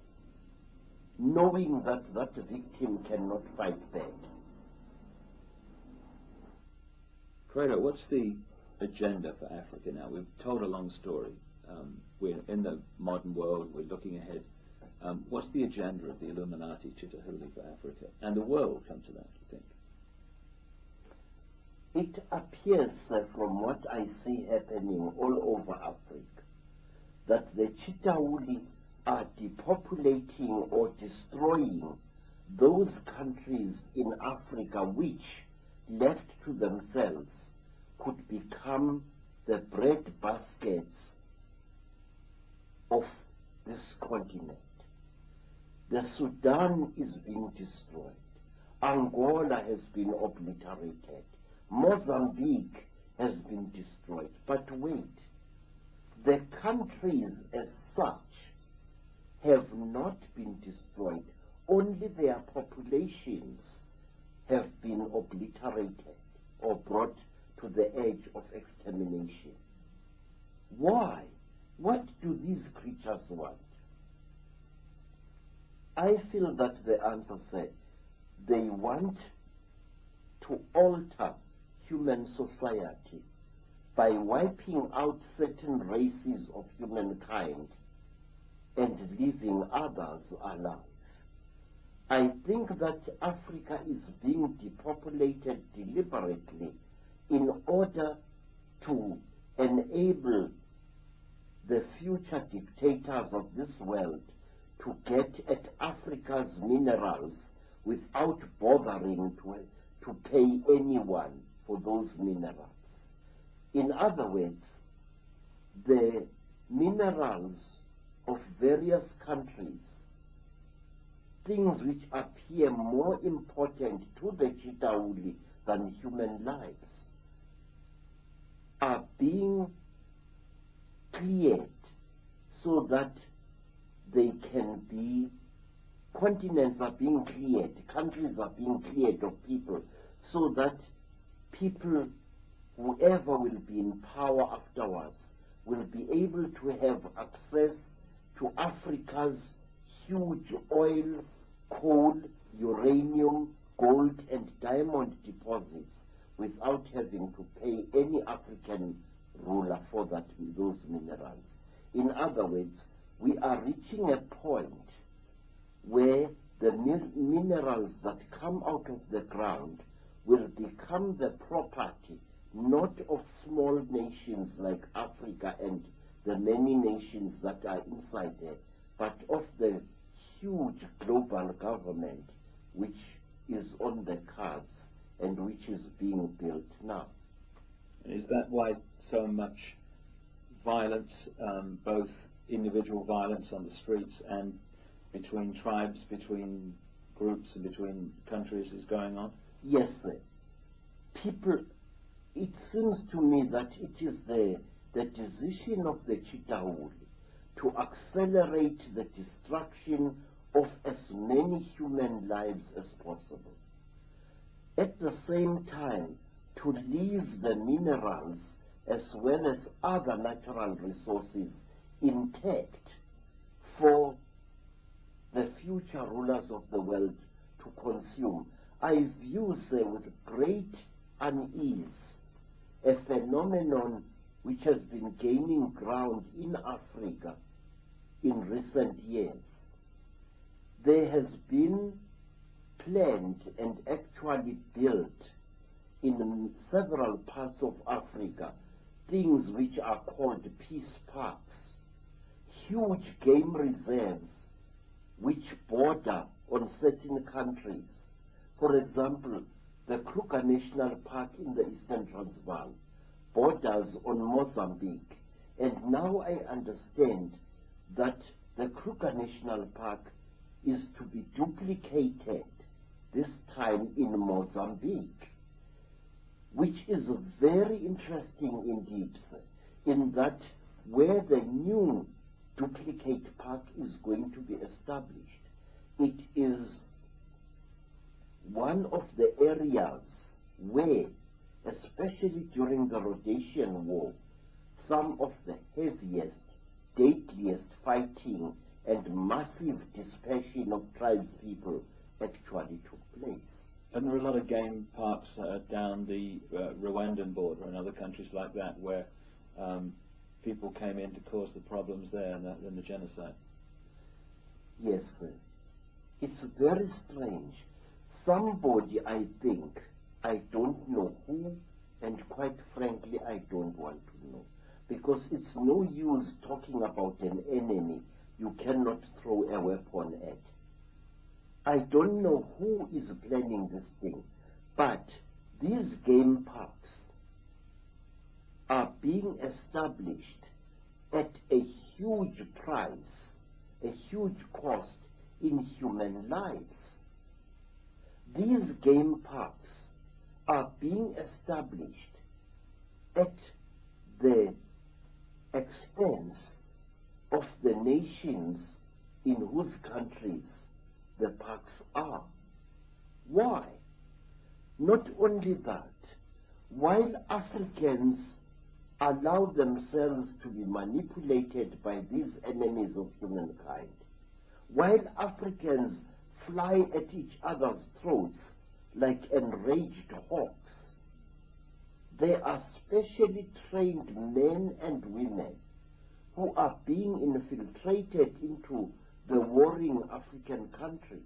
[SPEAKER 2] knowing that that victim cannot fight back.
[SPEAKER 1] Credo, what's the agenda for Africa now? We've told a long story. We're in the modern world, we're looking ahead. What's the agenda of the Illuminati Chitahuli for Africa? And the world, come to that, do you think?
[SPEAKER 2] It appears from what I see happening all over Africa that the Chitauli are depopulating or destroying those countries in Africa which left to themselves, could become the bread baskets of this continent. The Sudan is being destroyed. Angola has been obliterated. Mozambique has been destroyed. But wait, the countries as such have not been destroyed. Only their populations have been obliterated or brought to the edge of extermination. Why? What do these creatures want? I feel that the answer said they want to alter human society by wiping out certain races of humankind and leaving others alive. I think that Africa is being depopulated deliberately in order to enable the future dictators of this world to get at Africa's minerals without bothering to pay anyone for those minerals. In other words, the minerals of various countries, things which appear more important to the Chitauli than human lives, are being cleared so that they can be, continents are being cleared, countries are being cleared of people, so that people, whoever will be in power afterwards, will be able to have access to Africa's huge oil, coal, uranium, gold, and diamond deposits without having to pay any African ruler for those minerals. In other words, we are reaching a point where the minerals that come out of the ground will become the property not of small nations like Africa and the many nations that are inside there, but of the huge global government which is on the cards and which is being built now.
[SPEAKER 1] Is that why so much violence, both individual violence on the streets and between tribes, between groups and between countries is going on?
[SPEAKER 2] Yes, sir. People, it seems to me that it is the decision of the Chitauli to accelerate the destruction of as many human lives as possible. At the same time, to leave the minerals as well as other natural resources intact for the future rulers of the world to consume. I view, say, with great unease a phenomenon which has been gaining ground in Africa in recent years. There has been planned and actually built in several parts of Africa things which are called peace parks, huge game reserves which border on certain countries. For example, the Kruger National Park in the Eastern Transvaal borders on Mozambique, and now I understand that the Kruger National Park is to be duplicated, this time in Mozambique, which is very interesting indeed, sir, in that where the new duplicate park is going to be established, it is one of the areas where, especially during the Rhodesian War, some of the heaviest, deadliest fighting and massive dispersion of tribespeople actually took place.
[SPEAKER 1] And there are a lot of game parks down the Rwandan border and other countries like that where people came in to cause the problems there and the genocide.
[SPEAKER 2] Yes, sir. It's very strange. Somebody, I think, I don't know who, and quite frankly, I don't want to know. Because it's no use talking about an enemy you cannot throw a weapon at. I don't know who is planning this thing, but these game parks are being established at a huge price, a huge cost in human lives. These game parks are being established at the expense of the nations in whose countries the parks are. Why? Not only that, while Africans allow themselves to be manipulated by these enemies of humankind, while Africans fly at each other's throats like enraged hawks, there are specially trained men and women who are being infiltrated into the warring African countries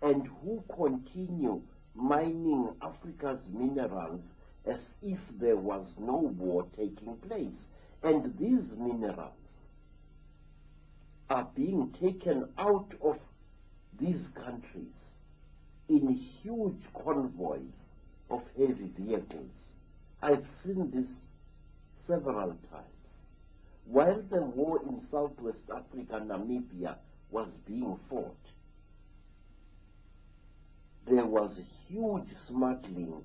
[SPEAKER 2] and who continue mining Africa's minerals as if there was no war taking place. And these minerals are being taken out of these countries in huge convoys of heavy vehicles. I've seen this several times. While the war in Southwest Africa, Namibia, was being fought, there was a huge smuggling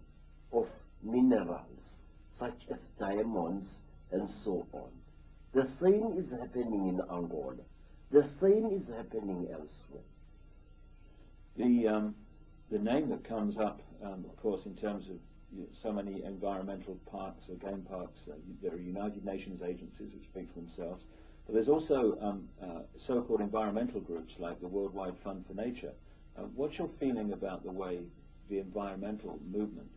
[SPEAKER 2] of minerals, such as diamonds and so on. The same is happening in Angola. The same is happening elsewhere.
[SPEAKER 1] The name that comes up, of course, in terms of so many environmental parks or game parks, there are United Nations agencies which speak for themselves, but there's also so-called environmental groups like the Worldwide Fund for Nature. What's your feeling about the way the environmental movement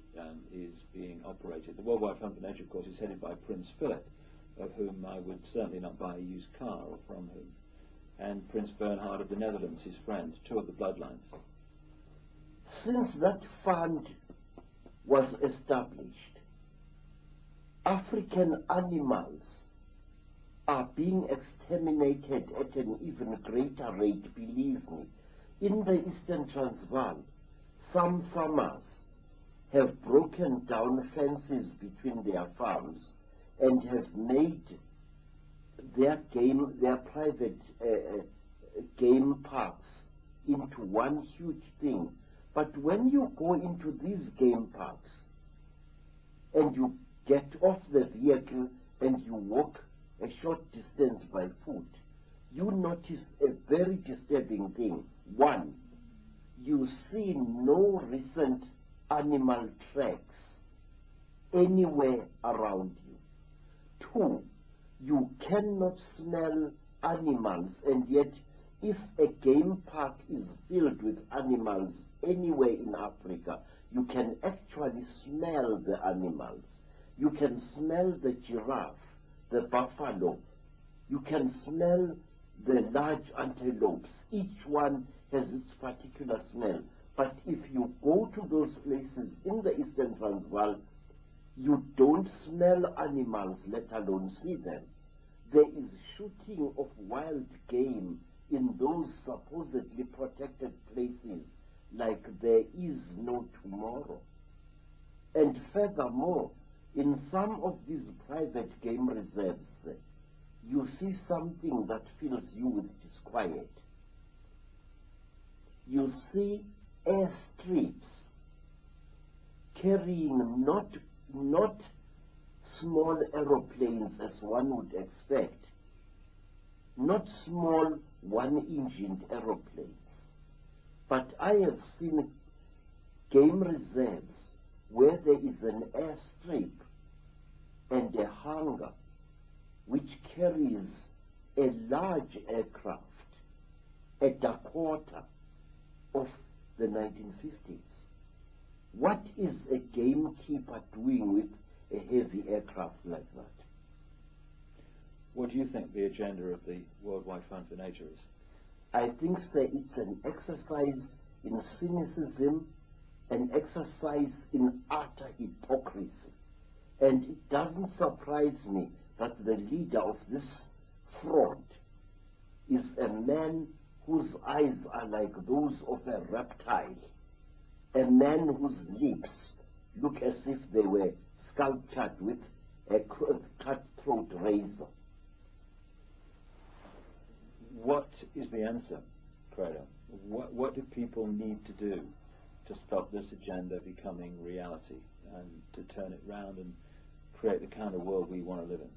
[SPEAKER 1] is being operated? The Worldwide Fund for Nature, of course, is headed by Prince Philip, of whom I would certainly not buy a used car, or from whom, and Prince Bernhard of the Netherlands, his friend, two of the bloodlines.
[SPEAKER 2] Since that fund was established, African animals are being exterminated at an even greater rate, believe me. In the Eastern Transvaal, some farmers have broken down fences between their farms and have made their private game parks into one huge thing. But when you go into these game parks and you get off the vehicle and you walk a short distance by foot, you notice a very disturbing thing. One, you see no recent animal tracks anywhere around you. Two, you cannot smell animals, and yet if a game park is filled with animals anywhere in Africa, you can actually smell the animals. You can smell the giraffe, the buffalo. You can smell the large antelopes. Each one has its particular smell. But if you go to those places in the Eastern Transvaal, you don't smell animals, let alone see them. There is shooting of wild game in those supposedly protected places like there is no tomorrow. And furthermore, in some of these private game reserves, you see something that fills you with disquiet. You see airstrips carrying not small aeroplanes as one would expect, not small one-engined aeroplanes, but I have seen game reserves where there is an airstrip and a hangar which carries a large aircraft, a Dakota of the 1950s. What is a gamekeeper doing with a heavy aircraft like that?
[SPEAKER 1] What do you think the agenda of the Worldwide Fund for Nature is?
[SPEAKER 2] I think, sir, it's an exercise in cynicism, an exercise in utter hypocrisy. And it doesn't surprise me that the leader of this fraud is a man whose eyes are like those of a reptile, a man whose lips look as if they were sculptured with a cutthroat razor.
[SPEAKER 1] What is the answer, Credo? What do people need to do to stop this agenda becoming reality and to turn it round and create the kind of world we want to live in?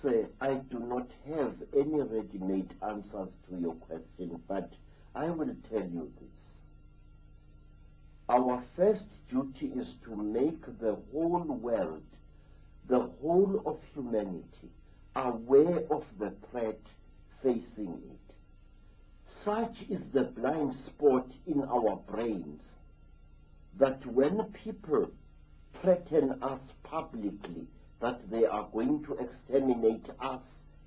[SPEAKER 2] Sir, I do not have any ready-made answers to your question, but I will tell you this. Our first duty is to make the whole world, the whole of humanity, aware of the threat facing it. Such is the blind spot in our brains that when people threaten us publicly that they are going to exterminate us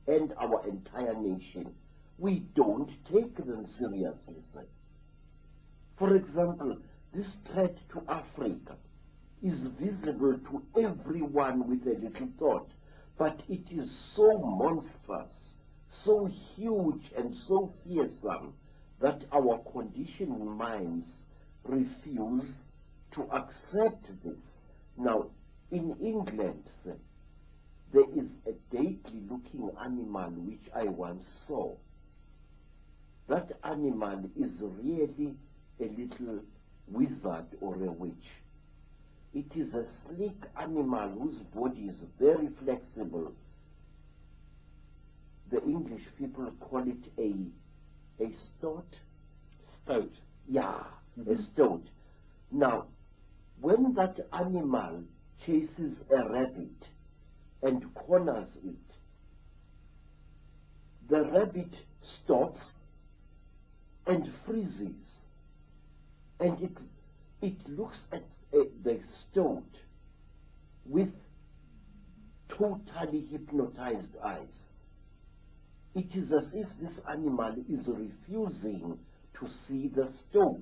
[SPEAKER 2] and our entire nation, we don't take them seriously, sir. For example, this threat to Africa is visible to everyone with a little thought, but it is so monstrous, so huge and so fearsome that our conditioned minds refuse to accept this. Now, in England, sir, there is a deadly-looking animal which I once saw. That animal is really a little wizard or a witch. It is a sleek animal whose body is very flexible. The English people call it a stoat.
[SPEAKER 1] Stoat.
[SPEAKER 2] Yeah, a stoat. Now, when that animal chases a rabbit and corners it, the rabbit stops and freezes, and it looks at the stoat with totally hypnotized eyes. It is as if this animal is refusing to see the stoat,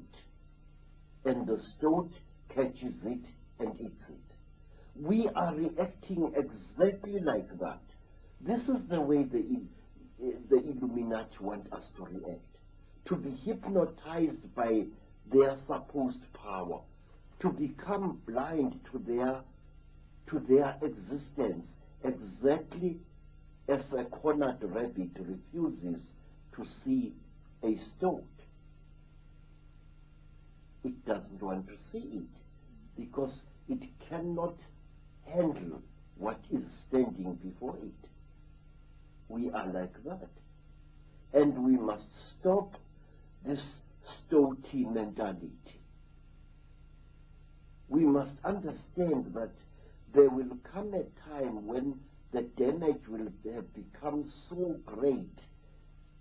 [SPEAKER 2] and the stoat catches it and eats it. We are reacting exactly like that. This is the way the Illuminati want us to react, to be hypnotized by their supposed power, to become blind to their existence, exactly as a cornered rabbit refuses to see a stoat. It doesn't want to see it because it cannot handle what is standing before it. We are like that. And we must stop this stoaty mentality. We must understand that there will come a time when the damage will have become so great,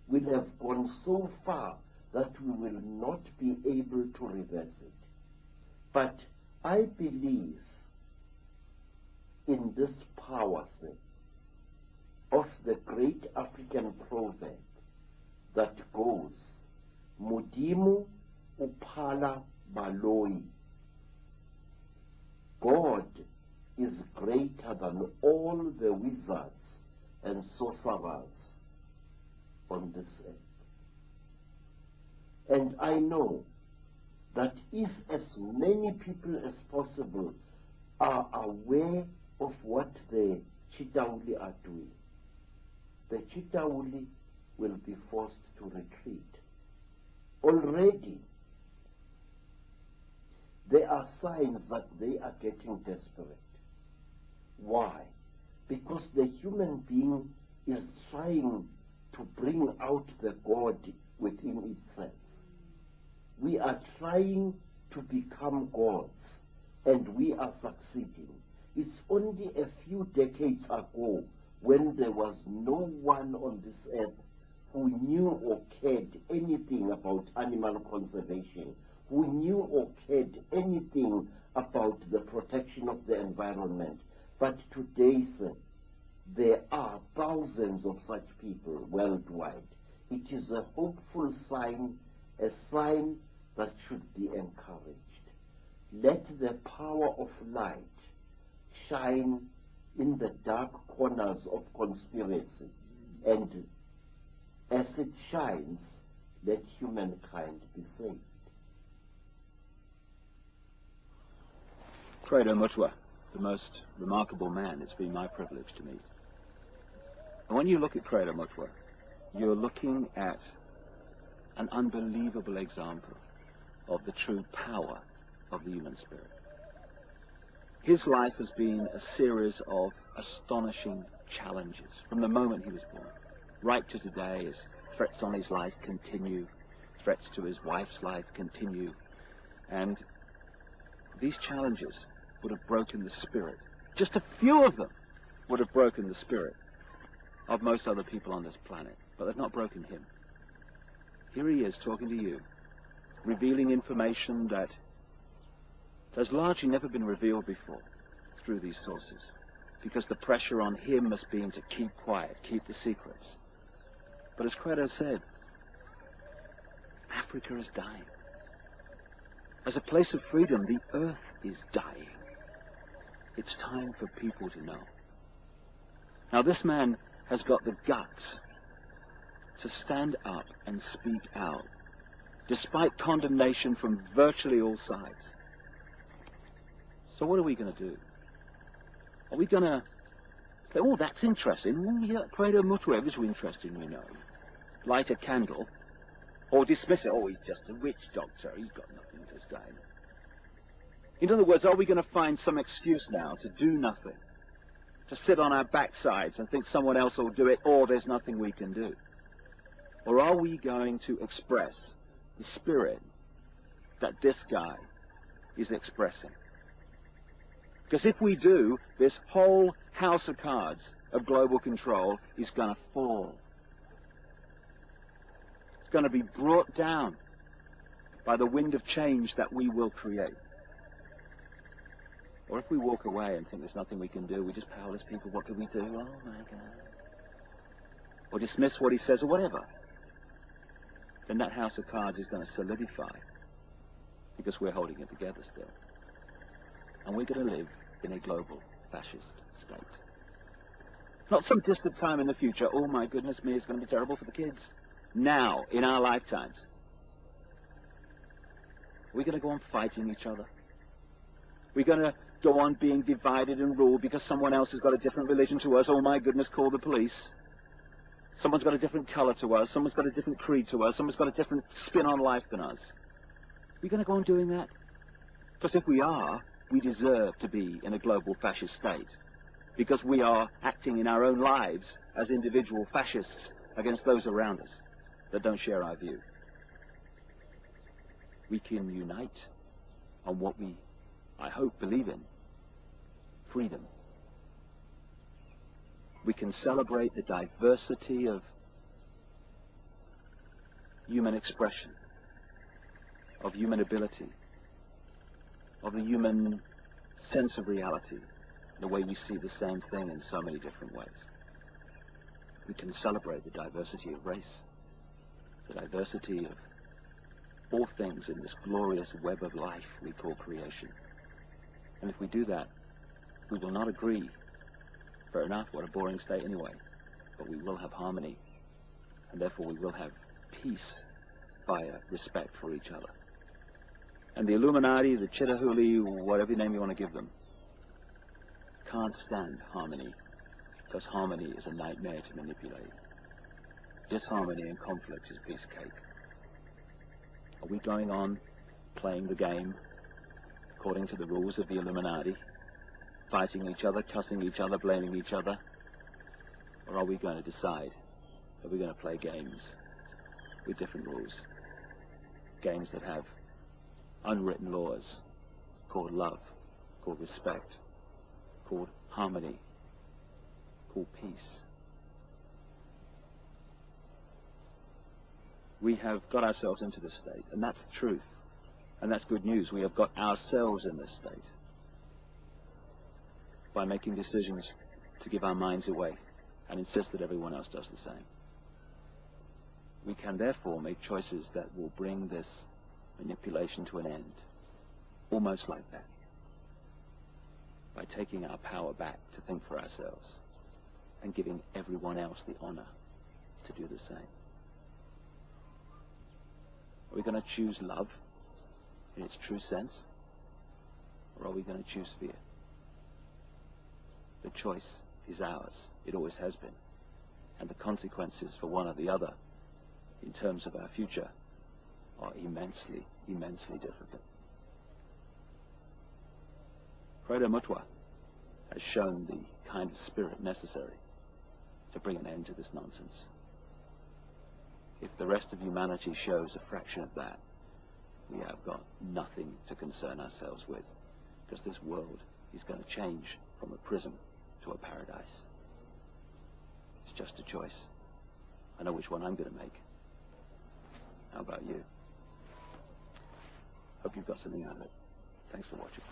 [SPEAKER 2] will have gone so far that we will not be able to reverse it. But I believe in this power, sir, of the great African proverb that goes, Mudimu upala baloi. God is greater than all the wizards and sorcerers on this earth. And I know that if as many people as possible are aware of what the Chitauli are doing, the Chitauli will be forced to retreat. Already, there are signs that they are getting desperate. Why? Because the human being is trying to bring out the God within itself. We are trying to become gods, and we are succeeding. It's only a few decades ago when there was no one on this earth who knew or cared anything about animal conservation, who knew or cared anything about the protection of the environment. But today, sir, there are thousands of such people worldwide. It is a hopeful sign, a sign that should be encouraged. Let the power of light shine in the dark corners of conspiracy, and as it shines, let humankind be saved.
[SPEAKER 1] Credo Mutwa, the most remarkable man it's been my privilege to meet. And when you look at Credo Mutwa, you're looking at an unbelievable example of the true power of the human spirit. His life has been a series of astonishing challenges from the moment he was born, right to today, as threats on his life continue, threats to his wife's life continue, and these challenges would have broken the spirit. Just a few of them would have broken the spirit of most other people on this planet, but they've not broken him. Here he is talking to you, revealing information that has largely never been revealed before through these sources, because the pressure on him has been to keep quiet, keep the secrets. But as Credo said, Africa is dying. As a place of freedom, the earth is dying. It's time for people to know. Now, this man has got the guts to stand up and speak out, despite condemnation from virtually all sides. So what are we going to do? Are we going to say, oh, that's interesting, yeah, Credo Mutwa was interesting, you know. Light a candle, or dismiss it, oh, he's just a witch doctor, he's got nothing to say. In other words, are we going to find some excuse now to do nothing, to sit on our backsides and think someone else will do it, or there's nothing we can do? Or are we going to express the spirit that this guy is expressing? Because if we do, this whole house of cards of global control is going to fall. It's going to be brought down by the wind of change that we will create. Or if we walk away and think there's nothing we can do, we're just powerless people, what can we do? Oh my God. Or dismiss what he says or whatever. Then that house of cards is going to solidify, because we're holding it together still. And we're going to live in a global fascist state. Not some distant time in the future, oh my goodness me, it's going to be terrible for the kids. Now, in our lifetimes. We're going to go on fighting each other. We're going to go on being divided and ruled because someone else has got a different religion to us. Oh my goodness, call the police. Someone's got a different color to us. Someone's got a different creed to us. Someone's got a different spin on life than us. We're going to go on doing that? Because if we are, we deserve to be in a global fascist state. Because we are acting in our own lives as individual fascists against those around us that don't share our view. We can unite on what we, I hope, believe in. Freedom. We can celebrate the diversity of human expression, of human ability, of the human sense of reality, the way we see the same thing in so many different ways. We can celebrate the diversity of race, the diversity of all things in this glorious web of life we call creation. And if we do that, we will not agree. Fair enough, what a boring state anyway. But we will have harmony, and therefore we will have peace via respect for each other. And the Illuminati, the Chittahuli, whatever name you want to give them, can't stand harmony, because harmony is a nightmare to manipulate. Disharmony and conflict is a piece of cake. Are we going on playing the game according to the rules of the Illuminati, fighting each other, cussing each other, blaming each other? Or are we going to decide that we're going to play games with different rules? Games that have unwritten laws called love, called respect, called harmony, called peace. We have got ourselves into this state, and that's the truth, and that's good news. We have got ourselves in this state by making decisions to give our minds away and insist that everyone else does the same. We can therefore make choices that will bring this manipulation to an end, almost like that, by taking our power back to think for ourselves and giving everyone else the honor to do the same. Are we going to choose love in its true sense? or are we going to choose fear? The choice is ours. It always has been. And the consequences for one or the other, in terms of our future, are immensely, immensely difficult. Credo Mutwa has shown the kind of spirit necessary to bring an end to this nonsense. If the rest of humanity shows a fraction of that, we have got nothing to concern ourselves with, because this world is going to change from a prison to a paradise. It's just a choice. I know which one I'm going to make. How about you? Hope you've got something out of it. Thanks for watching.